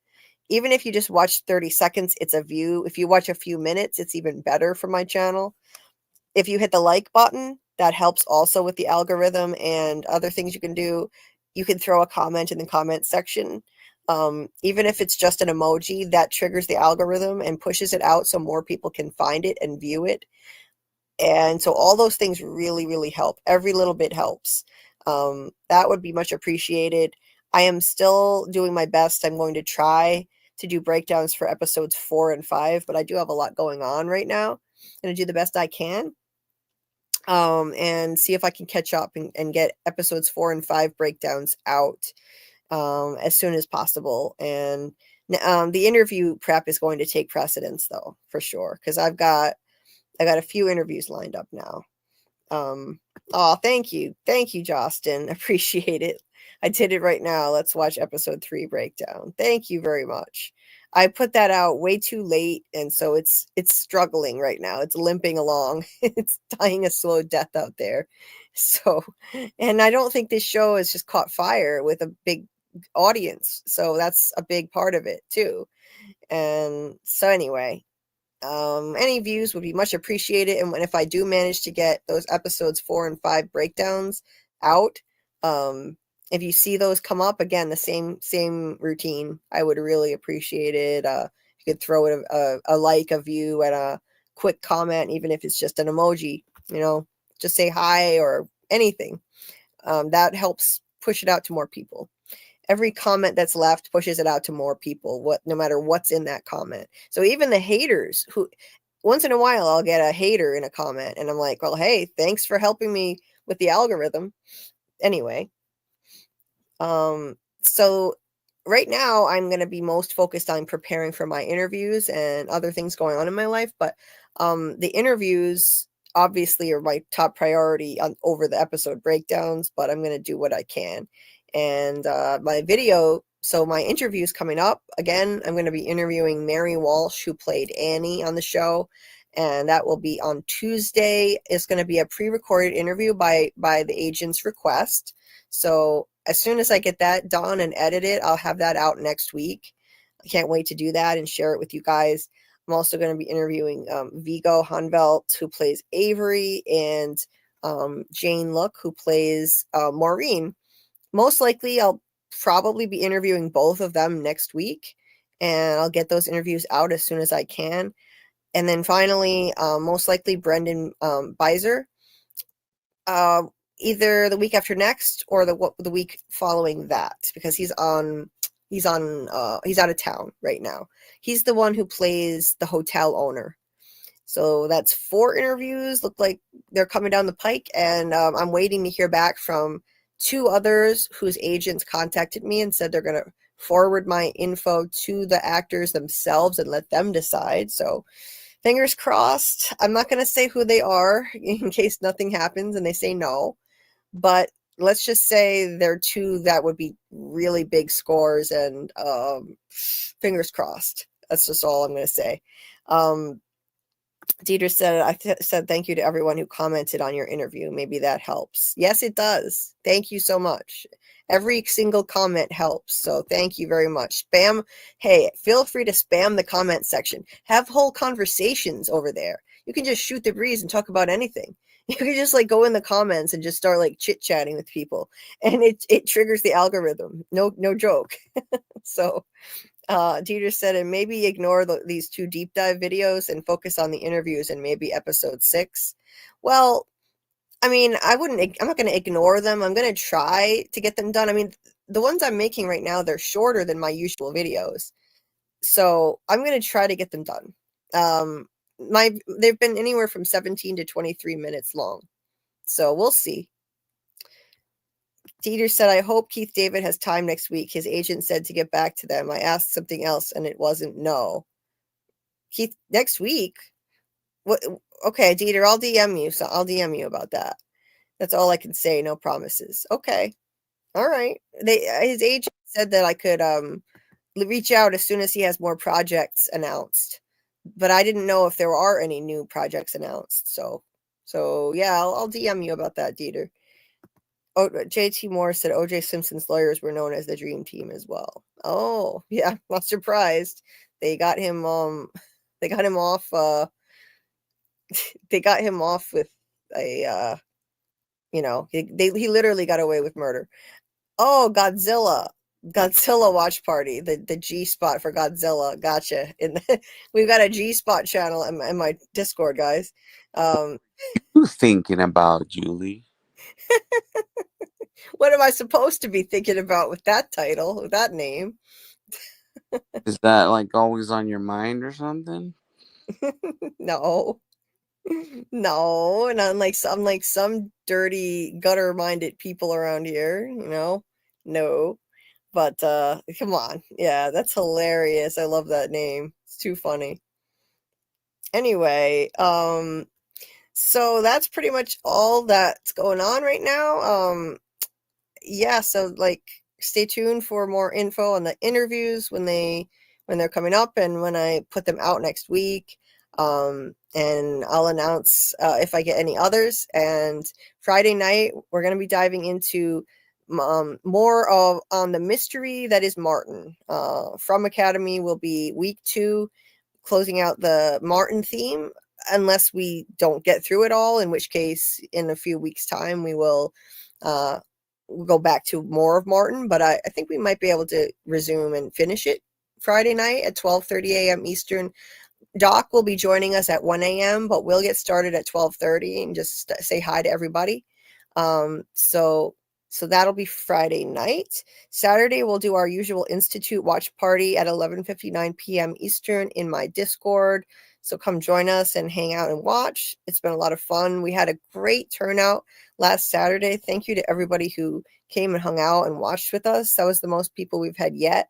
Even if you just watch 30 seconds, it's a view. If you watch a few minutes, it's even better for my channel. If you hit the like button, that helps also with the algorithm and other things you can do. You can throw a comment in the comment section. Even if it's just an emoji, that triggers the algorithm and pushes it out so more people can find it and view it. And so all those things really, really help. Every little bit helps. That would be much appreciated. I am still doing my best. I'm going to try to do breakdowns for episodes 4 and 5, but I do have a lot going on right now. I'm going to do the best I can. And see if I can catch up and get episodes 4 and 5 breakdowns out as soon as possible. And the interview prep is going to take precedence, though, for sure, because I got a few interviews lined up now. Oh, thank you, Justin. Appreciate it. I did it right now. Let's watch episode 3 breakdown. Thank you very much. I put that out way too late, and so it's struggling right now. It's limping along. It's dying a slow death out there. So, and I don't think this show has just caught fire with a big audience. So that's a big part of it too. And so anyway, any views would be much appreciated. And if I do manage to get those episodes 4 and 5 breakdowns out, if you see those come up again, the same routine, I would really appreciate it. You could throw it a like, a view, and a quick comment, even if it's just an emoji, just say hi or anything. That helps push it out to more people. Every comment that's left pushes it out to more people, no matter what's in that comment. So even the haters, who once in a while I'll get a hater in a comment, and I'm like, well, hey, thanks for helping me with the algorithm. Anyway, so right now I'm going to be most focused on preparing for my interviews and other things going on in my life. But the interviews obviously are my top priority over the episode breakdowns, but I'm going to do what I can. And my interview is coming up. Again, I'm going to be interviewing Mary Walsh, who played Annie on the show. And that will be on Tuesday. It's going to be a pre-recorded interview by the agent's request. So as soon as I get that done and edit it, I'll have that out next week. I can't wait to do that and share it with you guys. I'm also going to be interviewing Viggo Hanvelt, who plays Avery, and Jane Look, who plays Maureen. Most likely, I'll probably be interviewing both of them next week, and I'll get those interviews out as soon as I can. And then finally, most likely Brendan Beiser, either the week after next or the week following that, because he's out of town right now. He's the one who plays the hotel owner. So that's 4 interviews. Look like they're coming down the pike, and I'm waiting to hear back from 2 others whose agents contacted me and said they're going to forward my info to the actors themselves and let them decide. So fingers crossed. I'm not going to say who they are in case nothing happens and they say no, but let's just say they're 2 that would be really big scores, and fingers crossed. That's just all I'm going to say. Dieter said, I said thank you to everyone who commented on your interview. Maybe that helps. Yes, it does. Thank you so much. Every single comment helps. So thank you very much. Spam. Hey, feel free to spam the comment section. Have whole conversations over there. You can just shoot the breeze and talk about anything. You can just like go in the comments and just start like chit chatting with people, and it triggers the algorithm. No joke. So Dieter said, and maybe ignore these 2 deep dive videos and focus on the interviews and maybe episode 6. Well, I mean, I'm not going to ignore them. I'm going to try to get them done. I mean, the ones I'm making right now, they're shorter than my usual videos. So I'm going to try to get them done. They've been anywhere from 17 to 23 minutes long. So we'll see. Dieter said, I hope Keith David has time next week. His agent said to get back to them. I asked something else and it wasn't no. Keith, next week? What? Okay, Dieter, I'll DM you. So I'll DM you about that. That's all I can say. No promises. Okay. All right. His agent said that I could reach out as soon as he has more projects announced. But I didn't know if there are any new projects announced. So yeah, I'll DM you about that, Dieter. Oh, JT Moore said O.J. Simpson's lawyers were known as the Dream Team as well. Oh, yeah, not surprised. They got him off. They got him off with a he literally got away with murder. Oh, Godzilla watch party, the G spot for Godzilla. Gotcha. We've got a G spot channel in my Discord, guys. You thinking about, Julie? What am I supposed to be thinking about with that title, with that name? Is that like always on your mind or something? No. No, and unlike some dirty gutter-minded people around here, no. But come on. Yeah, that's hilarious. I love that name. It's too funny. Anyway, so that's pretty much all that's going on right now. Yeah, so like stay tuned for more info on the interviews when they're coming up and when I put them out next week. And I'll announce if I get any others. And Friday night we're going to be diving into more on the mystery that is Martin. FROMacademy will be week 2, closing out the Martin theme, unless we don't get through it all, in which case in a few weeks time we will we'll go back to more of Martin, but I think we might be able to resume and finish it Friday night at 12:30 a.m. Eastern. Doc will be joining us at 1 a.m., but we'll get started at 12:30 and just say hi to everybody. So that'll be Friday night. Saturday, we'll do our usual Institute watch party at 11:59 p.m. Eastern in my Discord. So come join us and hang out and watch. It's been a lot of fun. We had a great turnout last Saturday. Thank you to everybody who came and hung out and watched with us. That was the most people we've had yet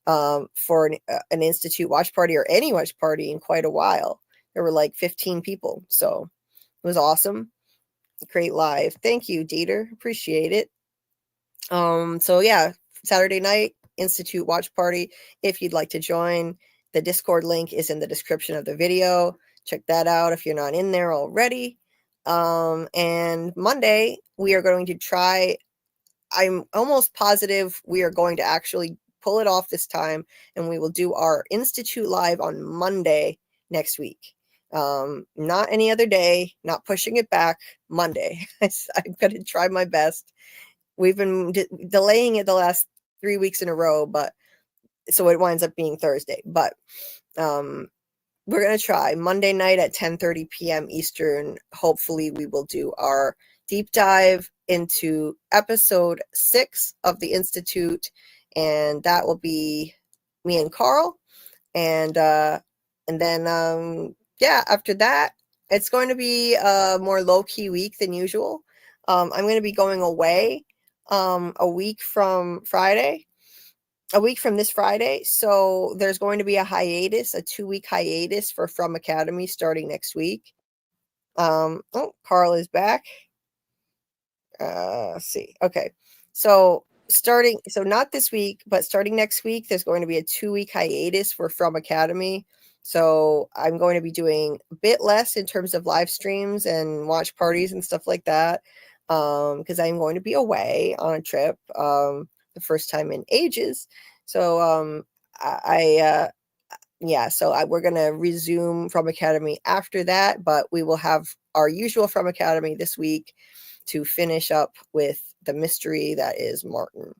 for an Institute watch party or any watch party in quite a while. There were like 15 people. So it was awesome. Great live. Thank you, Dieter. Appreciate it. So yeah, Saturday night, Institute watch party. If you'd like to join, the Discord link is in the description of the video. Check that out if you're not in there already. And Monday, we are going to try, I'm almost positive we are going to actually pull it off this time, and we will do our Institute live on Monday next week. Not any other day, not pushing it back, Monday. I'm going to try my best. We've been delaying it the last 3 weeks in a row, but so it winds up being Thursday. But we're going to try Monday night at 10:30 p.m. Eastern. Hopefully we will do our deep dive into episode 6 of the Institute, and that will be me and Carl. And then after that, it's going to be a more low-key week than usual. I'm going to be going away a week from this Friday. So there's going to be a 2-week hiatus for FROMacademy starting next week. Carl is back. Let's see. Okay. So not this week, but starting next week, there's going to be a 2-week hiatus for FROMacademy. So I'm going to be doing a bit less in terms of live streams and watch parties and stuff like that. Because I'm going to be away on a trip. The first time in ages. So we're going to resume FROMacademy after that, but we will have our usual FROMacademy this week to finish up with the mystery that is Martin,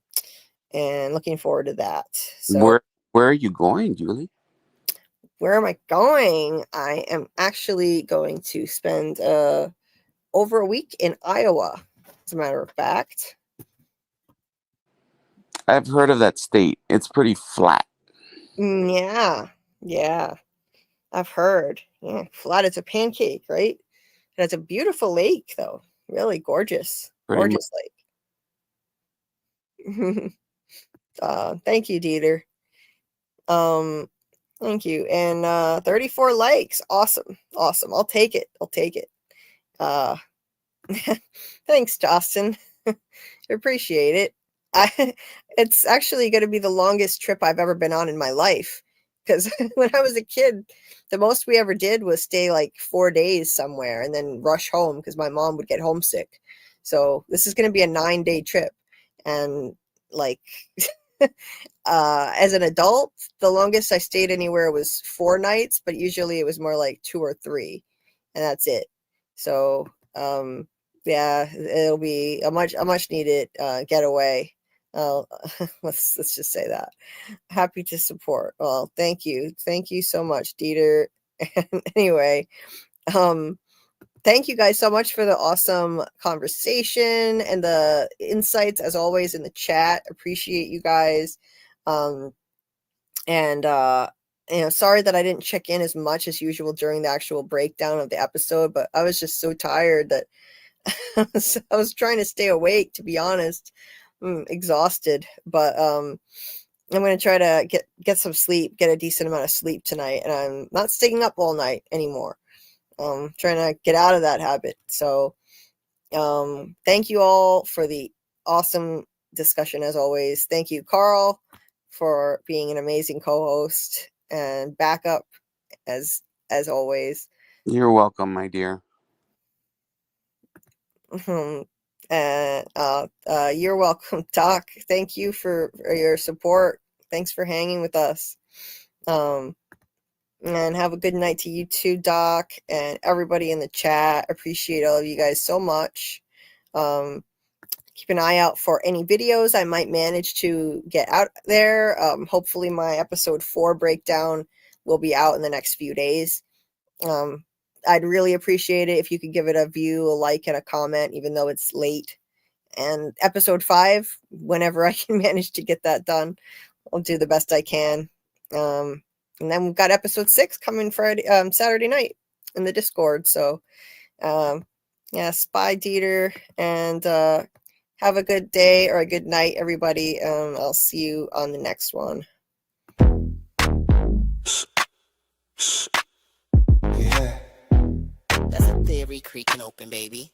and looking forward to that. So where are you going, Julie? Where am I going? I am actually going to spend over a week in Iowa, as a matter of fact. I've heard of that state. It's pretty flat. Yeah. I've heard. Yeah, flat as a pancake, right? And it's a beautiful lake, though. Really gorgeous. Gorgeous lake. Thank you, Dieter. Thank you. And 34 likes. Awesome. I'll take it. Thanks, Justin. I appreciate it. It's actually going to be the longest trip I've ever been on in my life, because when I was a kid, the most we ever did was stay like 4 days somewhere and then rush home because my mom would get homesick. So this is going to be a 9-day trip, and like as an adult, the longest I stayed anywhere was 4 nights, but usually it was more like 2 or 3, and that's it. So yeah, it'll be a much needed getaway. Let's just say that. Happy to support. Well, thank you so much, Dieter. And anyway, thank you guys so much for the awesome conversation and the insights, as always, in the chat. Appreciate you guys. Sorry that I didn't check in as much as usual during the actual breakdown of the episode, but I was just so tired that I was trying to stay awake, to be honest. Exhausted, but I'm going to try to get some sleep, get a decent amount of sleep tonight, and I'm not staying up all night anymore. Trying to get out of that habit. So thank you all for the awesome discussion, as always. Thank you, Carl, for being an amazing co-host and backup as always. You're welcome, my dear. You're welcome, Doc. Thank you for your support. Thanks for hanging with us. And have a good night to you too, Doc, and everybody in the chat. Appreciate all of you guys so much. Keep an eye out for any videos I might manage to get out there. Hopefully my episode 4 breakdown will be out in the next few days. I'd really appreciate it if you could give it a view, a like, and a comment, even though it's late. And episode 5, whenever I can manage to get that done, I'll do the best I can. And then we've got episode 6 coming Saturday night in the Discord. So, yes, bye, Dieter, and have a good day or a good night, everybody. I'll see you on the next one. Yeah. That's a theory creaking open, baby.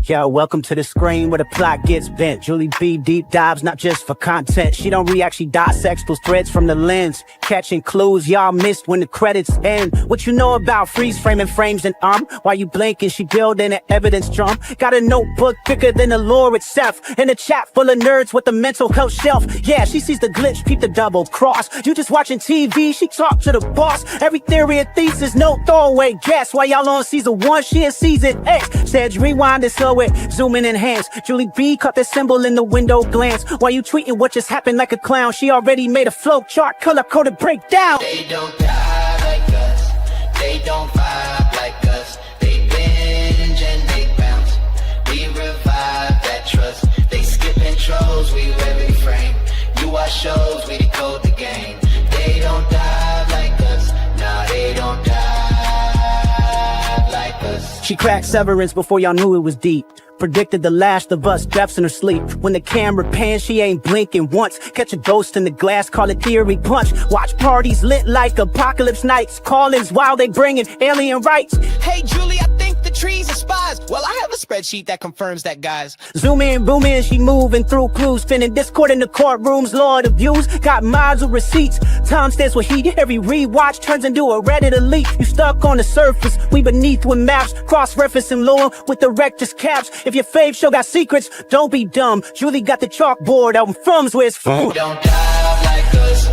Yo, welcome to the screen where the plot gets bent. Julie B deep dives, not just for content. She don't react, she dissects those threads from the lens. Catching clues y'all missed when the credits end. What you know about freeze framing frames and while you blinking, she building an evidence drum. Got a notebook thicker than the lore itself. In a chat full of nerds with a mental health shelf. Yeah, she sees the glitch, peep the double cross. You just watching TV, she talk to the boss. Every theory and thesis, no throwaway guess. While y'all on season 1, she in season 8. Said rewind and slow it, zoom in, enhance. Julie B caught the symbol in the window glance. While you tweeting what just happened like a clown, she already made a flow chart, color coded breakdown. They don't die like us. They don't vibe like us. They binge and they bounce. We revive that trust. They skip intros, we wear frame. You watch shows, we decode the game. They don't dive like us. Nah, they don't dive like us. She cracked Severance before y'all knew it was deep. Predicted the Last of Us deaths in her sleep. When the camera pans, she ain't blinking once. Catch a ghost in the glass, call it theory punch. Watch parties lit like apocalypse nights. Call-ins while they bringing alien rights. Hey, Julie, I think the trees are spies. Well, I have a spreadsheet that confirms that, guys. Zoom in, boom in, she moving through clues. Spinning Discord in the courtrooms, Lord of views. Got mods with receipts. Time stands with heat. Every rewatch turns into a Reddit elite. You stuck on the surface, we beneath with maps. Cross-referencing lore with the rector's caps. If your fave show got secrets, don't be dumb. Julie got the chalkboard out in From's where it's from. They don't dive like us.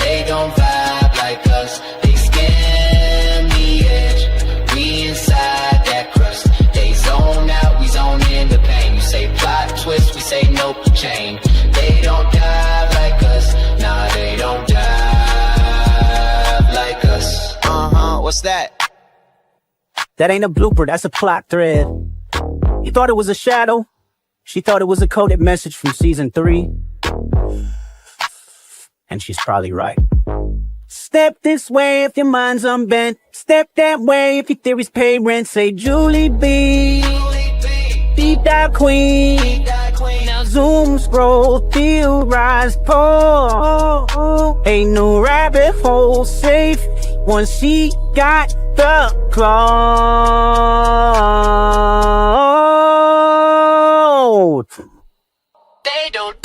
They don't vibe like us. They skim the edge. We inside that crust. They zone out, we zone in the pain. You say plot twist, we say nope, chain. They don't dive like us. Nah, they don't dive like us. What's that? That ain't a blooper, that's a plot thread. You thought it was a shadow? She thought it was a coded message from season 3. And she's probably right. Step this way if your mind's unbent. Step that way if your theories pay rent. Say Julie B, deep dive queen. Now zoom, scroll, theorize, pull. Ain't no rabbit hole safe once she got the cloud. They don't